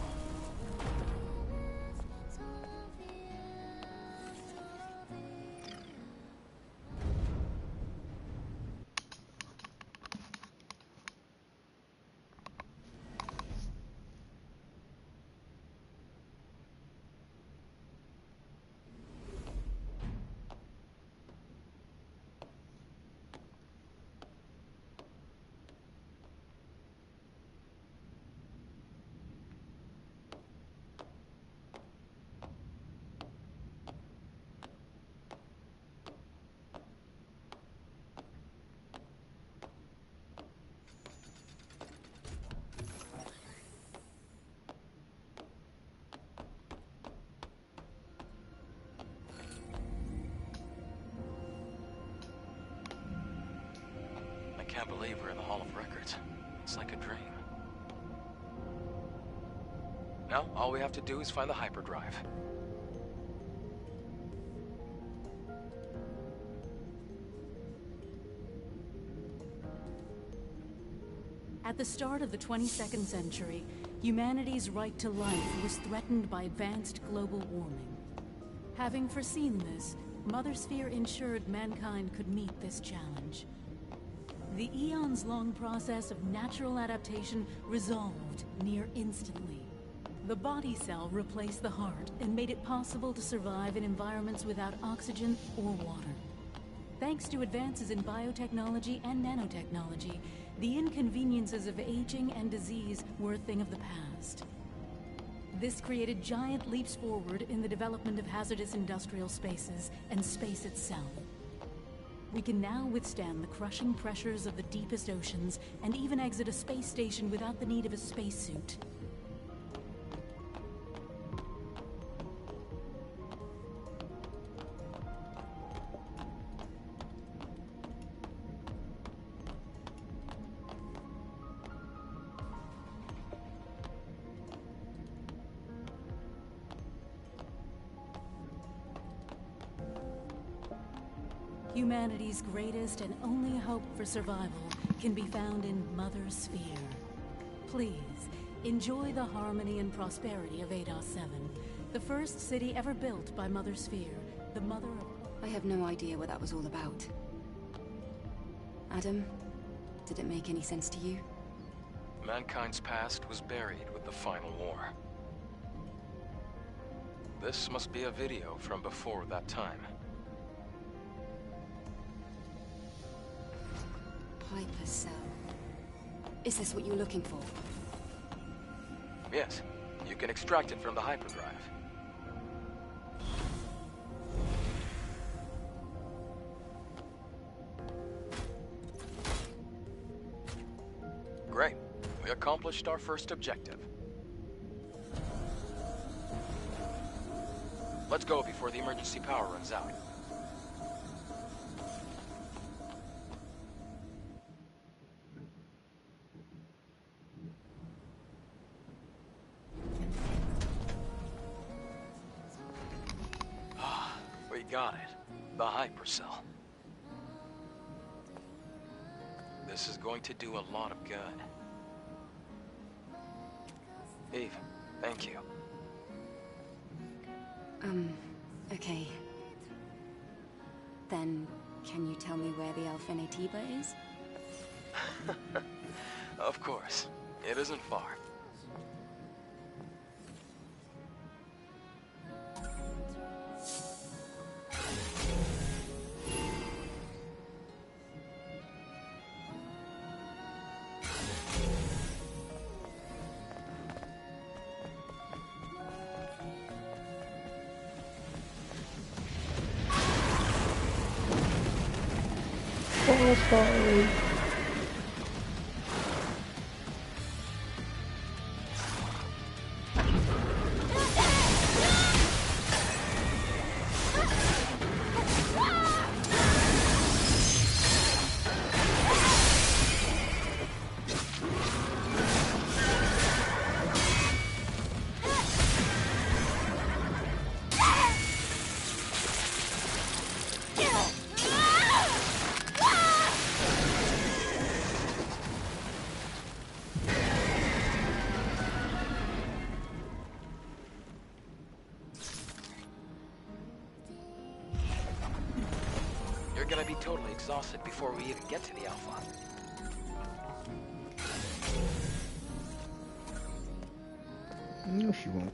I can't believe we're in the Hall of Records. It's like a dream. Now, all we have to do is find the hyperdrive. At the start of the 22nd century, humanity's right to life was threatened by advanced global warming. Having foreseen this, Mother Sphere ensured mankind could meet this challenge. The eons-long process of natural adaptation resolved near instantly. The body cell replaced the heart and made it possible to survive in environments without oxygen or water. Thanks to advances in biotechnology and nanotechnology, the inconveniences of aging and disease were a thing of the past. This created giant leaps forward in the development of hazardous industrial spaces and space itself. We can now withstand the crushing pressures of the deepest oceans and even exit a space station without the need of a spacesuit. Humanity's greatest and only hope for survival can be found in Mother Sphere. Please, enjoy the harmony and prosperity of Eidos 7, the first city ever built by Mother Sphere, the mother of... I have no idea what that was all about. Adam, did it make any sense to you? Mankind's past was buried with the final war. This must be a video from before that time. Hyper cell. Is this what you're looking for? Yes, you can extract it from the hyperdrive. Great. We accomplished our first objective. Let's go before the emergency power runs out. We got it. The hypercell. This is going to do a lot of good. Eve, thank you. Okay. Then, can you tell me where the Alpha Natiba is? Of course. It isn't far. You're gonna be totally exhausted before we even get to the Alpha. No, she won't.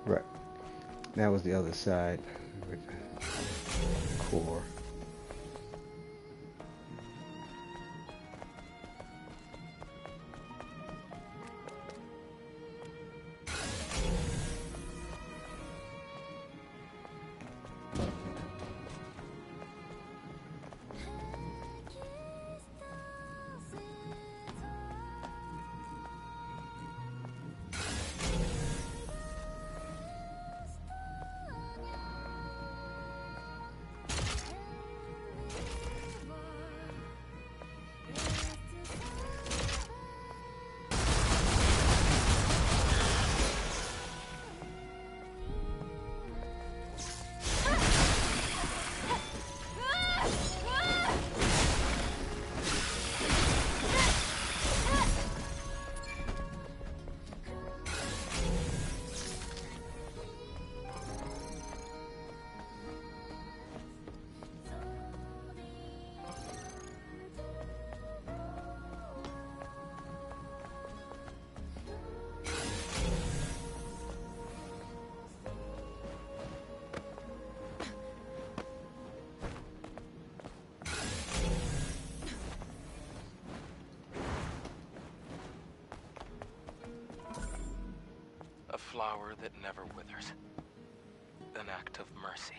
Right. That was the other side with the core. flower that never withers. An act of mercy.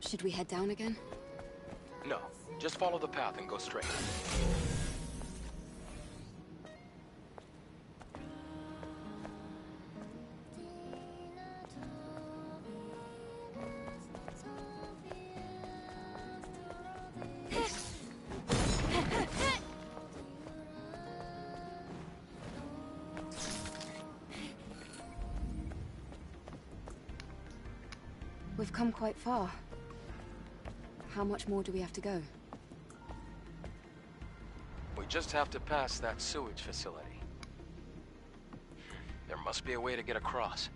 Should we head down again? No, just follow the path and go straight. We've come quite far. How much more do we have to go? We just have to pass that sewage facility. There must be a way to get across.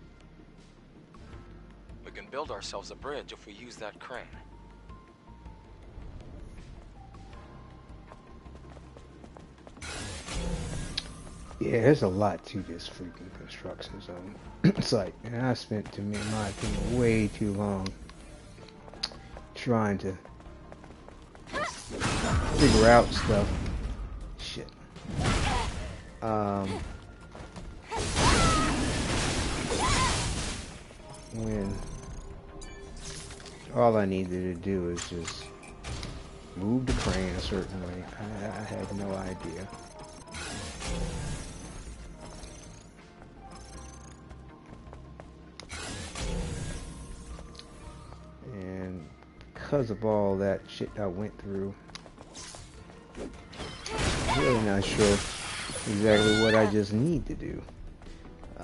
We can build ourselves a bridge if we use that crane. Yeah, there's a lot to this freaking construction zone site, and I spent, in my opinion, way too long trying to figure out stuff. Shit. When all I needed to do is just move the crane a certain way. I had no idea. because of all that shit I went through. I'm really not sure exactly what I just need to do.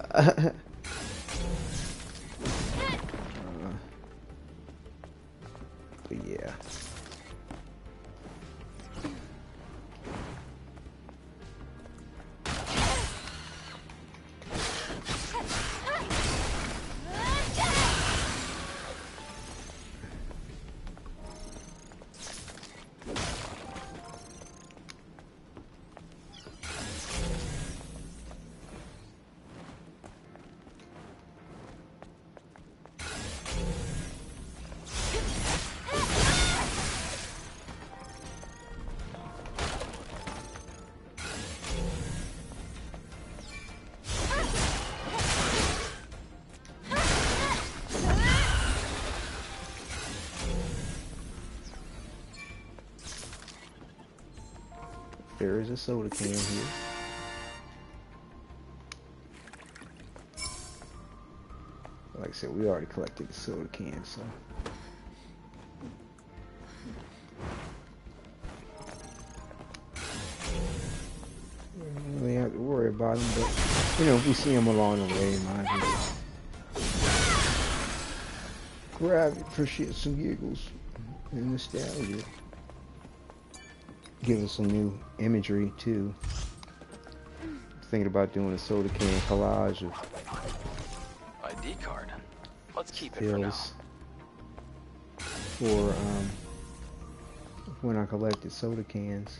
But yeah. There is a soda can here. Like I said, we already collected the soda can, so. We don't really have to worry about them, but, you know, if we see them along the way, might as well grab it for shits and giggles and nostalgia. Give us some new imagery too. Thinking about doing a soda can collage of ID card. Let's keep it for now. For when I collected soda cans.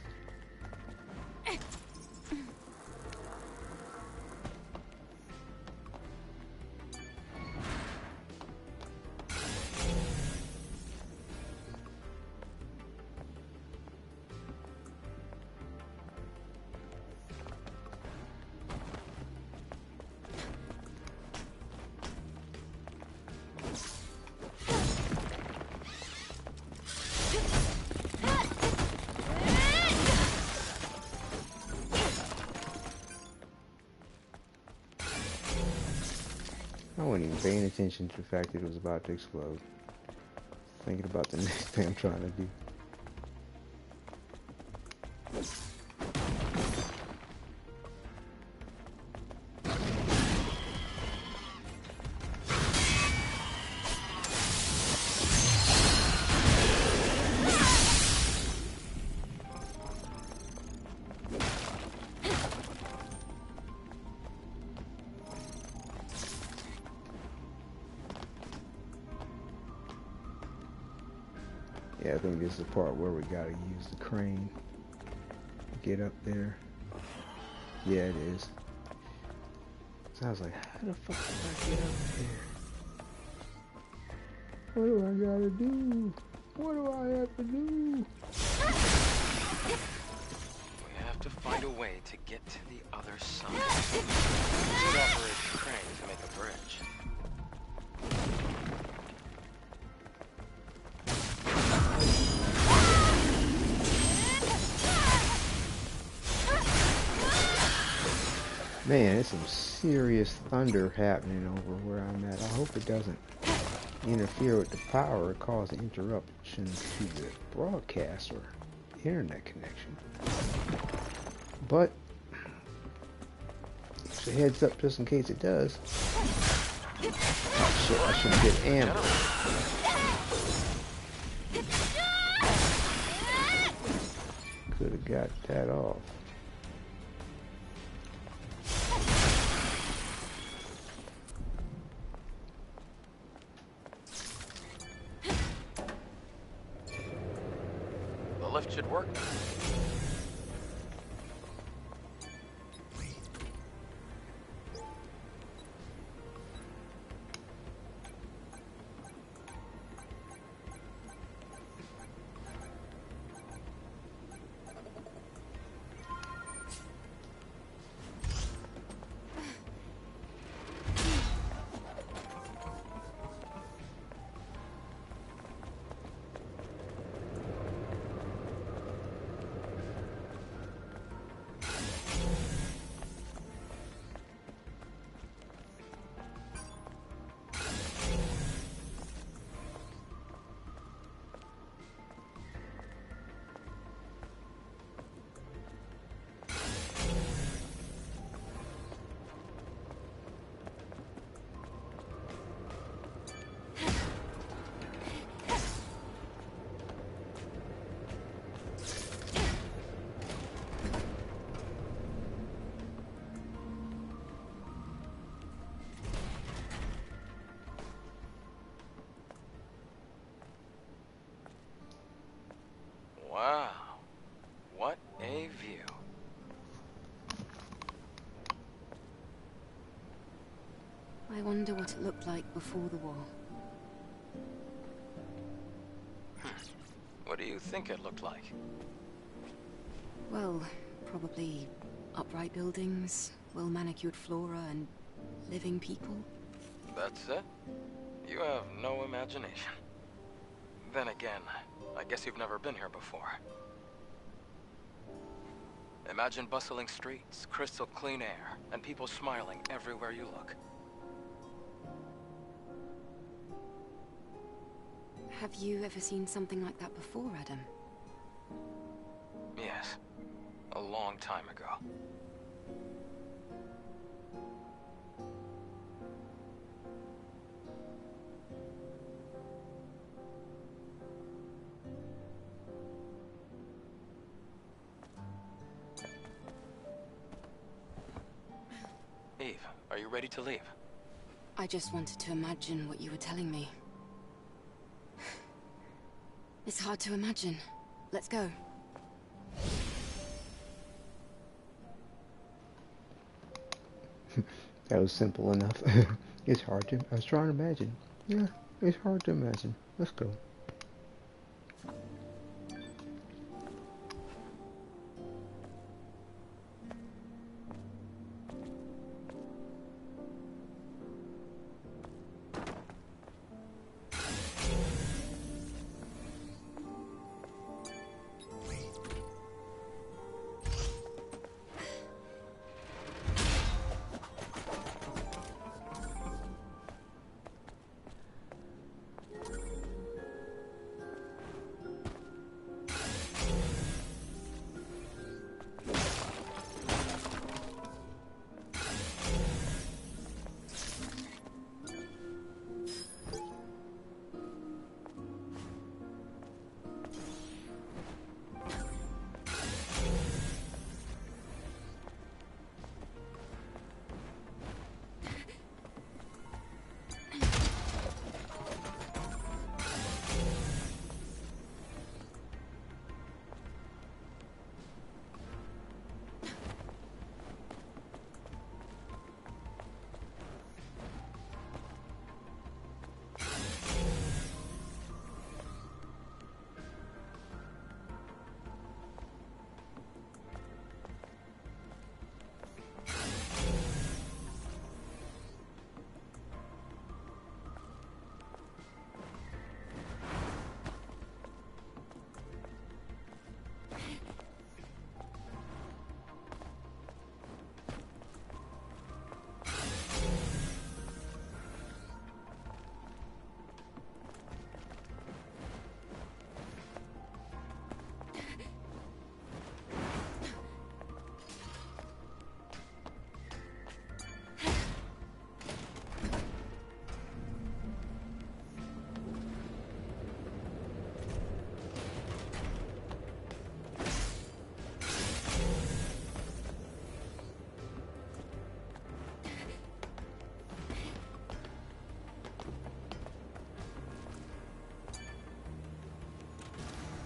I wasn't even paying attention to the fact that it was about to explode. Thinking about the next thing I'm trying to do. Yeah, I think this is the part where we gotta use the crane to get up there. Yeah, it is. So I was like, how the fuck do I get up there? What do I gotta do? What do I have to do? We have to find a way to get to the other side. We should operate the crane to make a bridge. Man, there's some serious thunder happening over where I'm at. I hope it doesn't interfere with the power or cause an interruption to the broadcast or internet connection. But it's a heads up just in case it does. Oh shit, I should get ammo. Could have got that off. The lift should work now. it looked like before the war. What do you think it looked like? Well, probably upright buildings, well-manicured flora, and living people. That's it? You have no imagination. Then again, I guess you've never been here before. Imagine bustling streets, crystal clean air, and people smiling everywhere you look. Have you ever seen something like that before, Adam? Yes. A long time ago. Eve, are you ready to leave? I just wanted to imagine what you were telling me. It's hard to imagine. Let's go. That was simple enough. It's hard to. I was trying to imagine. Yeah, it's hard to imagine. Let's go.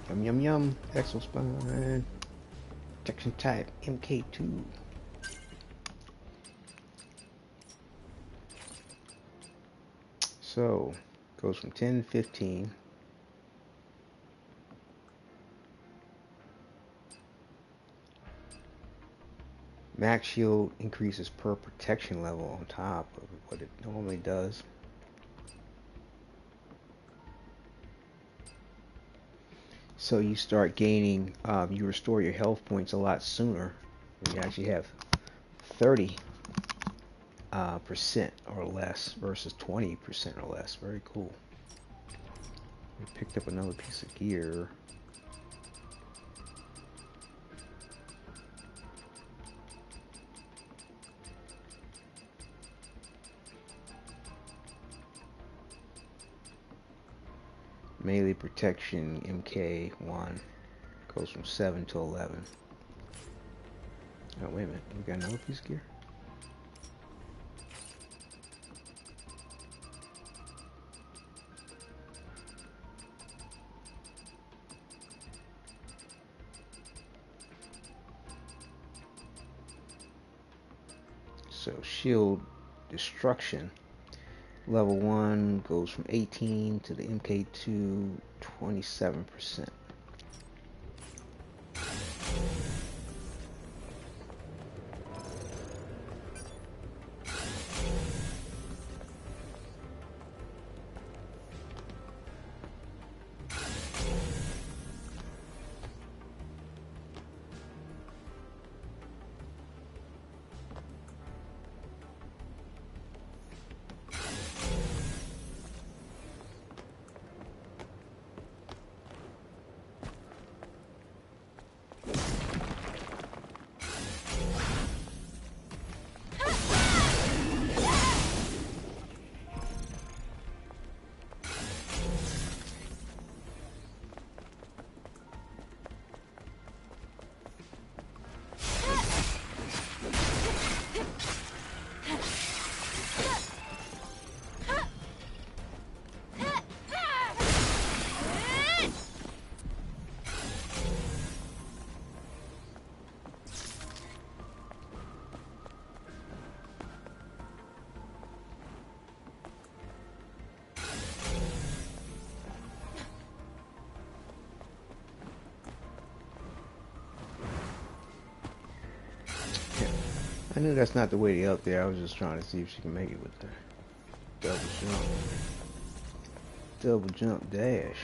Yum yum yum. Exospine. Protection type MK2. So goes from 10 to 15. Max shield increases per protection level on top of what it normally does. So you start gaining, you restore your health points a lot sooner. You actually have 30% or less versus 20% or less. Very cool. We picked up another piece of gear. Melee protection MK1 goes from 7 to 11. Oh, wait a minute. We got another piece of gear? So, shield destruction Level 1 goes from 18 to the MK2 27%. I knew that's not the way up there. I was just trying to see if she can make it with the double jump. Double jump dash.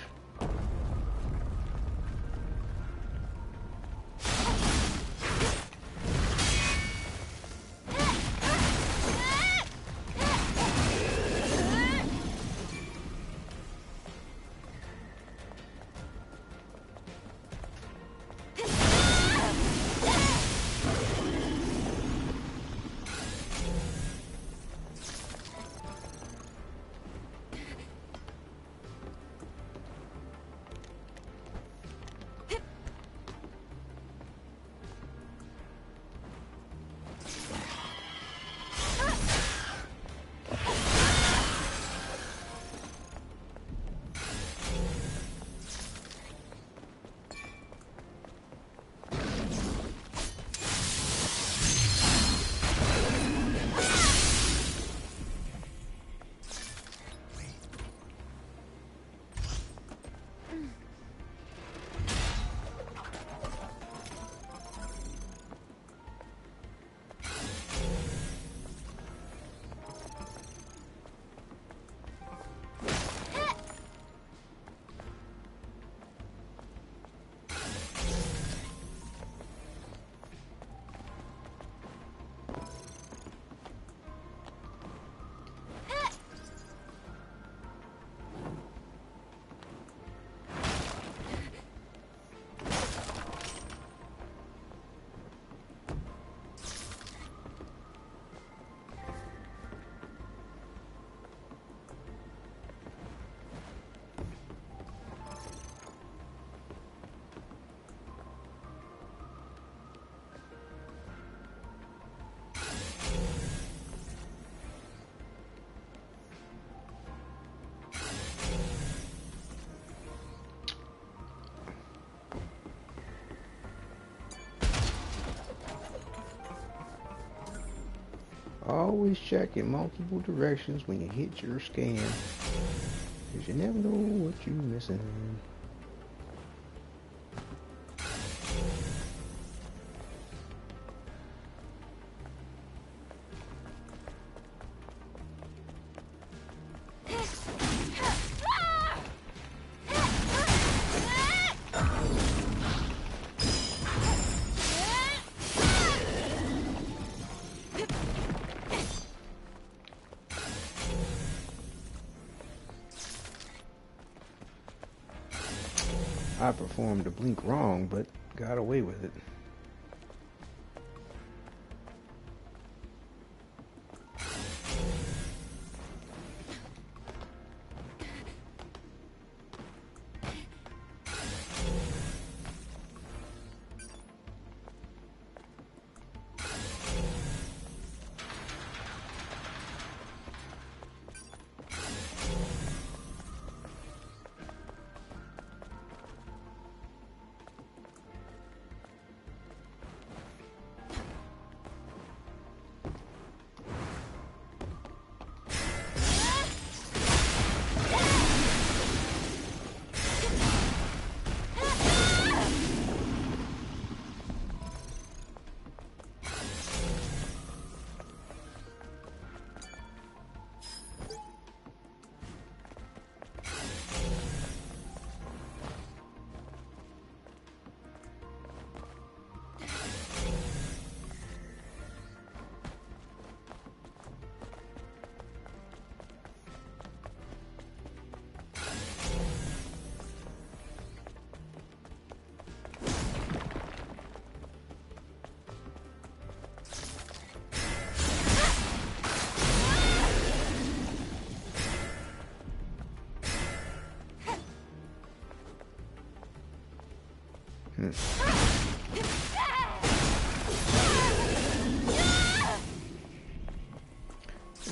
Always check in multiple directions when you hit your scan, because you never know what you're missing. I performed the blink wrong, but got away with it.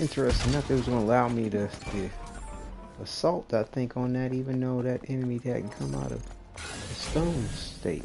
Interesting enough, it was going to allow me to assault, I think, on that, even though that enemy hadn't come out of the stone state.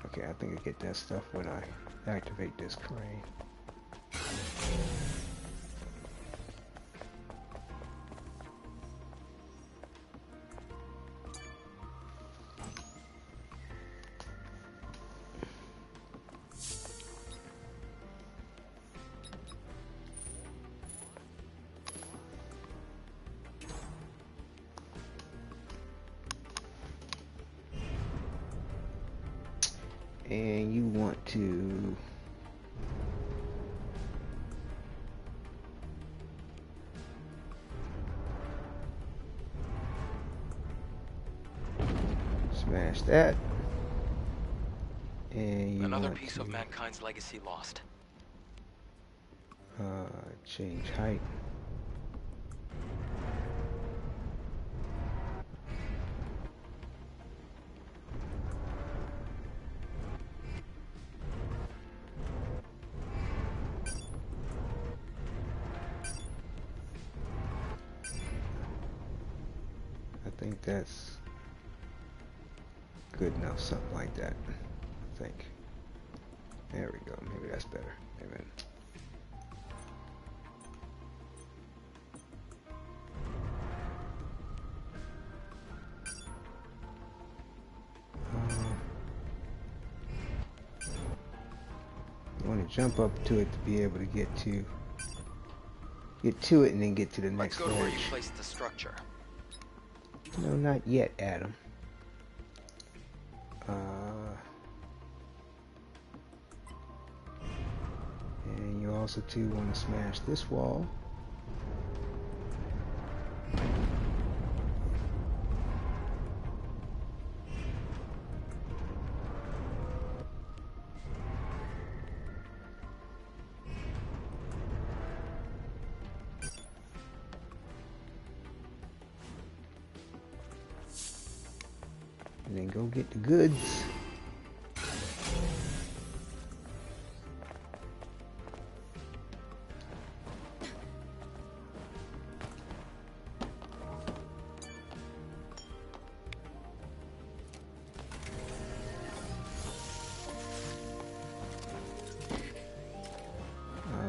Okay, I think I get that stuff when I activate this crane. And you want to smash that, and you Another want piece to, of mankind's legacy lost. change height. I think that's good enough, something like that. I think. There we go. Maybe that's better. Amen. You want to jump up to it to be able to get to it and then get to the next Let's go to where you ledge. placed the structure. No, not yet, Adam. And you also too want to smash this wall. And then go get the goods.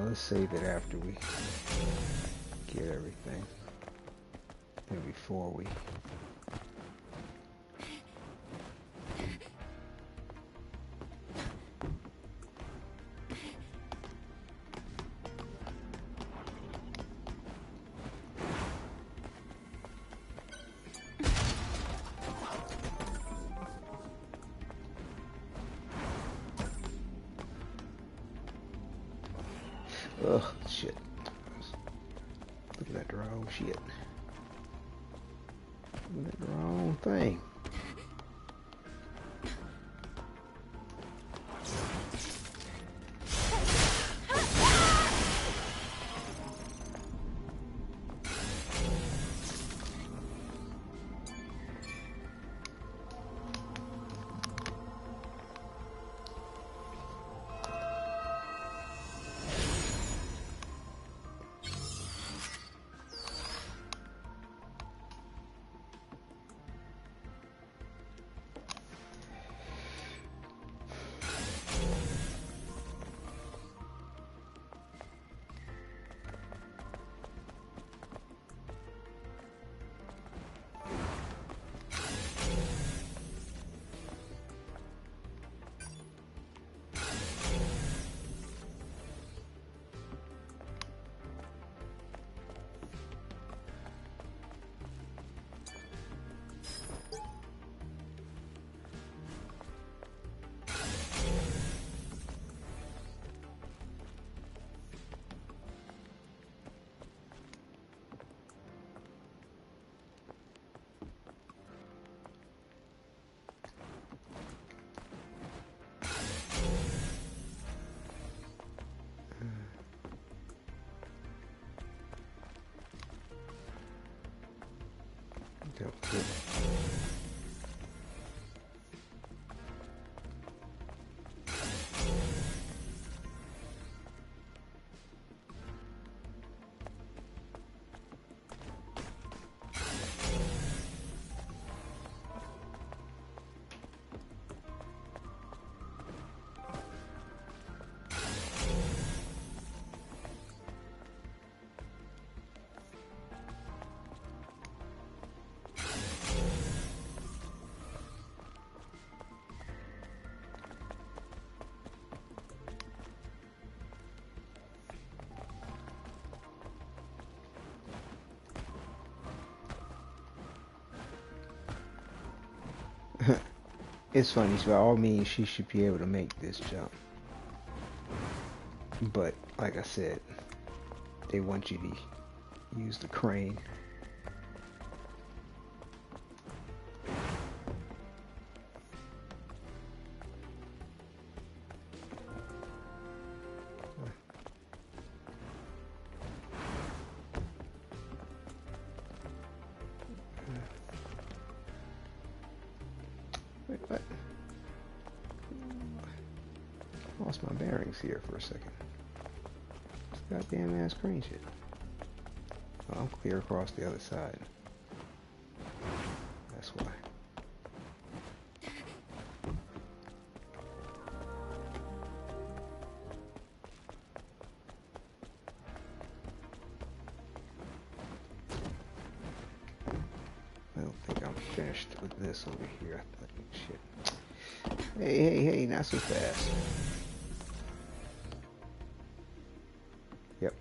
Let's save it after we get everything. And before we ugh, shit. Looking at the wrong shit. Looking at the wrong thing. Yep, yep. It's funny, so by all means she should be able to make this jump. But like I said, they want you to use the crane. Wait, what? Lost my bearings here for a second. This goddamn ass crane shit. Oh, I'm clear across the other side. That's why. I don't think I'm finished with this over here. I thought, shit. Hey, not so fast. Yep.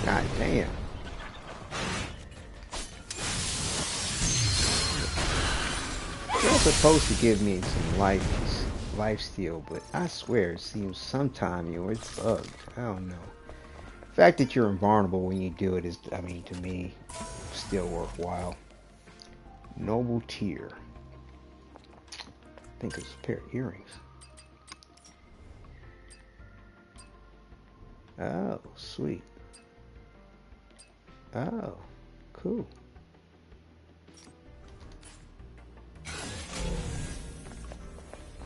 God damn. They're supposed to give me some life steal, but I swear it seems sometime, it's bugged. I don't know. The fact that you're invulnerable when you do it is, I mean, to me, still worthwhile. Noble tier. I think it's a pair of earrings. Oh, sweet. Oh, cool.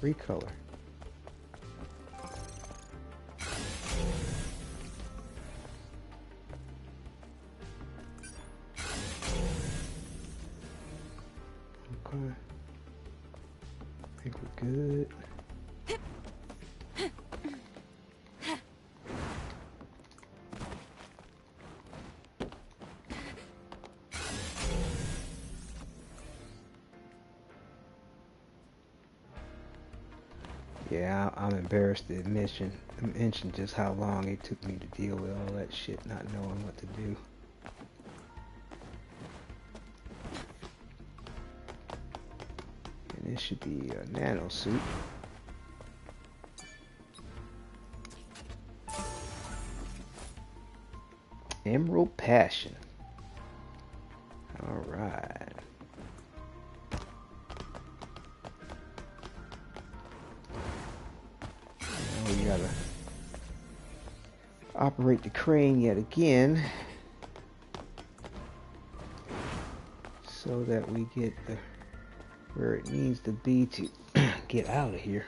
Recolor. Okay. I think we're good. Yeah, I'm embarrassed to mention just how long it took me to deal with all that shit, not knowing what to do. And this should be a nano suit. Emerald Passion. All right. We gotta operate the crane yet again so that we get where it needs to be to get out of here.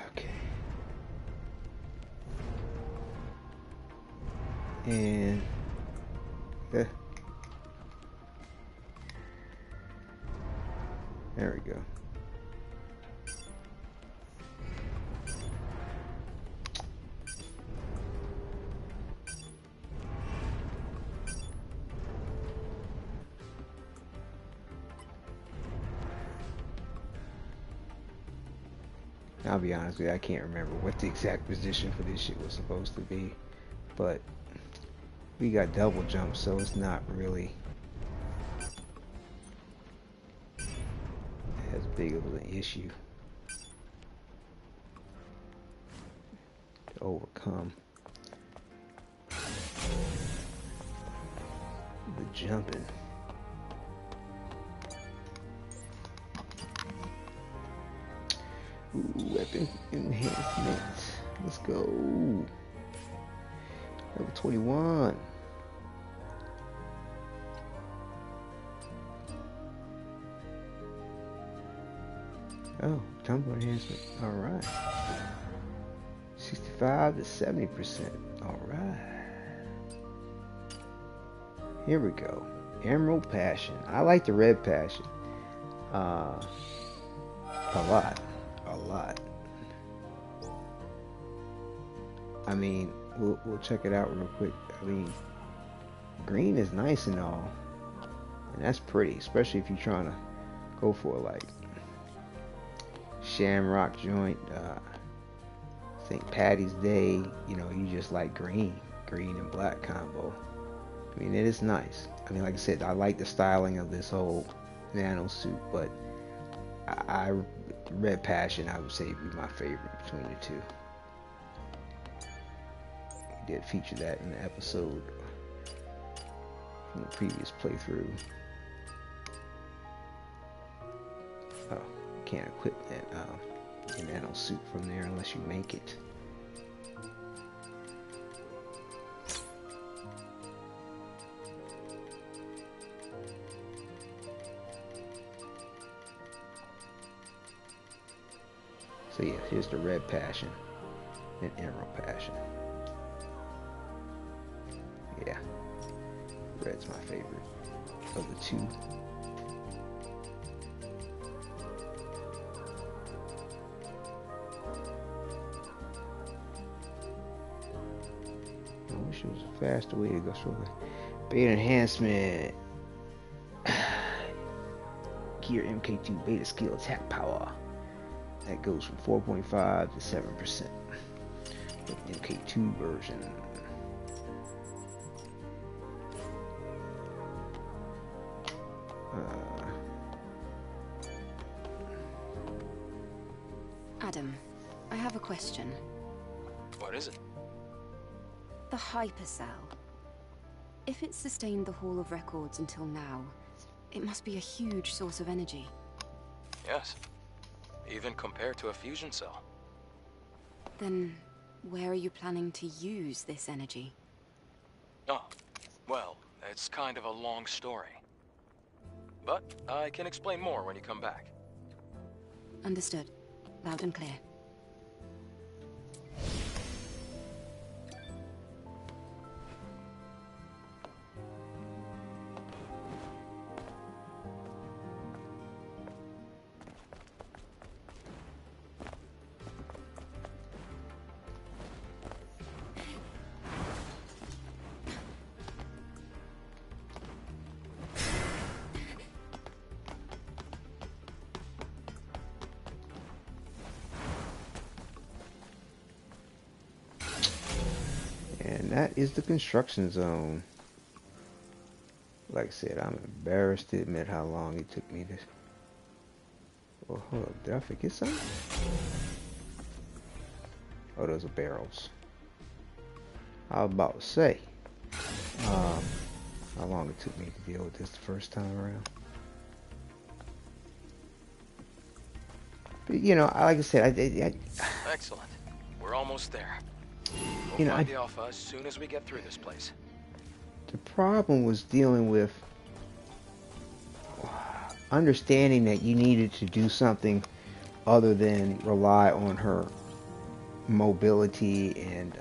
Okay. And there we go. I'll be honest with you, I can't remember what the exact position for this shit was supposed to be, but we got double jump, so it's not really as big of an issue to overcome. The jumping. Ooh, weapon enhancement. Let's go. Level 21. Oh, combo enhancement. Alright. 65 to 70%. Alright. Here we go. Emerald Passion. I like the red passion. A lot. A lot. I mean, we'll check it out real quick. I mean, green is nice and all. And that's pretty, especially if you're trying to go for like Shamrock joint, St. Patty's Day, you know, you just like green and black combo. I mean, it is nice. I mean, like I said, I like the styling of this whole nano suit, but Red Passion, I would say, would be my favorite between the two. We did feature that in the episode from the previous playthrough. Oh, you can't equip that nano suit from there unless you make it. So yeah, here's the Red Passion and Emerald Passion. Yeah, red's my favorite of the two. I wish it was a faster way to go through the beta enhancement. Gear MK2 beta skill attack power. That goes from 4.5 to 7%. The MK2 version. Adam, I have a question. What is it? The hypercell. If it sustained the Hall of Records until now, it must be a huge source of energy. Yes. Even compared to a fusion cell. Then, where are you planning to use this energy? Oh, well, it's kind of a long story. But I can explain more when you come back. Understood. Loud and clear. That is the construction zone. Like I said, I'm embarrassed to admit how long it took me to... Oh, hold up. Did I forget something? Oh, those are barrels. I was about to say how long it took me to deal with this the first time around. But, you know, like I said, I Excellent. We're almost there. We'll you know, find the Alpha as soon as we get through this place. The problem was dealing with understanding that you needed to do something other than rely on her mobility and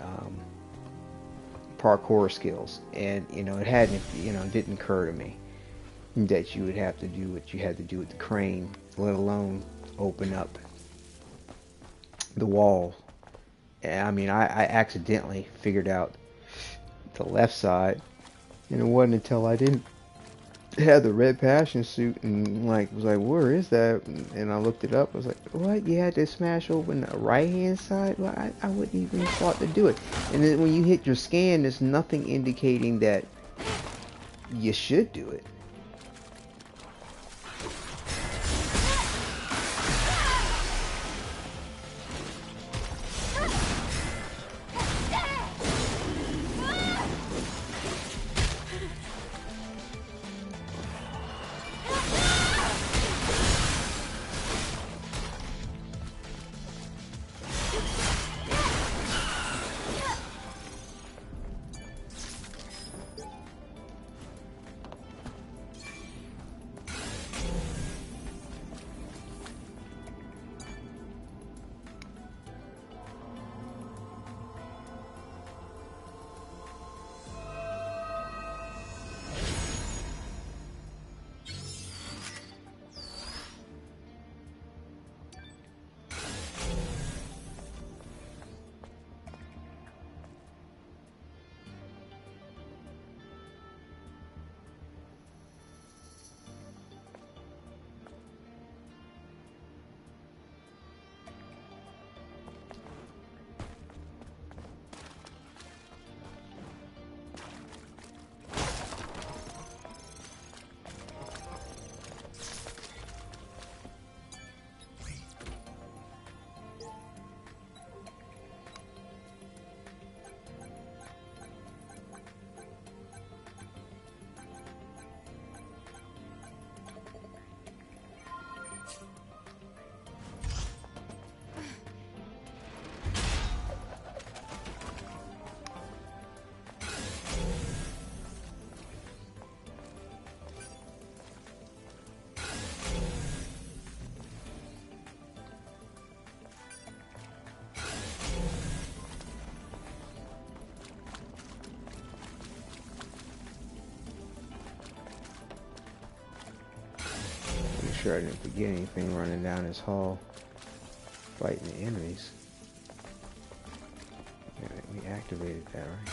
parkour skills. And, you know, it hadn't, you know, it didn't occur to me that you would have to do what you had to do with the crane, let alone open up the wall. I mean, I accidentally figured out the left side, and it wasn't until I didn't had the red passion suit and like was like, where is that? And I looked it up. I was like, what? You had to smash open the right hand side? Well, I wouldn't even thought to do it. And then when you hit your scan, there's nothing indicating that you should do it. Sure I didn't forget anything running down this hall fighting the enemies. Yeah, we activated that, right?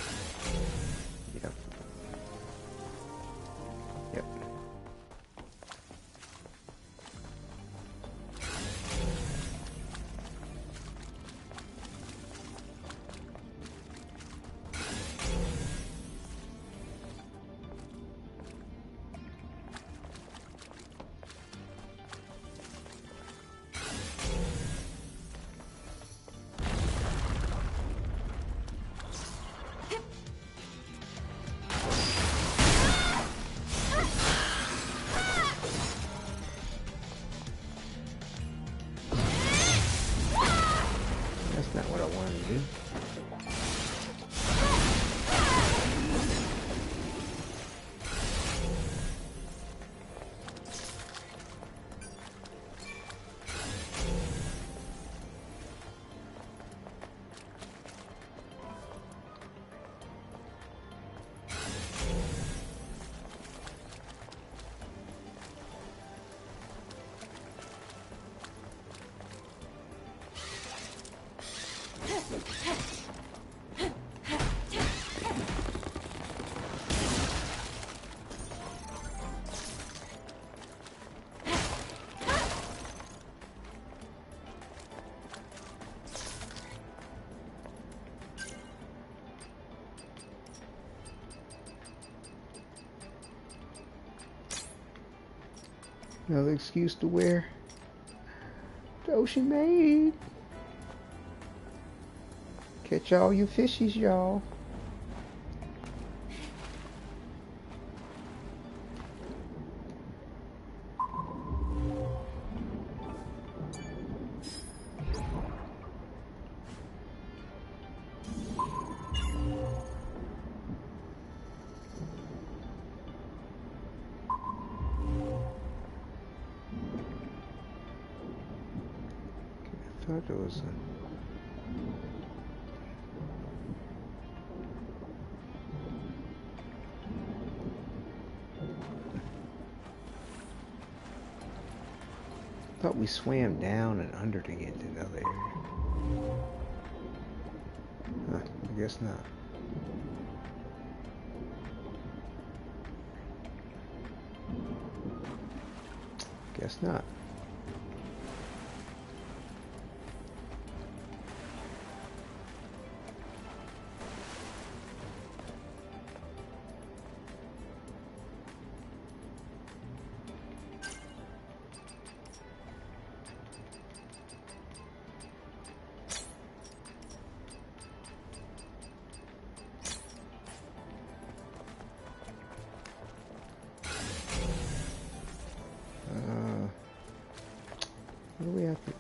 Yep. Yep. Another excuse to wear the ocean maid. Catch all your fishies, y'all. I thought there was a... I thought we swam down and under to get to another area. Huh, I guess not. Guess not. What do we have to?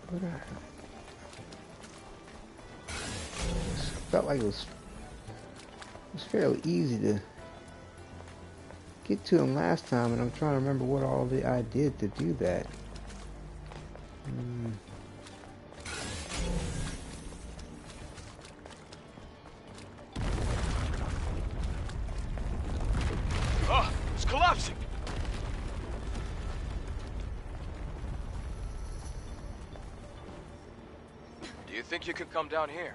Felt like it was fairly easy to get to him last time, and I'm trying to remember what all I did to do that. Oh, it's collapsing. Do you think you could come down here?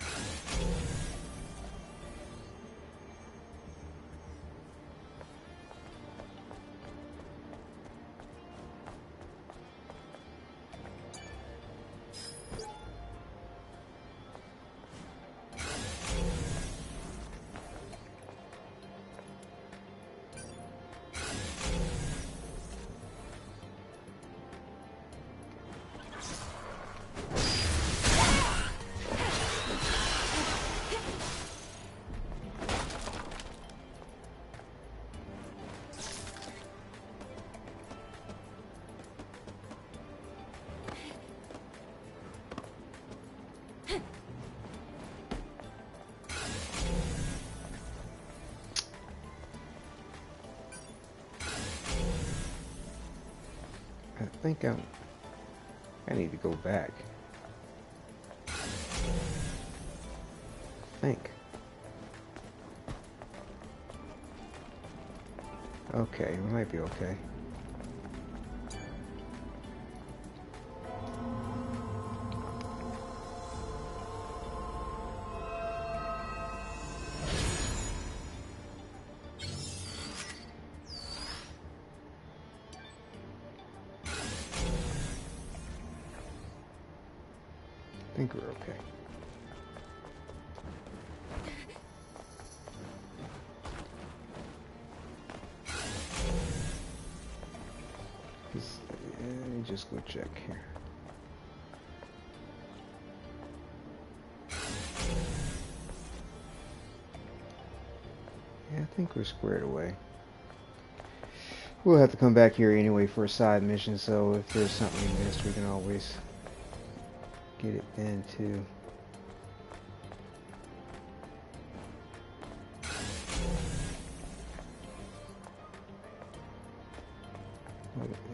I think I need to go back. I think. Okay, we might be okay. I think we're okay. Let me just go check here. Yeah, I think we're squared away. We'll have to come back here anyway for a side mission, so if there's something we missed, we can always get it then too.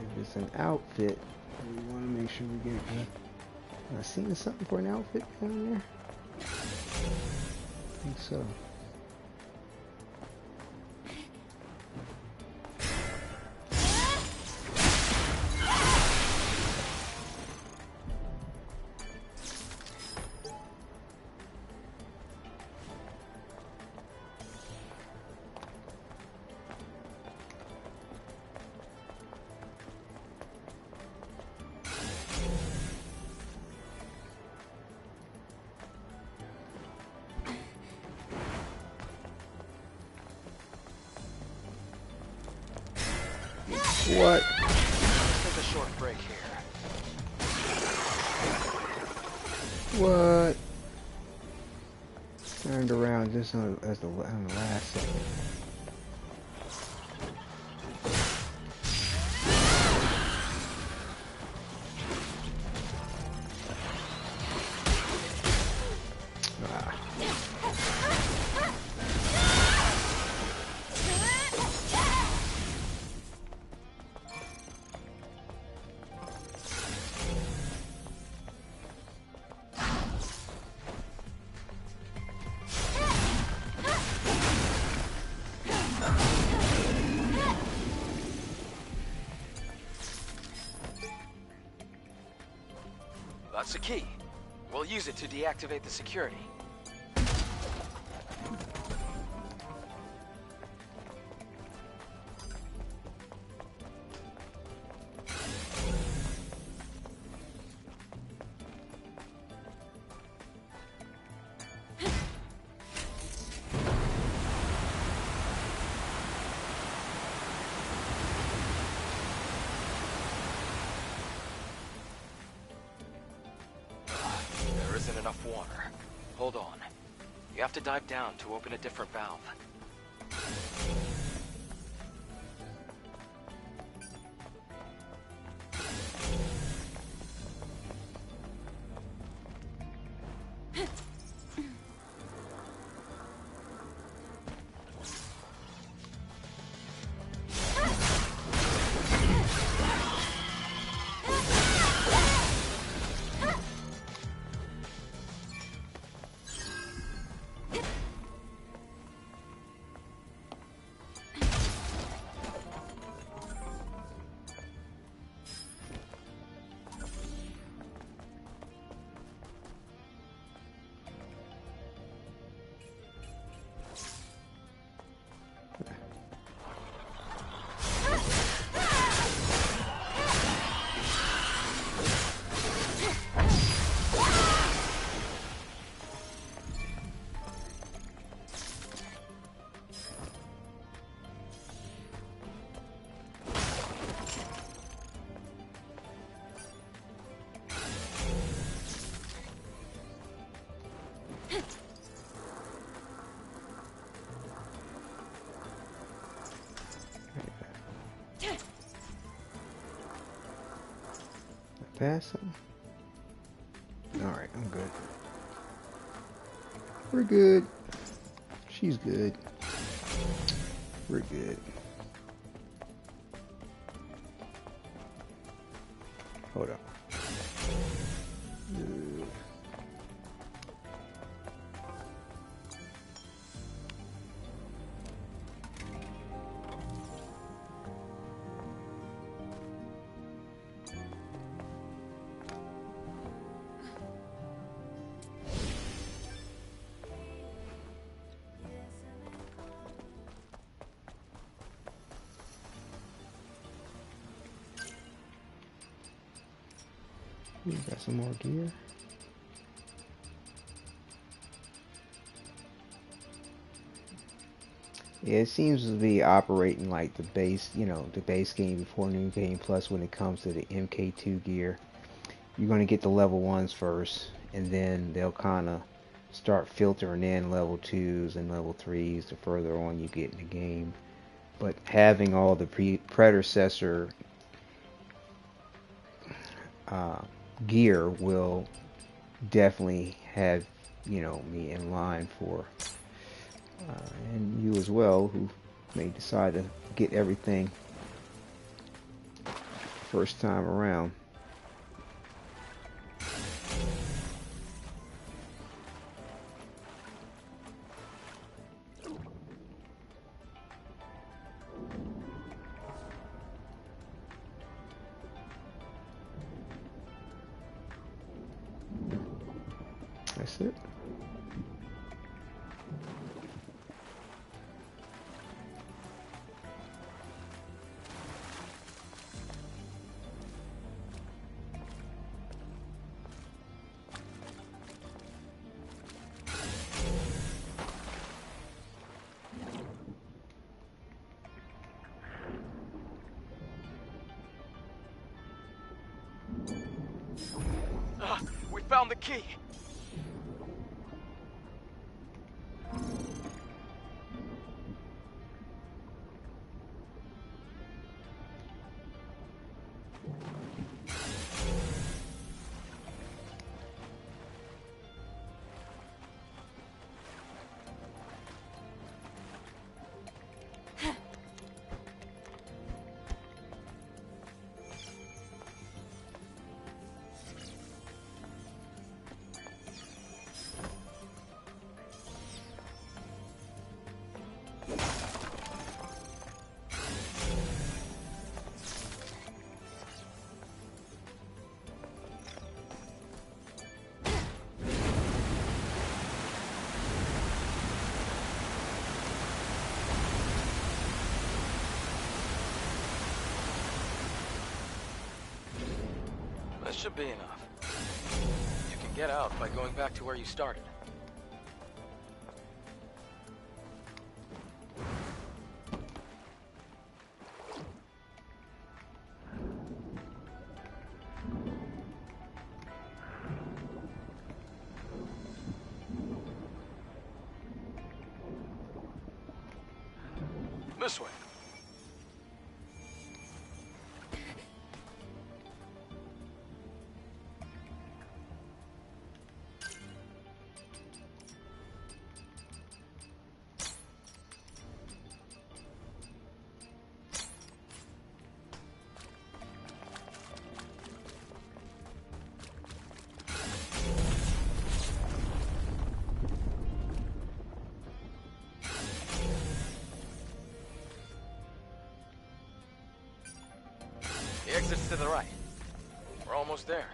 If it's an outfit, we want to make sure we get it. Am I seeing something for an outfit down there? I think so. What? Let's take a short break here. What? Turned around just on the last second. That's the key. We'll use it to deactivate the security. enough water. Hold on. You have to dive down to open a different valve. Pass something? Alright, I'm good. We're good. She's good. We're good. Hold up. We got some more gear. Yeah, it seems to be operating like the base, the base game before New Game Plus when it comes to the MK2 gear. You're going to get the level 1s first, and then they'll kind of start filtering in level 2s and level 3s the further on you get in the game. But having all the predecessor gear will definitely have me in line for and you as well, who may decide to get everything first time around. That's it. We found the key. This should be enough. You can get out by going back to where you started. This way. The exit's to the right. We're almost there.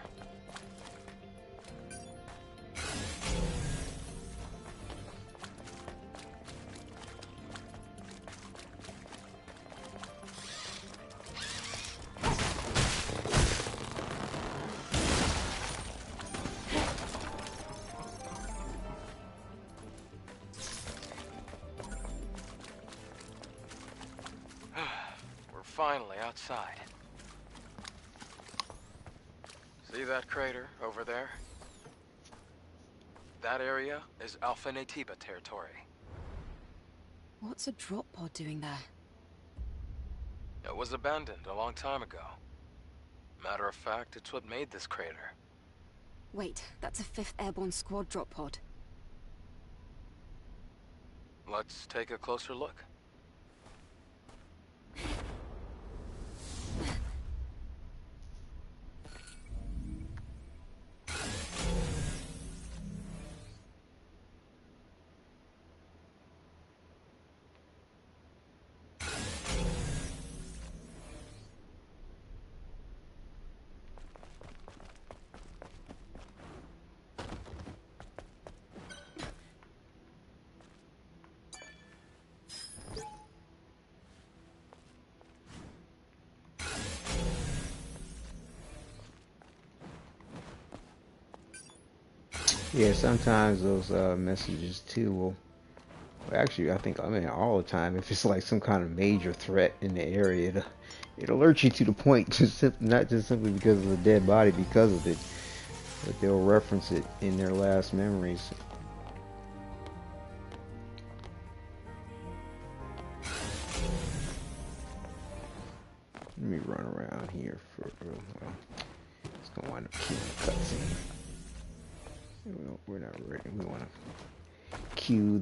We're finally outside. See that crater over there? That area is Alpha Natiba territory. What's a drop pod doing there? It was abandoned a long time ago. Matter of fact, it's what made this crater. Wait, that's a 5th Airborne Squad drop pod. Let's take a closer look. Yeah, sometimes those messages too will actually, I mean all the time, if it's like some kind of major threat in the area, it alert you to the point, not just simply because of the dead body, because of it, but they'll reference it in their last memories. Let me run around here for well, it's gonna wind up killing the cutscene. We're not ready. We want to cue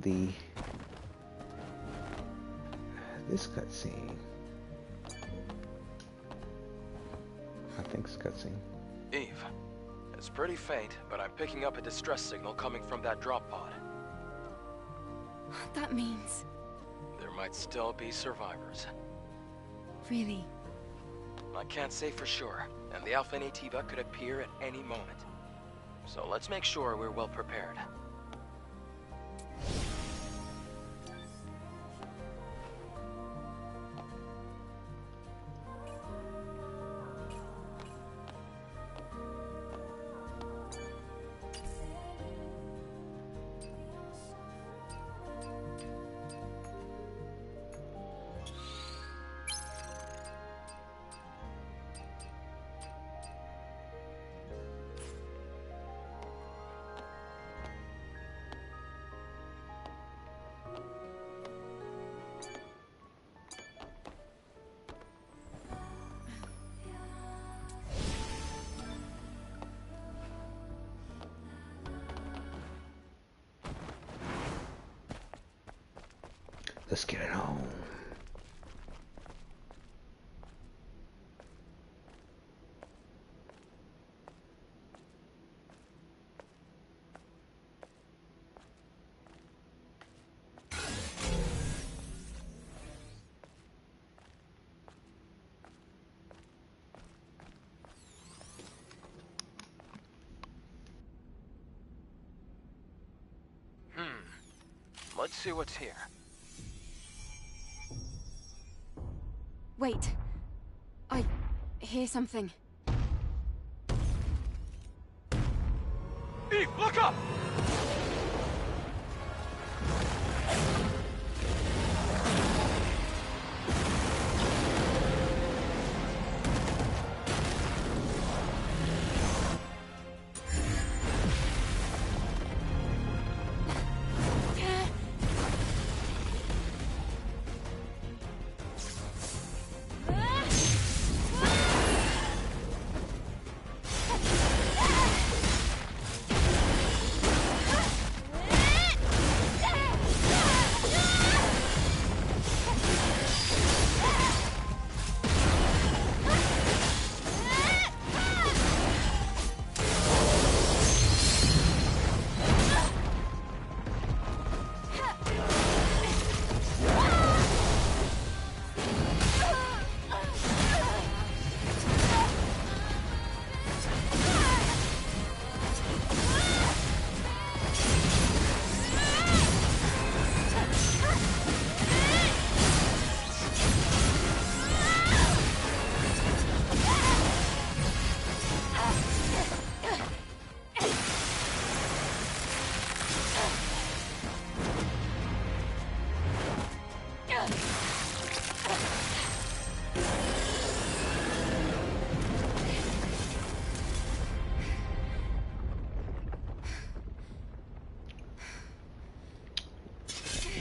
this cutscene. I think it's cutscene. Eve, it's pretty faint, but I'm picking up a distress signal coming from that drop pod. That means... There might still be survivors. Really? I can't say for sure, and the Alpha Natiba could appear at any moment. So let's make sure we're well prepared. Let's get it on. Let's see what's here. Wait. I hear something. Eve, look up!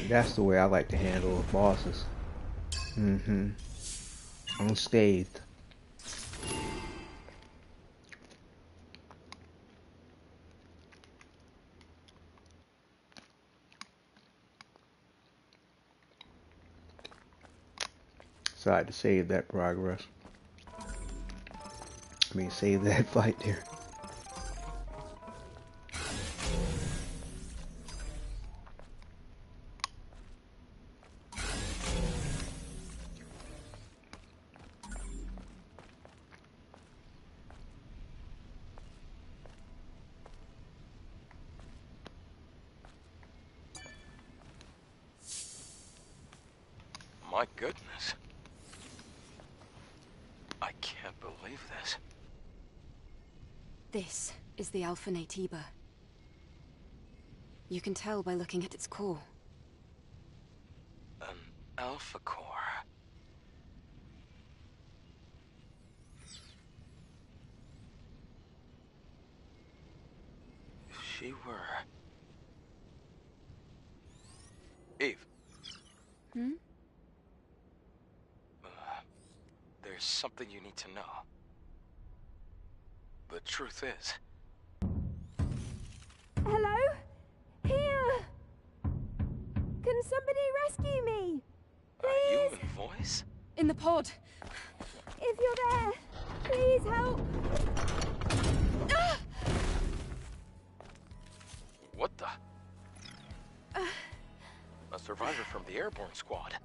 That's the way I like to handle bosses. Unscathed. So I had to save that progress. I mean, save that fight there. My goodness. I can't believe this. This is the Alpha Natiba. You can tell by looking at its core. An Alpha Core. If she were... Eve. Hmm? There's something you need to know. The truth is... Hello? Here! Can somebody rescue me? A Please? human voice? In the pod. If you're there, please help! What the? A survivor from the airborne squad.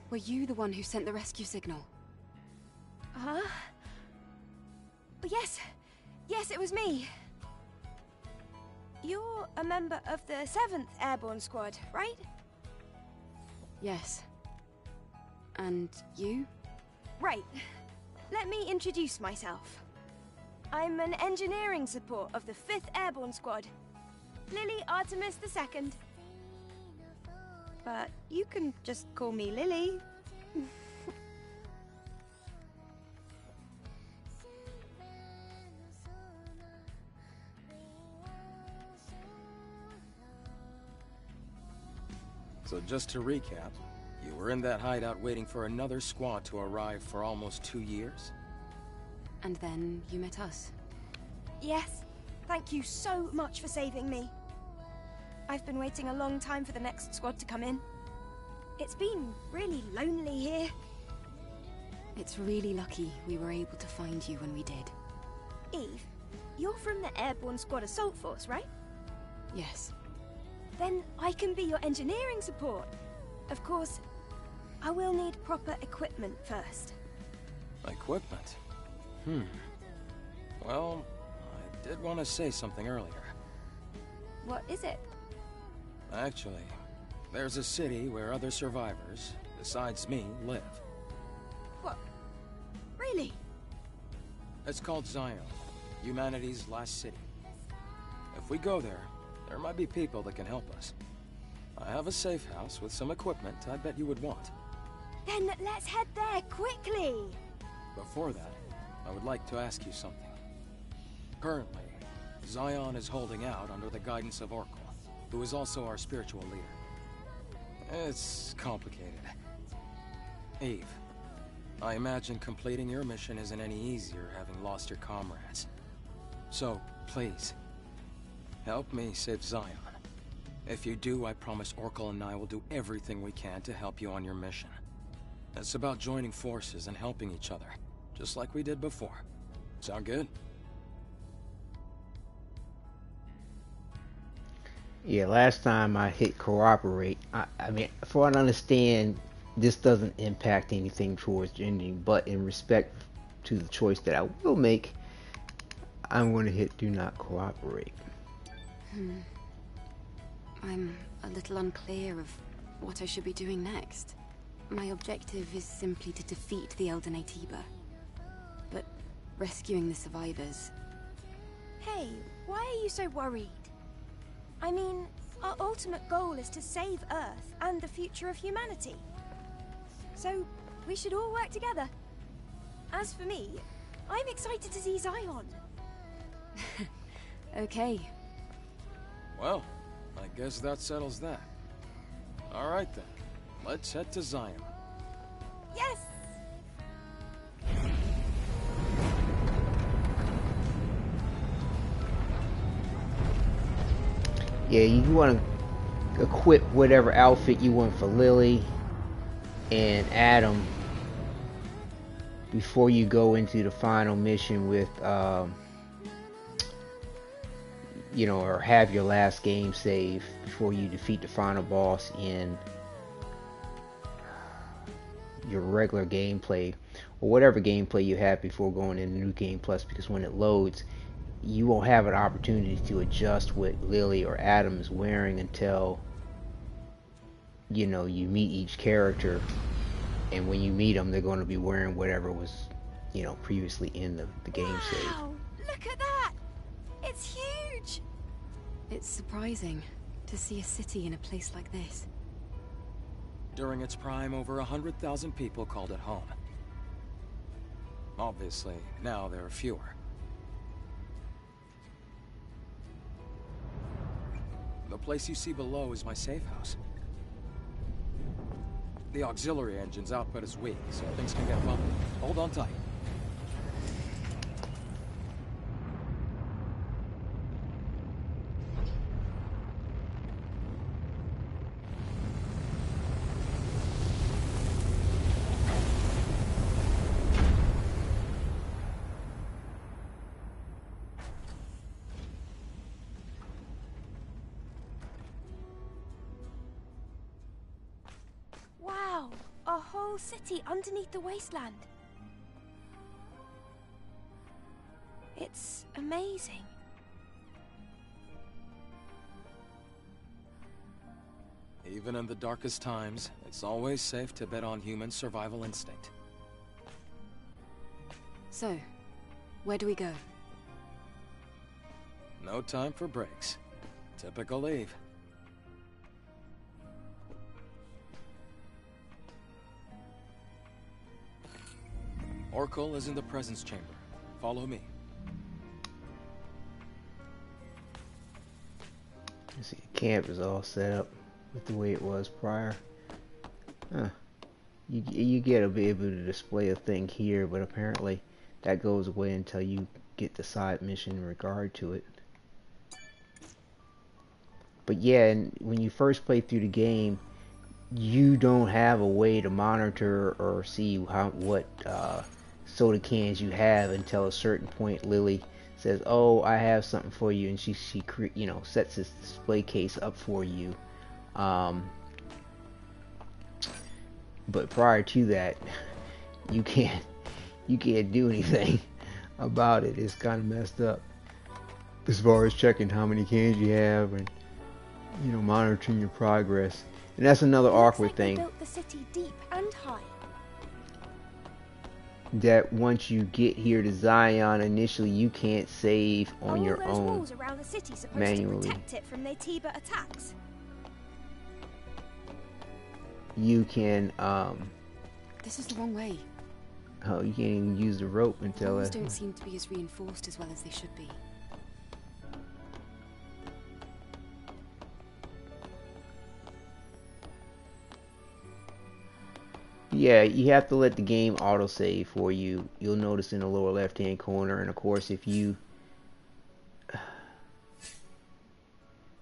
Were you the one who sent the rescue signal? Huh? Yes. Yes, it was me. You're a member of the 7th Airborne Squad, right? Yes. And you? Right. Let me introduce myself. I'm an engineering support of the 5th Airborne Squad. Lily Artemis II. But you can just call me Lily. So just to recap, you were in that hideout waiting for another squad to arrive for almost 2 years? And then you met us. Yes. Thank you so much for saving me. I've been waiting a long time for the next squad to come in. It's been really lonely here. It's really lucky we were able to find you when we did. Eve, you're from the Airborne Squad Assault Force, right? Yes. Then I can be your engineering support. Of course, I will need proper equipment first. Equipment? Well, I did want to say something earlier. What is it? Actually, there's a city where other survivors, besides me, live. What? Really? It's called Xion, humanity's last city. If we go there, there might be people that can help us. I have a safe house with some equipment I bet you would want. Then let's head there quickly! Before that, I would like to ask you something. Currently, Xion is holding out under the guidance of Oracle, who is also our spiritual leader. It's complicated. Eve, I imagine completing your mission isn't any easier having lost your comrades. So, please, help me save Xion. If you do, I promise Oracle and I will do everything we can to help you on your mission. It's about joining forces and helping each other, just like we did before. Sound good? Yeah, last time I hit cooperate, I mean, for what I understand, this doesn't impact anything towards ending, but in respect to the choice that I will make, I'm going to hit do not cooperate. I'm a little unclear of what I should be doing next. My objective is simply to defeat the Elder Natiba. But rescuing the survivors... Hey, why are you so worried? I mean, Our ultimate goal is to save Earth and the future of humanity. So, we should all work together. As for me, I'm excited to see Xion. Okay. Well, I guess that settles that. Alright then, let's head to Xion. Yes! Yeah, you want to equip whatever outfit you want for Lily and Adam before you go into the final mission with, you know, or have your last game save before you defeat the final boss in your regular gameplay, or whatever gameplay you have before going into New Game Plus, because when it loads, you won't have an opportunity to adjust what Lily or Adam is wearing until, you know, you meet each character, and when you meet them, they're going to be wearing whatever was, you know, previously in the game save. Wow! Look at that! It's huge! It's surprising to see a city in a place like this. During its prime, over 100,000 people called it home. Obviously, now there are fewer. The place you see below is my safe house. The auxiliary engine's output is weak, so things can get bumpy. Hold on tight. Wow! A whole city underneath the wasteland. It's amazing. Even in the darkest times, it's always safe to bet on human survival instinct. So, where do we go? No time for breaks. Typical Eve. Oracle is in the presence chamber. Follow me. You see, the camp is all set up with the way it was prior. Huh. You get to be able to display a thing here, but apparently that goes away until you get the side mission in regard to it. But yeah, and when you first play through the game, you don't have a way to monitor or see what soda cans you have until a certain point. Lily says, "Oh, I have something for you," and she you know, sets this display case up for you. But prior to that, you can't do anything about it. It's kind of messed up as far as checking how many cans you have and, you know, monitoring your progress. And that's another awkward thing. They built the city deep and high. That once you get here to Xion, initially you can't save on Are your all those own walls around the city supposed manually. to protect it from Naytiba attacks? You can This is the wrong way. oh, you can't even use the rope until Walls don't seem to be as reinforced as well as they should be. yeah, you have to let the game autosave for you. You'll notice in the lower left hand corner, and of course if you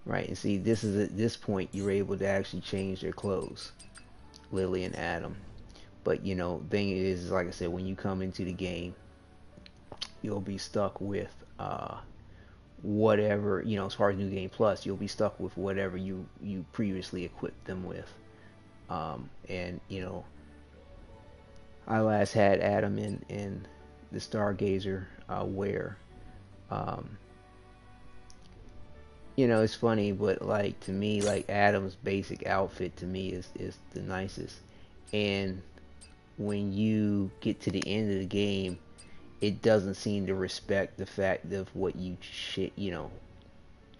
right, and see, this is at this point you're able to actually change their clothes, Lily and Adam. But you know, thing is, like I said, when you come into the game, you'll be stuck with whatever, you know, as far as New Game Plus, you'll be stuck with whatever you previously equipped them with. And you know, I last had Adam in the Stargazer wear. You know, it's funny, but like to me, like Adam's basic outfit to me is the nicest. And when you get to the end of the game, it doesn't seem to respect the fact of what you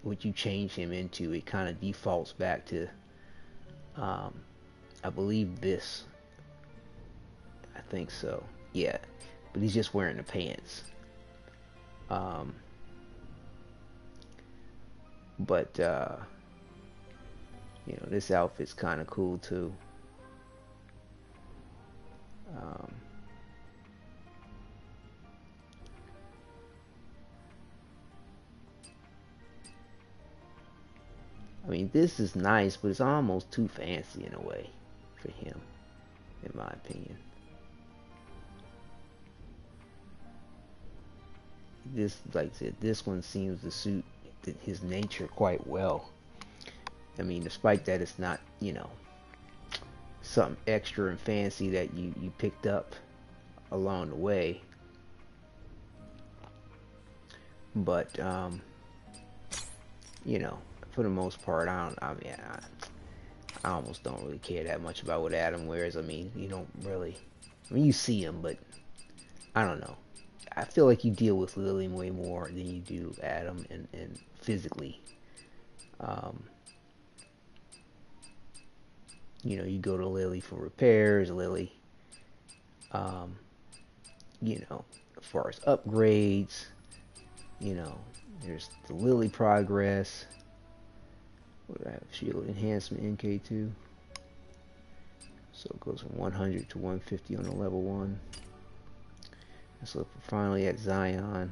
what you change him into, it kind of defaults back to, I believe this. I think so. Yeah, but he's just wearing the pants. But you know, this outfit's kind of cool too. I mean, this is nice, but it's almost too fancy in a way for him, in my opinion. This, like I said, this one seems to suit his nature quite well. I mean, despite that, it's not, you know, something extra and fancy that you picked up along the way. But, you know, for the most part, I almost don't really care that much about what Adam wears. I mean, you don't really, I mean, you see him, but I don't know. I feel like you deal with Lily way more than you do Adam, and physically. You know, you go to Lily for repairs, Lily, you know, as far as upgrades, you know, there's the Lily progress. What do I have? Shield enhancement NK2. So it goes from 100 to 150 on the level 1. Let's look finally at Xion.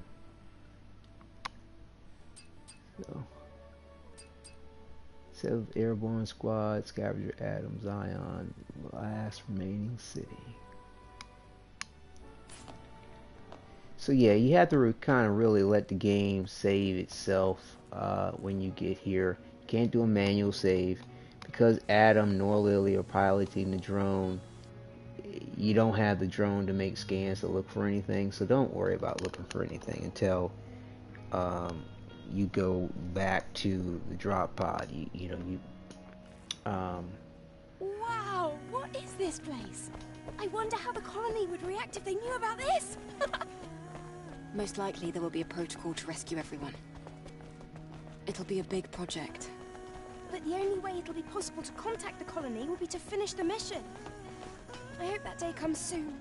So, 7th Airborne Squad, Scavenger Adam, Xion, last remaining city. So yeah, you have to kind of really let the game save itself when you get here. You can't do a manual save because Adam nor Lily are piloting the drone. You don't have the drone to make scans to look for anything, so don't worry about looking for anything until you go back to the drop pod. Wow, what is this place? I wonder how the colony would react if they knew about this. Most likely there will be a protocol to rescue everyone. It'll be a big project. But the only way it'll be possible to contact the colony will be to finish the mission. I hope that day comes soon.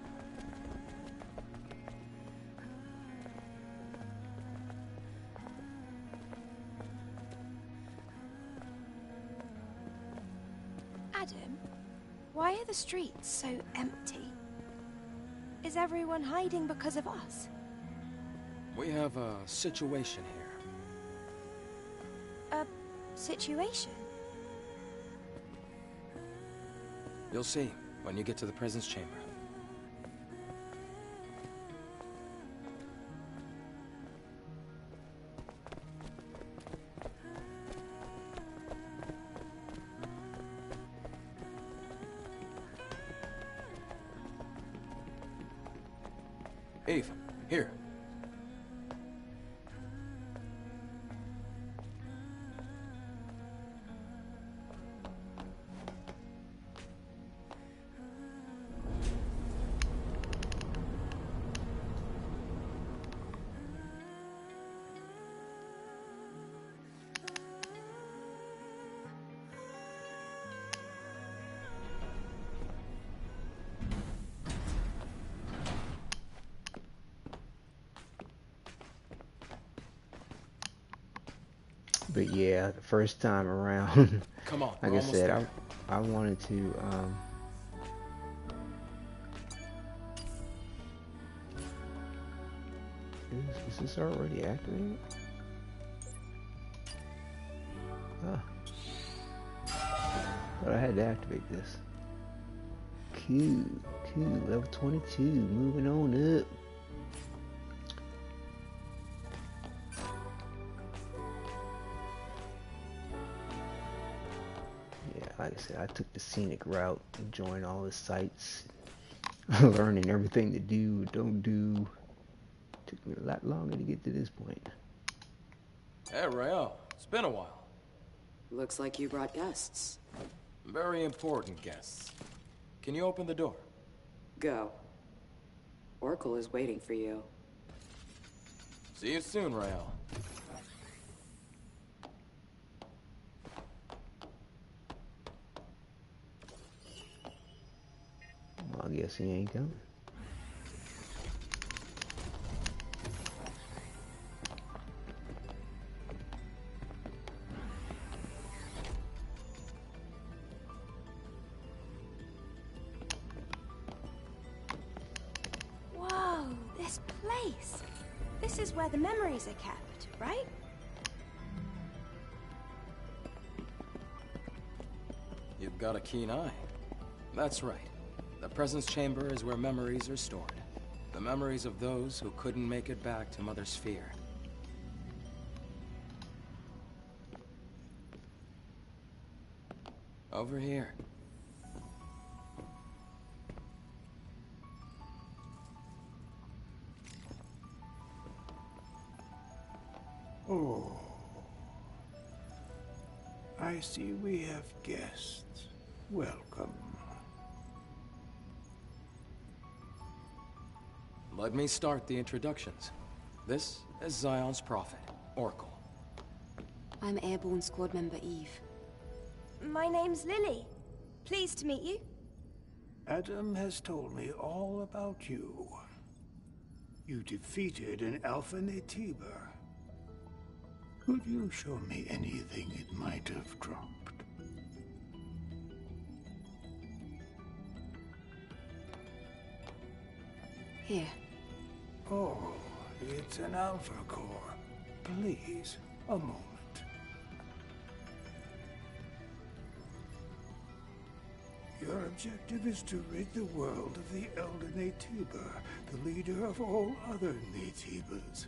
Adam, why are the streets so empty? Is everyone hiding because of us? We have a situation here. A situation? You'll see when you get to the presence chamber. Eve, here. But yeah, the first time around, Come on, like I said, I wanted to is this already activated? Ah, thought I had to activate this. Cool, level 22, moving on up. Like I said, I took the scenic route, enjoying all the sights, learning everything to do, don't do. Took me a lot longer to get to this point. Hey, Rael, it's been a while. Looks like you brought guests. Very important guests. Can you open the door? Go. Oracle is waiting for you. See you soon, Rael. guess he ain't coming. Whoa, this place. This is where the memories are kept, right? You've got a keen eye. That's right. The presence chamber is where memories are stored. The memories of those who couldn't make it back to Mother Sphere. Over here. Oh. I see we have guests. Welcome. Let me start the introductions. This is Xion's prophet, Oracle. I'm Airborne Squad Member Eve. My name's Lily. Pleased to meet you. Adam has told me all about you. You defeated an Alpha Natiba. Could you show me anything it might have dropped? Here. Oh, it's an Alpha Core. Please, a moment. Your objective is to rid the world of the Elder Natiba, the leader of all other Natibas.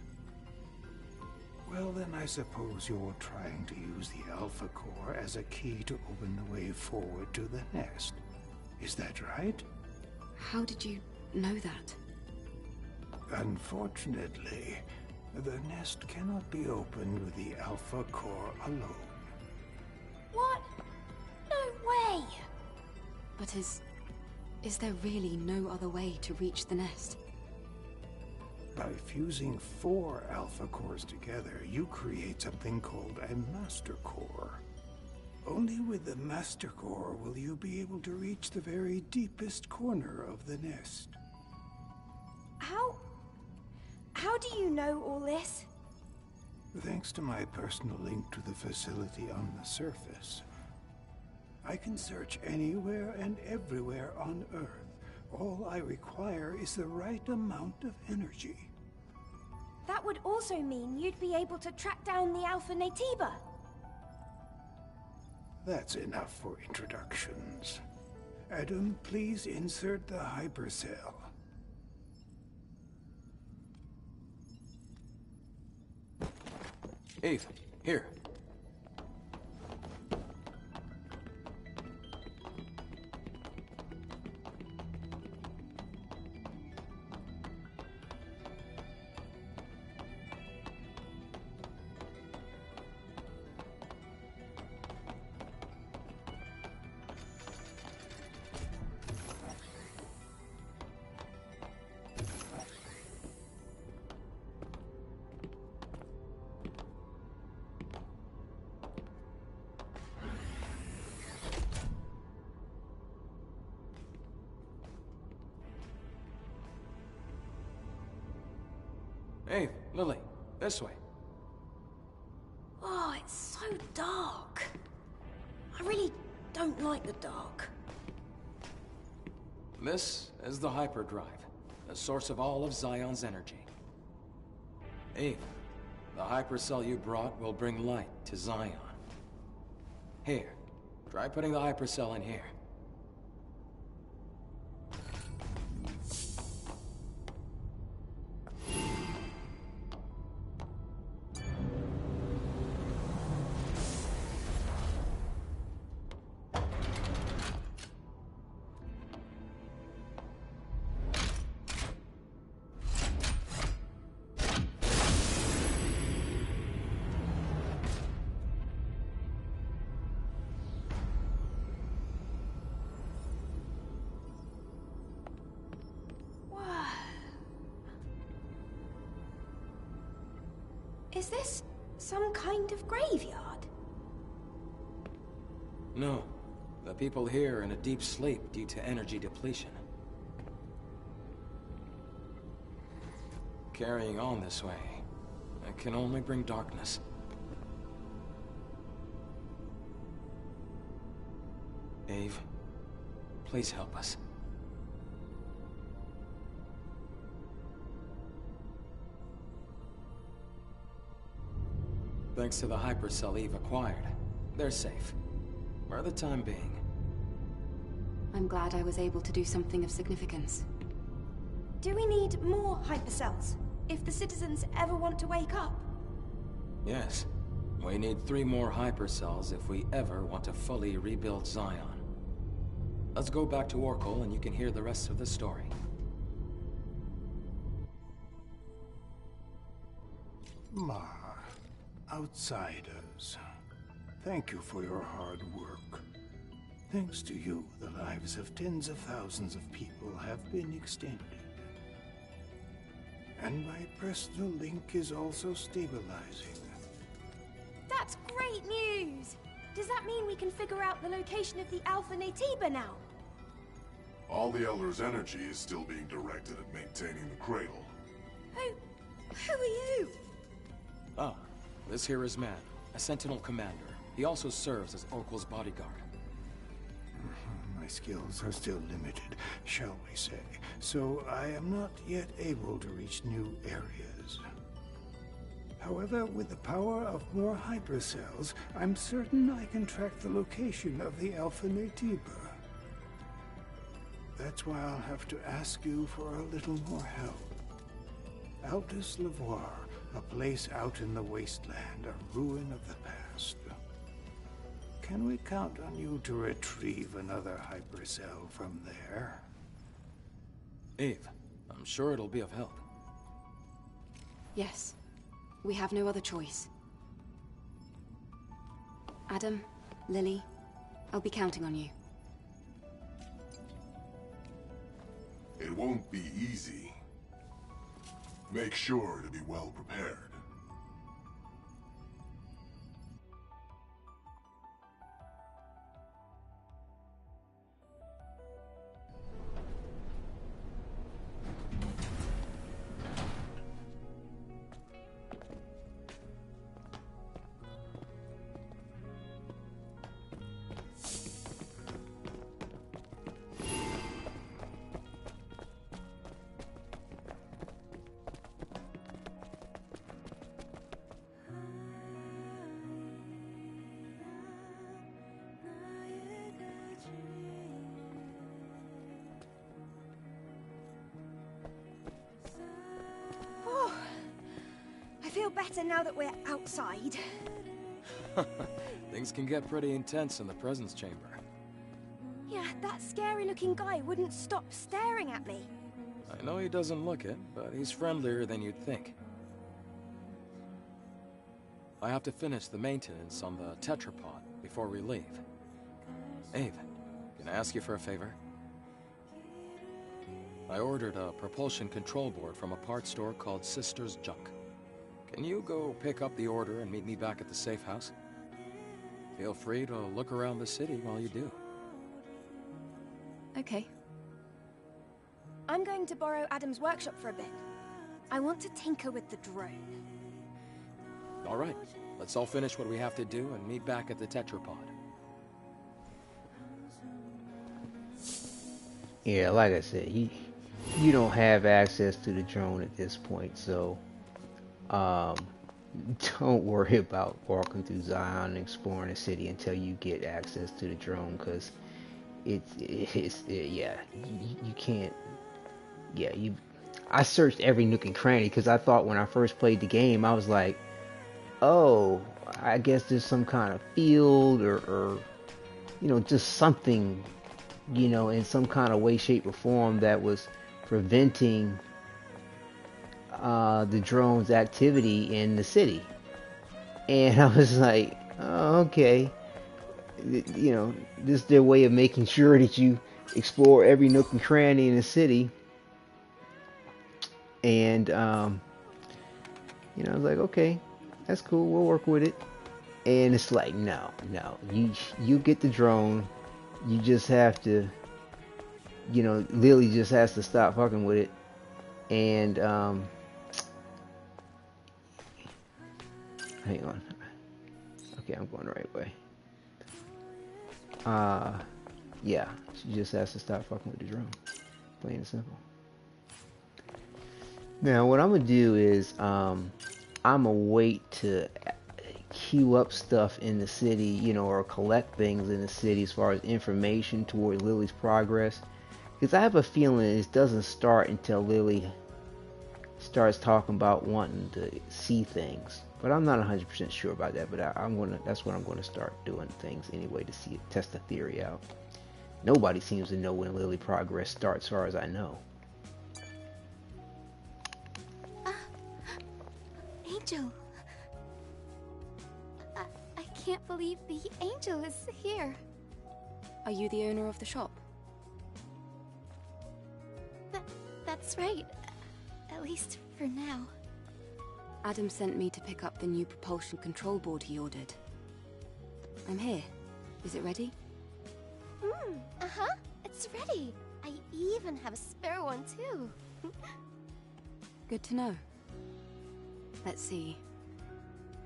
Well, then I suppose you're trying to use the Alpha Core as a key to open the way forward to the nest. Is that right? How did you know that? Unfortunately, the nest cannot be opened with the Alpha Core alone. What? No way! But is there really no other way to reach the nest? By fusing 4 Alpha Cores together, you create something called a Master Core. Only with the Master Core will you be able to reach the very deepest corner of the nest. How do you know all this? Thanks to my personal link to the facility on the surface. I can search anywhere and everywhere on Earth. All I require is the right amount of energy. That would also mean you'd be able to track down the Alpha Natiba. That's enough for introductions. Adam, please insert the hypercell. Eve, here. Hey, Lily, this way. Oh, it's so dark. I really don't like the dark. This is the hyperdrive, the source of all of Xion's energy. Eve, the hypercell you brought will bring light to Xion. Here, try putting the hypercell in here. Is this some kind of graveyard? No. The people here are in a deep sleep due to energy depletion. Carrying on this way, it can only bring darkness. Eve, please help us. Thanks to the hypercell Eve acquired, they're safe. For the time being. I'm glad I was able to do something of significance. Do we need more hypercells if the citizens ever want to wake up? Yes. We need 3 more hypercells if we ever want to fully rebuild Xion. Let's go back to Oracle and you can hear the rest of the story. Outsiders, thank you for your hard work. Thanks to you, the lives of tens of thousands of people have been extended. And my personal link is also stabilizing. That's great news! Does that mean we can figure out the location of the Alpha Natiba now? All the Elder's energy is still being directed at maintaining the cradle. Who are you? Ah, this here is Man, a Sentinel commander. He also serves as Oracle's bodyguard. My skills are still limited, shall we say, so I am not yet able to reach new areas. However, with the power of more hypercells, I'm certain I can track the location of the Alpha Natiba. That's why I'll have to ask you for a little more help. Aldous Lavoir, a place out in the wasteland, a ruin of the past. Can we count on you to retrieve another hypercell from there? Eve, I'm sure it'll be of help. Yes. We have no other choice. Adam, Lily, I'll be counting on you. It won't be easy. Make sure to be well prepared. I feel better now that we're outside. Things can get pretty intense in the presence chamber. Yeah, that scary-looking guy wouldn't stop staring at me. I know he doesn't look it, but he's friendlier than you'd think. I have to finish the maintenance on the tetrapod before we leave. Eve, can I ask you for a favor? I ordered a propulsion control board from a parts store called Sister's Junk. Can you go pick up the order and meet me back at the safe house? Feel free to look around the city while you do. Okay. I'm going to borrow Adam's workshop for a bit. I want to tinker with the drone. All right, let's all finish what we have to do and meet back at the tetrapod. Yeah, like I said, you don't have access to the drone at this point, so don't worry about walking through Xion and exploring the city until you get access to the drone, because yeah, you can't. Yeah, I searched every nook and cranny because I thought when I first played the game, I was like, oh, I guess there's some kind of field or you know, just something, you know, in some kind of way, shape, or form that was preventing the drone's activity in the city. And I was like, oh, okay, you know, this is their way of making sure that you explore every nook and cranny in the city. And you know, I was like, okay, that's cool, we'll work with it. And it's like, no, you get the drone, you just have to, you know, Lily just has to stop fucking with it. And Hang on. Okay, I'm going the right way. Yeah. She just has to stop fucking with the drone. Plain and simple. Now, what I'm gonna do is, I'm gonna wait to queue up stuff in the city, you know, or collect things in the city as far as information toward Lily's progress. Because I have a feeling it doesn't start until Lily starts talking about wanting to see things. But I'm not 100% sure about that. But that's when I'm gonna start doing things anyway to see, test the theory out. Nobody seems to know when Lily progress starts, as far as I know. Angel. I can't believe the Angel is here. Are you the owner of the shop? That's right. At least for now. Adam sent me to pick up the new propulsion control board he ordered. I'm here. Is it ready? Uh-huh. It's ready. I even have a spare one, too. Good to know. Let's see.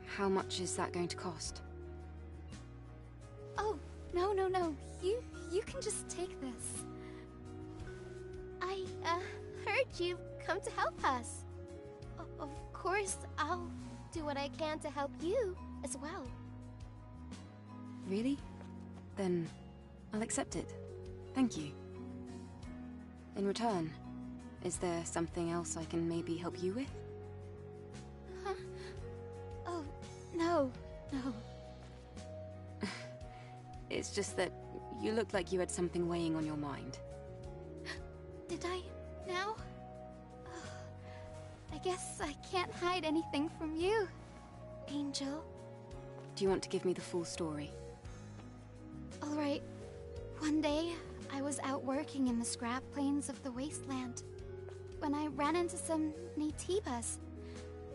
How much is that going to cost? Oh, no. You can just take this. I, heard you've come to help us. Of course, I'll do what I can to help you as well. Really? Then I'll accept it. Thank you. In return, is there something else I can maybe help you with? Huh? Oh, no. It's just that you looked like you had something weighing on your mind. Did I now? I guess I can't hide anything from you, Angel. Do you want to give me the full story? Alright. One day, I was out working in the scrap plains of the wasteland when I ran into some Naytibas.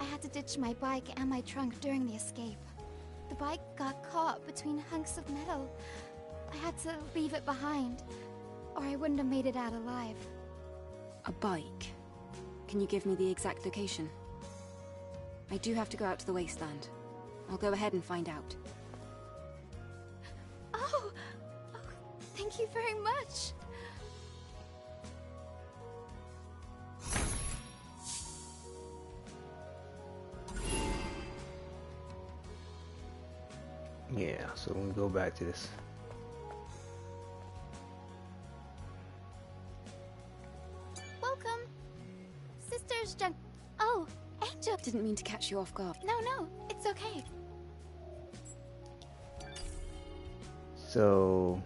I had to ditch my bike and my trunk during the escape. The bike got caught between hunks of metal. I had to leave it behind, or I wouldn't have made it out alive. A bike? Can you give me the exact location? I do have to go out to the wasteland. I'll go ahead and find out. Oh, thank you very much. Yeah, so when we go back to this. Welcome. Sister's junk. Oh, Angel. Didn't mean to catch you off guard. No, it's okay. So,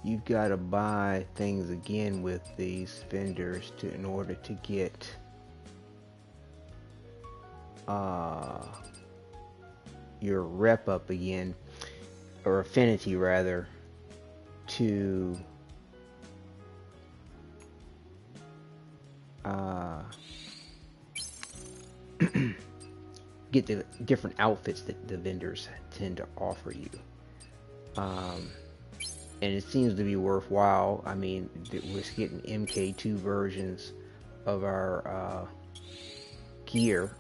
you've got to buy things again with these vendors in order to get your rep up again, or affinity rather, to get the different outfits that the vendors tend to offer you. And it seems to be worthwhile. I mean, we're getting MK2 versions of our gear.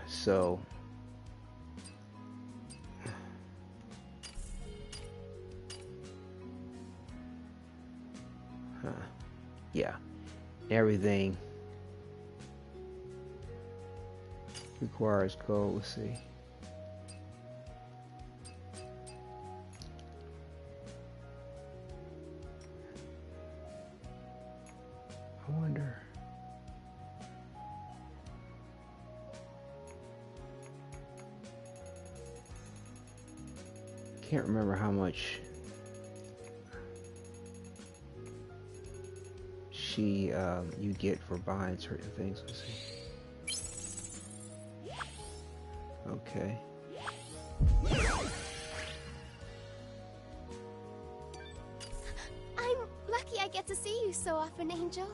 So yeah, everything requires gold. Let's see. I wonder. Can't remember how much you get for buying certain things. Let's see. Okay. I'm lucky I get to see you so often, Angel.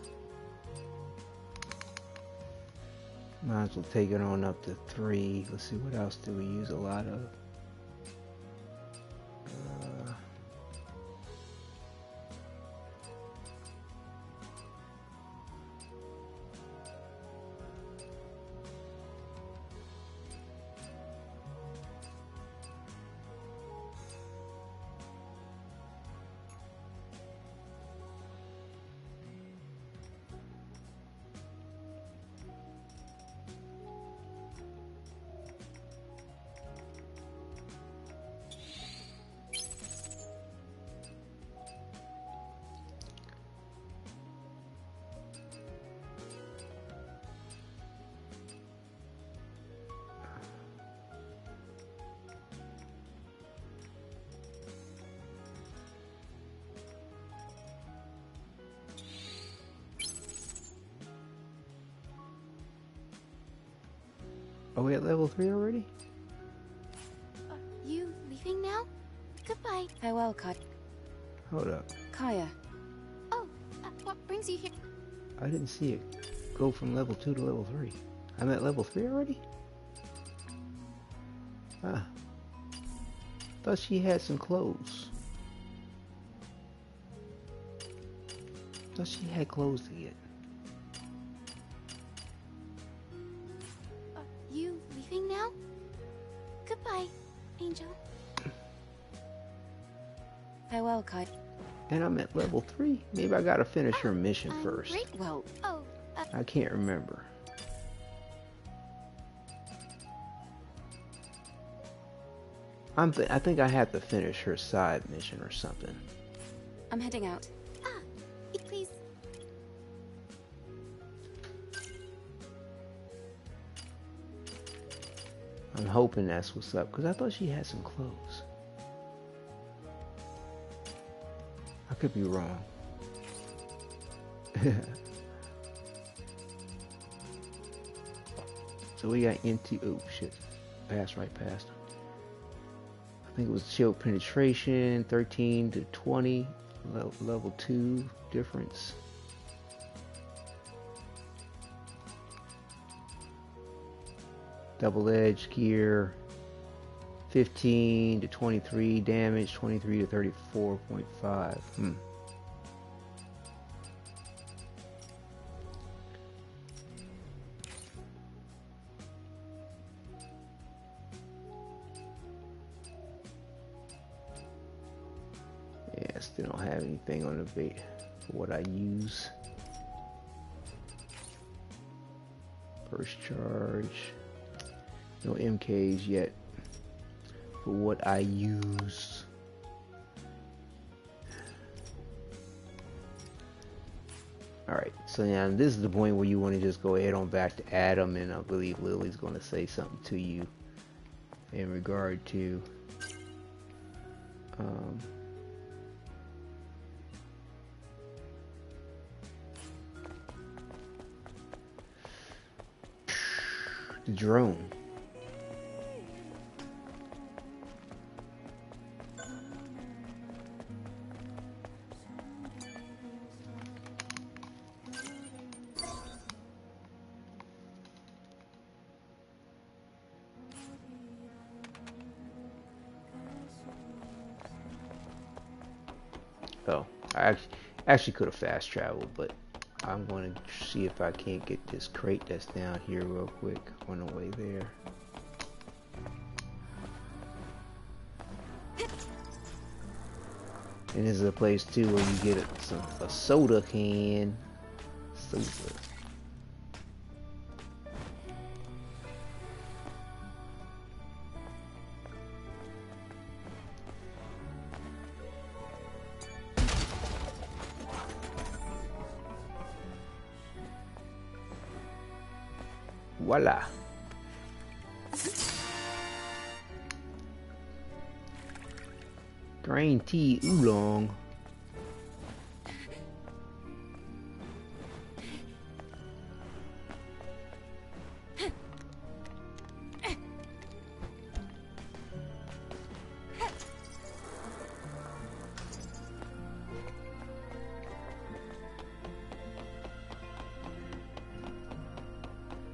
Might as well take it on up to 3. Let's see, what else do we use a lot of? Are we at level 3 already? You leaving now? Goodbye. Farewell, Kai. Hold up. Kaya. Oh, what brings you here? I didn't see it go from level 2 to level 3. I'm at level 3 already? Ah. Thought she had some clothes. Thought she had clothes to get. You leaving now? Goodbye, Angel. Farewell, Kai. And I'm at level 3. Maybe I gotta finish her mission first. Great. Well, I can't remember. I think I have to finish her side mission or something. I'm heading out. Please. I'm hoping that's what's up, because I thought she had some clothes. I could be wrong. So we got into, oh shit, pass right past. I think it was shield penetration, 13 to 20, level 2 difference. Double edge gear, 15 to 23 damage, 23 to 34.5. Yeah, still don't have anything on the bait for what I use. First charge. No MKs yet for what I use. Alright, so now this is the point where you want to just go ahead on back to Adam, and I believe Lily's going to say something to you in regard to the drone. Oh, I actually could have fast traveled, but I'm going to see if I can't get this crate that's down here real quick on the way there. And this is a place too where you get a soda can. Soda. Voila. Green tea oolong.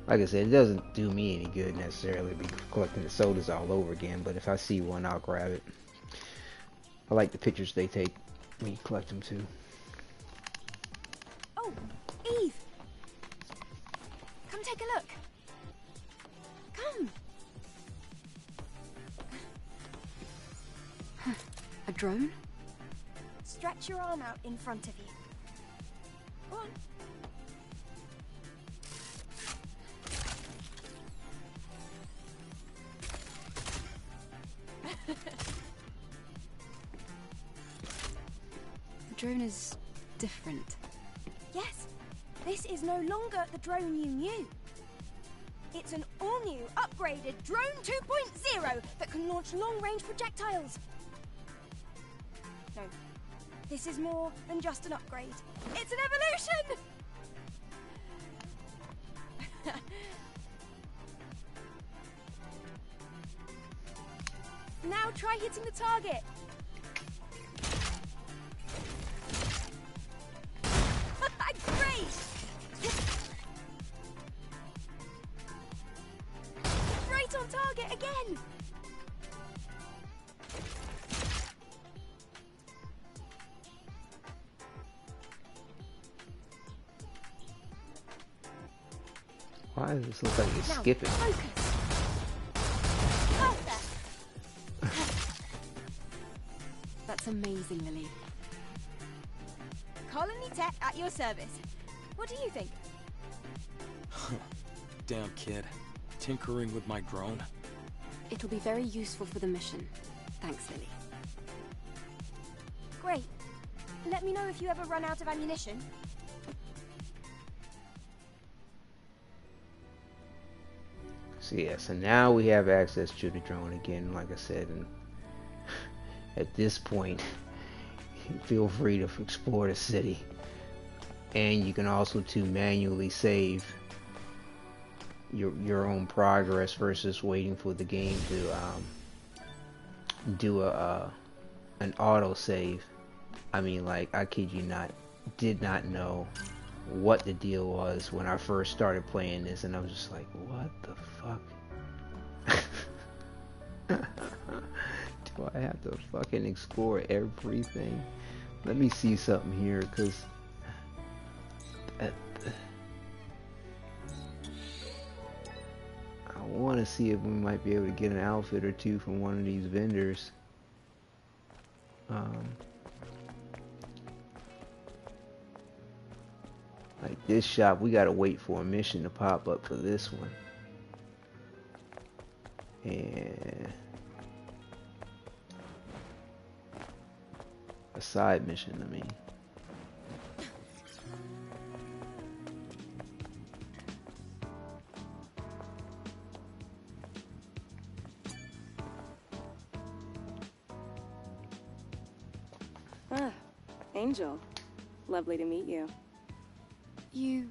Like I said, it doesn't do me any good necessarily be collecting the sodas all over again, but if I see one, I'll grab it. I like the pictures they take when you collect them too. Oh, Eve! Come take a look. Come. A drone? Stretch your arm out in front of you. Go on. The drone is different. Yes, this is no longer the drone you knew. It's an all-new, upgraded Drone 2.0 that can launch long-range projectiles. No, this is more than just an upgrade. It's an evolution! Now try hitting the target. Great! Right on target again! Why does this look like it's Now, skipping? focus. Perfect. That's amazing, Lily. Colony Tech at your service. What do you think? Damn kid. Tinkering with my drone. It'll be very useful for the mission. Thanks, Lily. Great. Let me know if you ever run out of ammunition. So yeah, so now we have access to the drone again, like I said, and at this point, feel free to explore the city. And you can also manually save your own progress versus waiting for the game to do an auto save. I mean, like, I kid you not, did not know what the deal was when I first started playing this, and I was just like, what the fuck? Do I have to fucking explore everything? Let me see something here, because I want to see if we might be able to get an outfit or two from one of these vendors. Like this shop, we gotta wait for a mission to pop up for this one. And a side mission, I mean. Ah, Angel. Lovely to meet you. You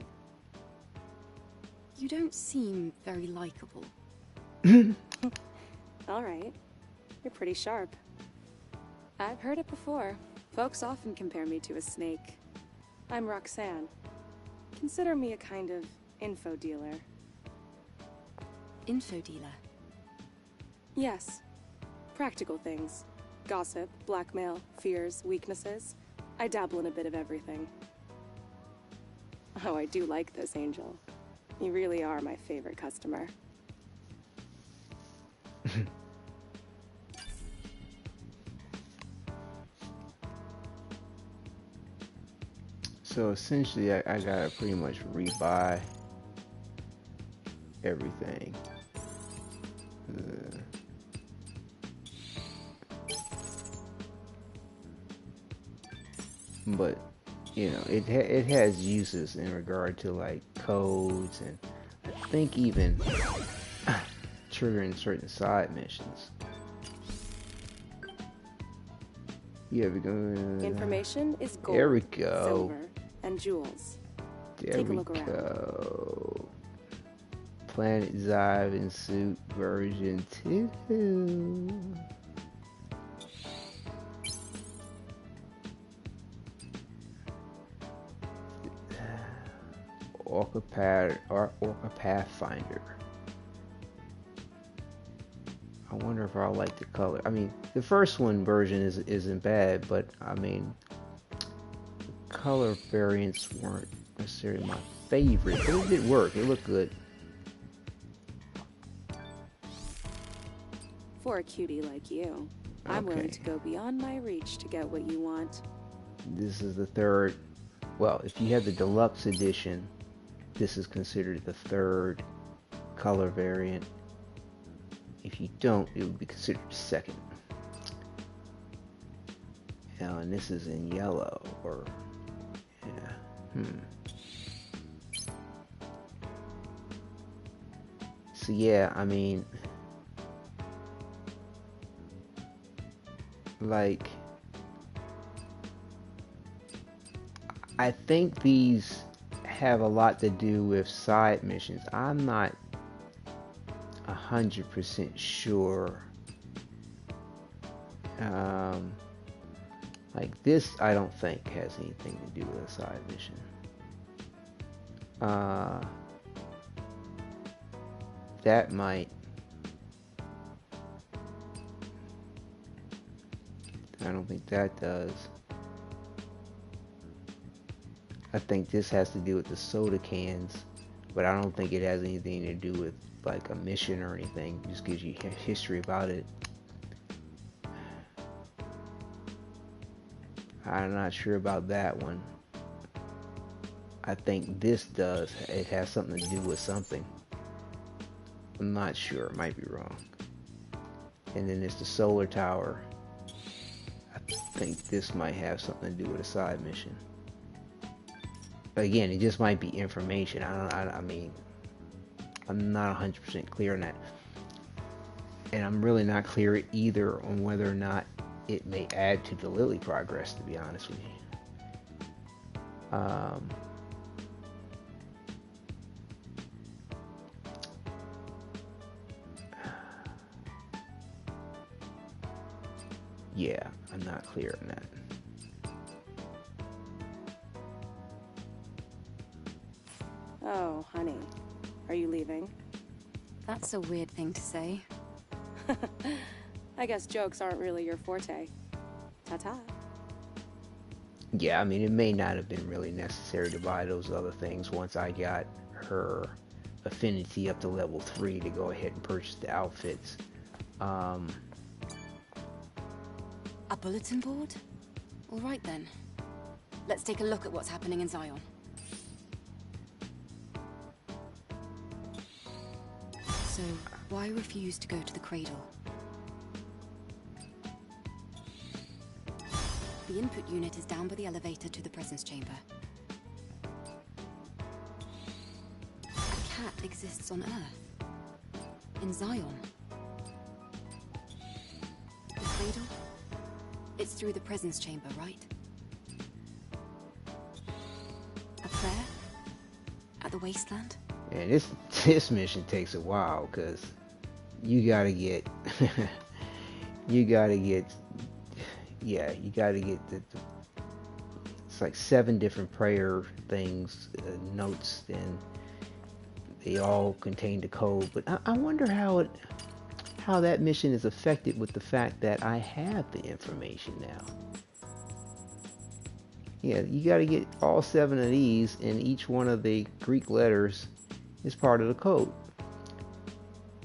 don't seem very likable. All right. You're pretty sharp. I've heard it before. Folks often compare me to a snake. I'm Roxanne. Consider me a kind of info dealer. Info dealer? Yes. Practical things. Gossip, blackmail, fears, weaknesses. I dabble in a bit of everything. Oh, I do like this, Angel. You really are my favorite customer. So essentially, I gotta pretty much rebuy everything. But you know, it has uses in regard to like codes and I think even triggering certain side missions. Yeah, we go. Information is gold, there we go. Silver, and jewels. There Take a we look around. go. Planet Xion Suit version 2. Orca Pathfinder. I wonder if I like the color. I mean, the first one version isn't bad, but I mean, color variants weren't necessarily my favorite, but it did work. It looked good. For a cutie like you, I'm willing to go beyond my reach to get what you want. This is the third. Well, if you have the deluxe edition, this is considered the third color variant. If you don't, it would be considered second. Now, and this is in yellow, or yeah, So yeah, I mean, like, I think these have a lot to do with side missions. I'm not 100% sure Like this, I don't think has anything to do with a side mission. That might. I don't think that does. I think this has to do with the soda cans, but I don't think it has anything to do with like a mission or anything. It just gives you history about it. I'm not sure about that one. I think this does. It has something to do with something. I'm not sure. Might be wrong. And then there's the solar tower. I think this might have something to do with a side mission. But again, it just might be information. I mean, I'm not 100% clear on that. And I'm really not clear either on whether or not it may add to the Lily progress, to be honest with you. Yeah, I'm not clear on that. Oh, honey. Are you leaving? That's a weird thing to say. I guess jokes aren't really your forte. Ta-ta. Yeah, I mean, it may not have been really necessary to buy those other things once I got her affinity up to level 3 to go ahead and purchase the outfits. A bulletin board? All right then. Let's take a look at what's happening in Xion. So, why refuse to go to the cradle? The input unit is down by the elevator to the presence chamber. A cat exists on Earth. In Xion. The cradle? It's through the presence chamber, right? A prayer? At the wasteland? And this mission takes a while, because you gotta get you gotta get the it's like 7 different prayer things, notes, and they all contain the code. But I wonder how that mission is affected with the fact that I have the information now. Yeah, you got to get all 7 of these, and each one of the Greek letters is part of the code.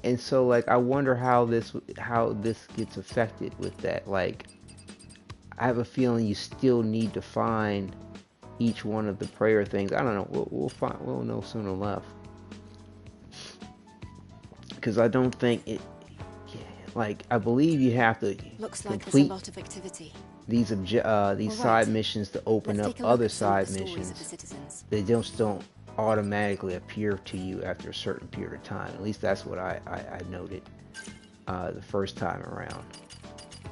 And so, like, I wonder how this gets affected with that. Like, I have a feeling you still need to find each one of the prayer things. I don't know. We'll know soon enough. Because I don't think it. Like, I believe you have to Looks like complete there's a lot of activity. these side missions to open up other side missions. They just don't automatically appear to you after a certain period of time. At least that's what I noted the first time around.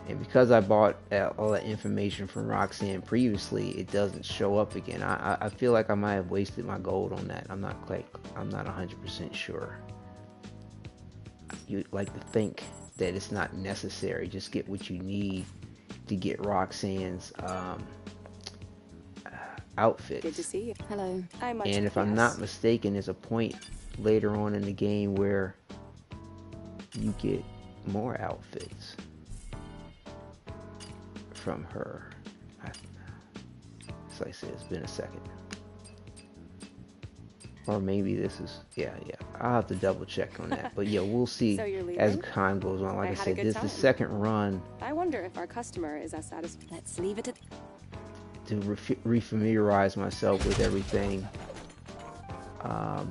And because I bought all that information from Roxanne previously, it doesn't show up again. I feel like I might have wasted my gold on that. I'm not 100% sure. You'd like to think that it's not necessary. Just get what you need to get Roxanne's outfits. Good to see you. Hello. And if I'm not mistaken, there's a point later on in the game where you get more outfits from her. As I said, it's been a second. Or maybe this is, yeah. I'll have to double check on that. But yeah, we'll see So you're leaving? as time goes on. Like I said, this is the second run. I wonder if our customer is as satisfied. Let's leave it at... To refamiliarize myself with everything. Yeah.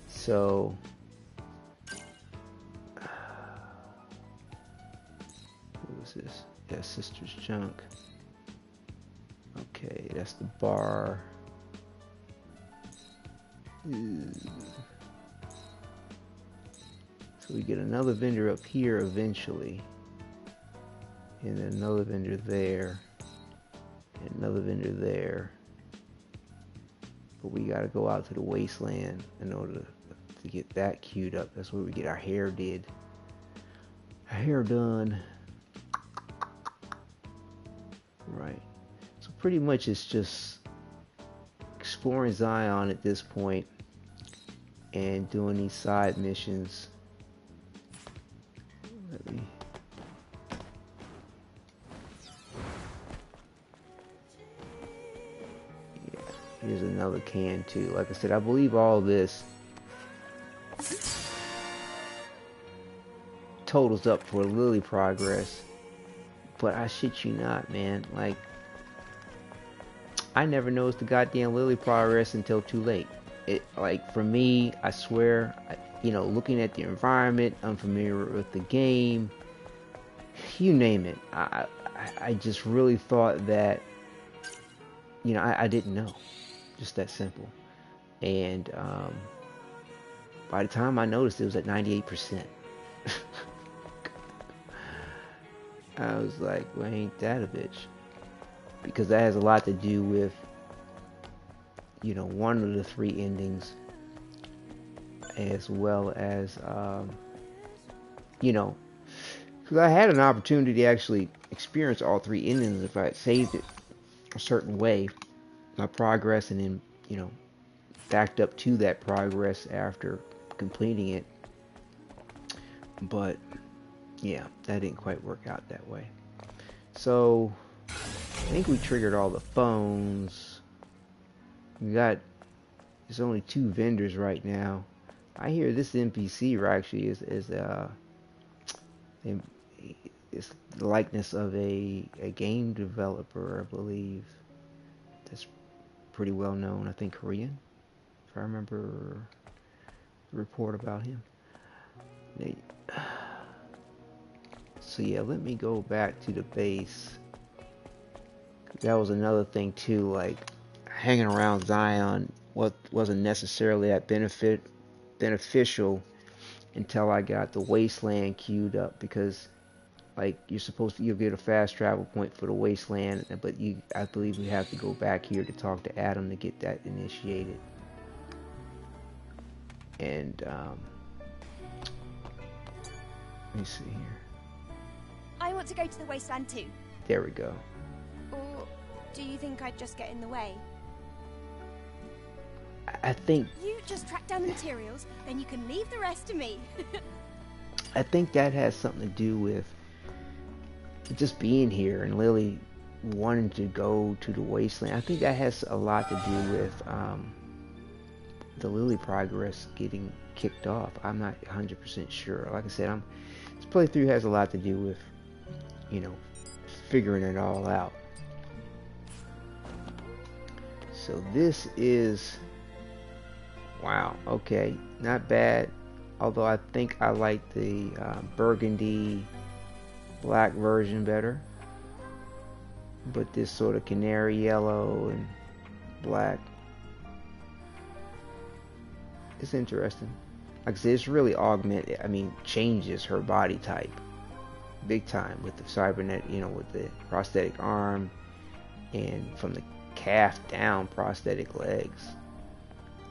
So... What was this? Yeah, Sister's Junk. Okay, that's the bar. So we get another vendor up here eventually. And then another vendor there. And another vendor there. But we gotta go out to the wasteland in order to get that queued up. That's where we get our hair did. Our hair done. Right. So pretty much it's just exploring Xion at this point and doing these side missions. Let me... Yeah, here's another can too. Like I said, I believe all this totals up for Lily progress. But I shit you not, man. Like, I never noticed the goddamn Lily progress until too late. It, like, for me, I swear, you know, looking at the environment, unfamiliar with the game, you name it. I just really thought that, you know, I didn't know. Just that simple. And by the time I noticed, it was at 98%. I was like, well, ain't that a bitch? Because that has a lot to do with, you know, one of the 3 endings, as well as, you know, because I had an opportunity to actually experience all 3 endings if I had saved it a certain way, my progress, and then, you know, backed up to that progress after completing it. But yeah, that didn't quite work out that way. So I think we triggered all the phones. We got, there's only 2 vendors right now. I hear this NPC actually is it's the likeness of a game developer, I believe. That's pretty well known. I think Korean, if I remember the report about him. So yeah, let me go back to the base. That was another thing too, like hanging around Xion wasn't necessarily that beneficial until I got the wasteland queued up, because like you'll get a fast travel point for the wasteland, but I believe we have to go back here to talk to Adam to get that initiated. And let me see here. I want to go to the wasteland too. There we go. Or do you think I'd just get in the way? I think you just track down the materials, then you can leave the rest to me. I think that has something to do with just being here and Lily wanting to go to the wasteland. I think that has a lot to do with the Lily progress getting kicked off. I'm not 100% sure. Like I said, this playthrough has a lot to do with, you know, figuring it all out. So this is, wow, okay, not bad. Although I think I like the burgundy black version better. But this sort of canary yellow and black, it's interesting. Like I said, it's really changes her body type big time with the cybernet, you know, with the prosthetic arm, and from the calf down prosthetic legs.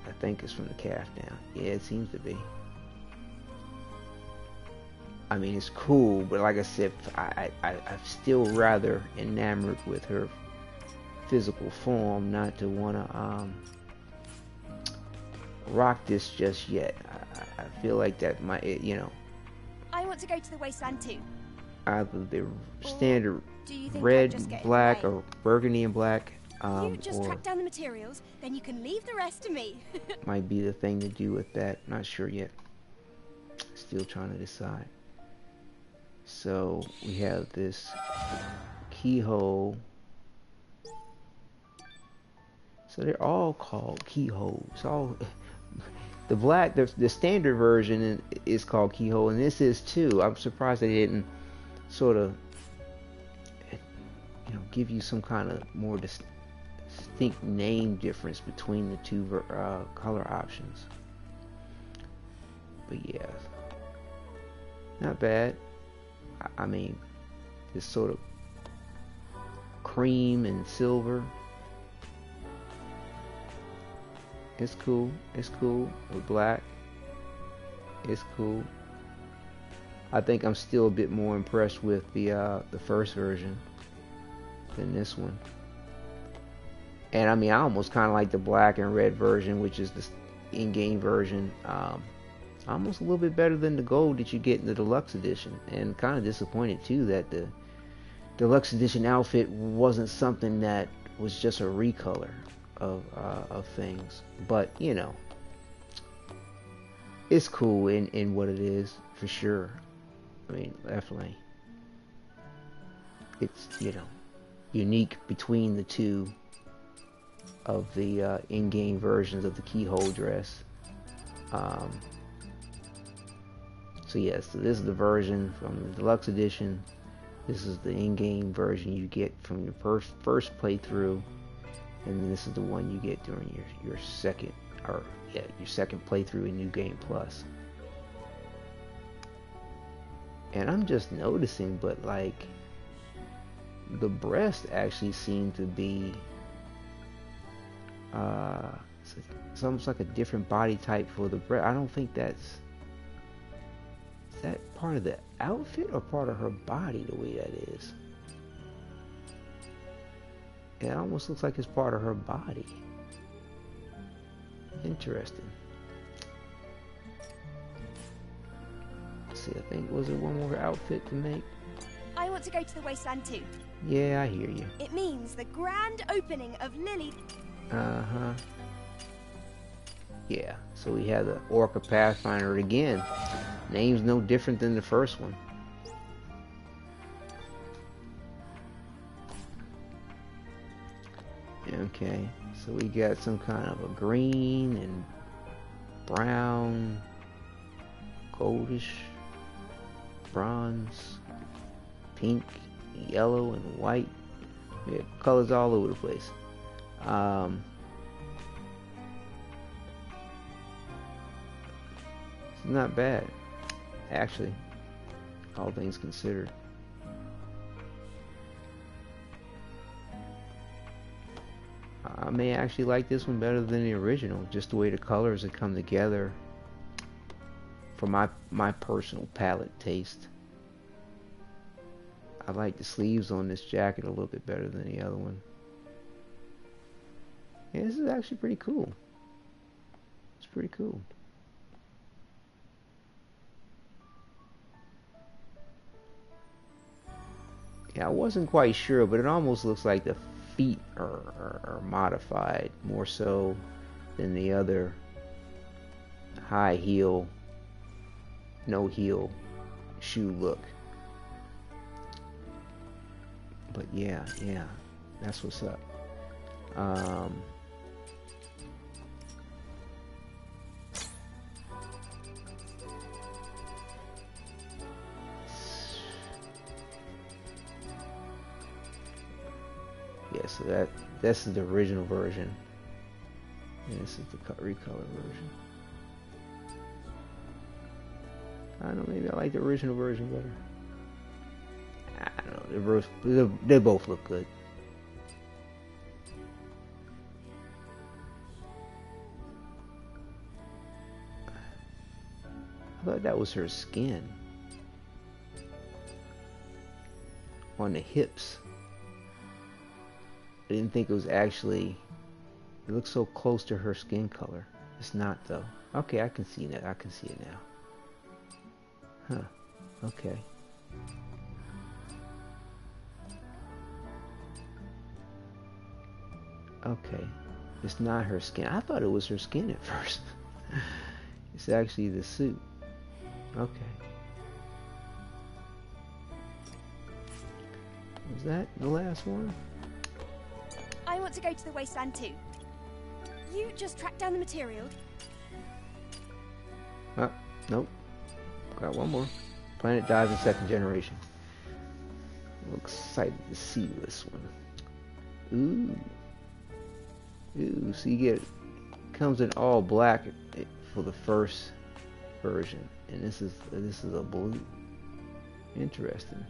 I think it's from the calf down. Yeah, it seems to be. I mean, it's cool, but like I said, I'm still rather enamored with her physical form, not to want to rock this just yet. I feel like that might, you know. I want to go to the wasteland too. Either the standard red, black, or burgundy and black. You just track down the materials, then you can leave the rest to me. Might be the thing to do with that. Not sure yet. Still trying to decide. So we have this keyhole. So they're all called keyholes. All the black, the standard version is called keyhole, and this is too. I'm surprised they didn't sort of, you know, give you some kind of more distinct name difference between the two color options. But yeah, not bad. I mean, this sort of cream and silver. It's cool. It's cool with black. It's cool. I think I'm still a bit more impressed with the first version than this one. And I mean, I almost kind of like the black and red version, which is the in-game version. Almost a little bit better than the gold that you get in the deluxe edition. And kind of disappointed too that the deluxe edition outfit wasn't something that was just a recolor of things. But you know, it's cool in what it is for sure. I mean, definitely, it's, you know, unique between the two of the in-game versions of the keyhole dress. So yes, so this is the version from the deluxe edition. This is the in-game version you get from your first playthrough, and then this is the one you get during your second, or yeah, your second playthrough in New Game Plus. And I'm just noticing, but like, the breast actually seem to be it's almost like a different body type for the breast. I don't think is that part of the outfit or part of her body, the way that is. It almost looks like it's part of her body. Interesting. Let's see, I think, was there one more outfit to make? I want to go to the wasteland too. Yeah, I hear you. It means the grand opening of Lily. Uh-huh. Yeah, so we have the Orca Pathfinder again. Name's no different than the first one. Okay, so we got some kind of a green and brown, goldish, bronze, pink, yellow, and white. We have colors all over the place. It's not bad, actually, all things considered. I may actually like this one better than the original, just the way the colors have come together for my personal palette taste. I like the sleeves on this jacket a little bit better than the other one. Yeah, this is actually pretty cool. It's pretty cool. Yeah, I wasn't quite sure, but it almost looks like the feet are modified more so than the other high heel, no heel shoe look. But yeah, that's what's up. Yeah, so this is the original version, and this is the recolor version. I don't know, maybe I like the original version better. I don't know, they both look good. I thought that was her skin on the hips. I didn't think it was actually, it looks so close to her skin color. It's not though. Okay, I can see that. I can see it now. Huh. Okay. Okay. It's not her skin. I thought it was her skin at first. It's actually the suit. Okay. Was that the last one? I want to go to the wasteland too. You just track down the material. Nope. Got one more. Planet Dives in second generation. I'm excited to see this one. Ooh. So you get, comes in all black for the first version, and this is a blue. Interesting.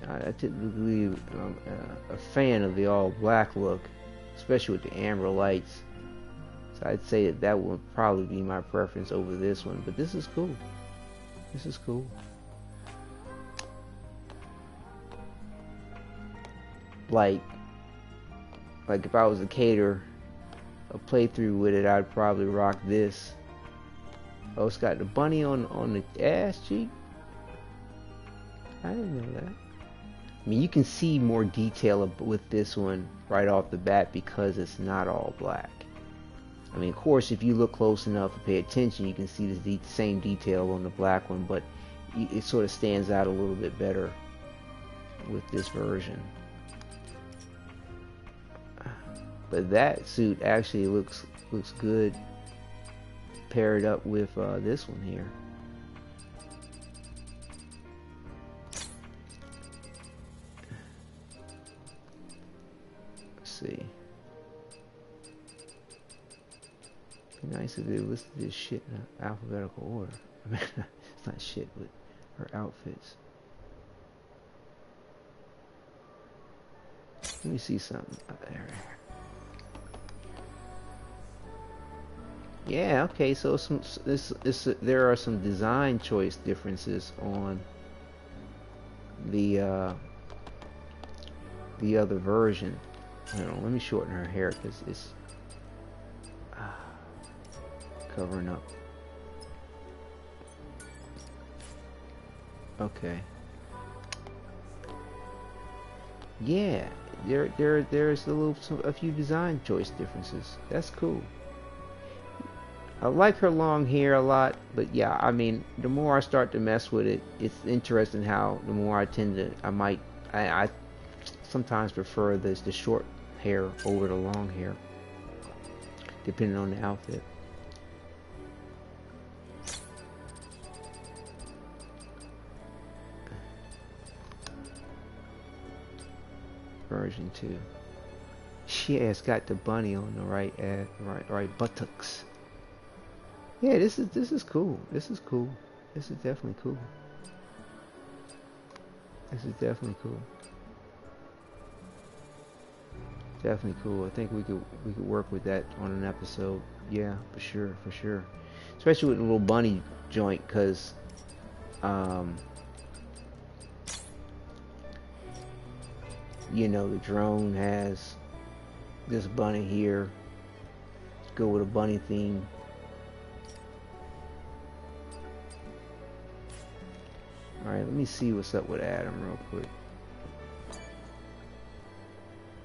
I typically a fan of the all black look, especially with the amber lights. So I'd say that would probably be my preference over this one, but this is cool. This is cool. Like if I was to cater a playthrough with it, I'd probably rock this. Oh, it's got the bunny on the ass cheek. I didn't know that. I mean, you can see more detail with this one right off the bat because it's not all black. I mean, of course, if you look close enough and pay attention, you can see the same detail on the black one, but it sort of stands out a little bit better with this version. But that suit actually looks good paired up with this one here. Let's see. Be nice if they listed this shit in alphabetical order. I mean, it's not shit, but her outfits. Let me see something. There. Yeah, okay, so there are some design choice differences on the other version. Hold on, let me shorten her hair because it's covering up. Okay. Yeah, there's a few design choice differences. That's cool. I like her long hair a lot, but yeah, I mean, the more I start to mess with it, it's interesting how the more I tend to, I sometimes prefer the short hair over the long hair, depending on the outfit. Version 2. Yeah, it's got the bunny on the right buttocks. Yeah, this is cool. This is cool. This is definitely cool. This is definitely cool. Definitely cool. I think we could work with that on an episode. Yeah, for sure, for sure. Especially with the little bunny joint, cause you know, the drone has this bunny here. Let's go with a bunny theme. Alright, let me see what's up with Adam real quick.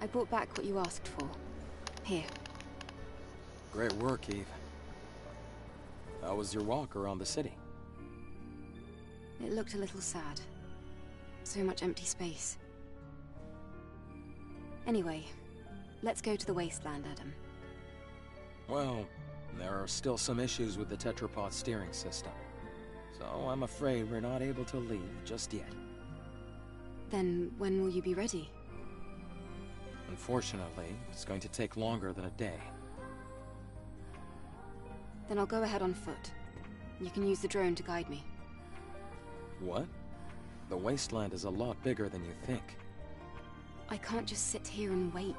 I brought back what you asked for. Here. Great work, Eve. How was your walk around the city? It looked a little sad. So much empty space. Anyway, let's go to the wasteland, Adam. Well, there are still some issues with the tetrapod steering system. So I'm afraid we're not able to leave just yet. Then when will you be ready? Unfortunately, it's going to take longer than a day. Then I'll go ahead on foot. You can use the drone to guide me. What? The wasteland is a lot bigger than you think. I can't just sit here and wait.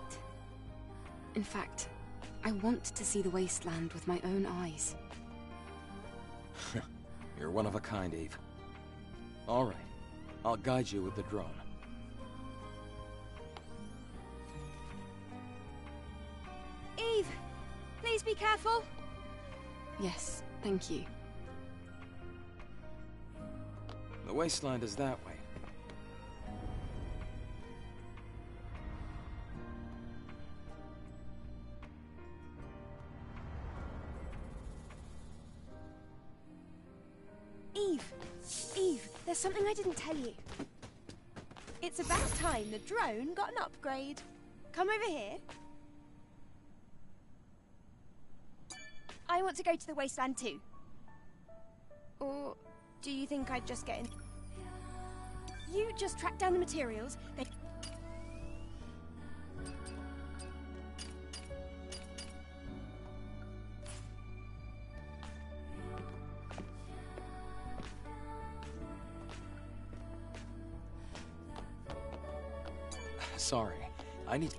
In fact, I want to see the wasteland with my own eyes. You're one of a kind, Eve. All right, I'll guide you with the drone. Eve, please be careful. Yes, thank you. The wasteland is that way. Eve, there's something I didn't tell you. It's about time the drone got an upgrade. Come over here. I want to go to the wasteland too. Or do you think I'd just get in? You just track down the materials. Sorry, I need to...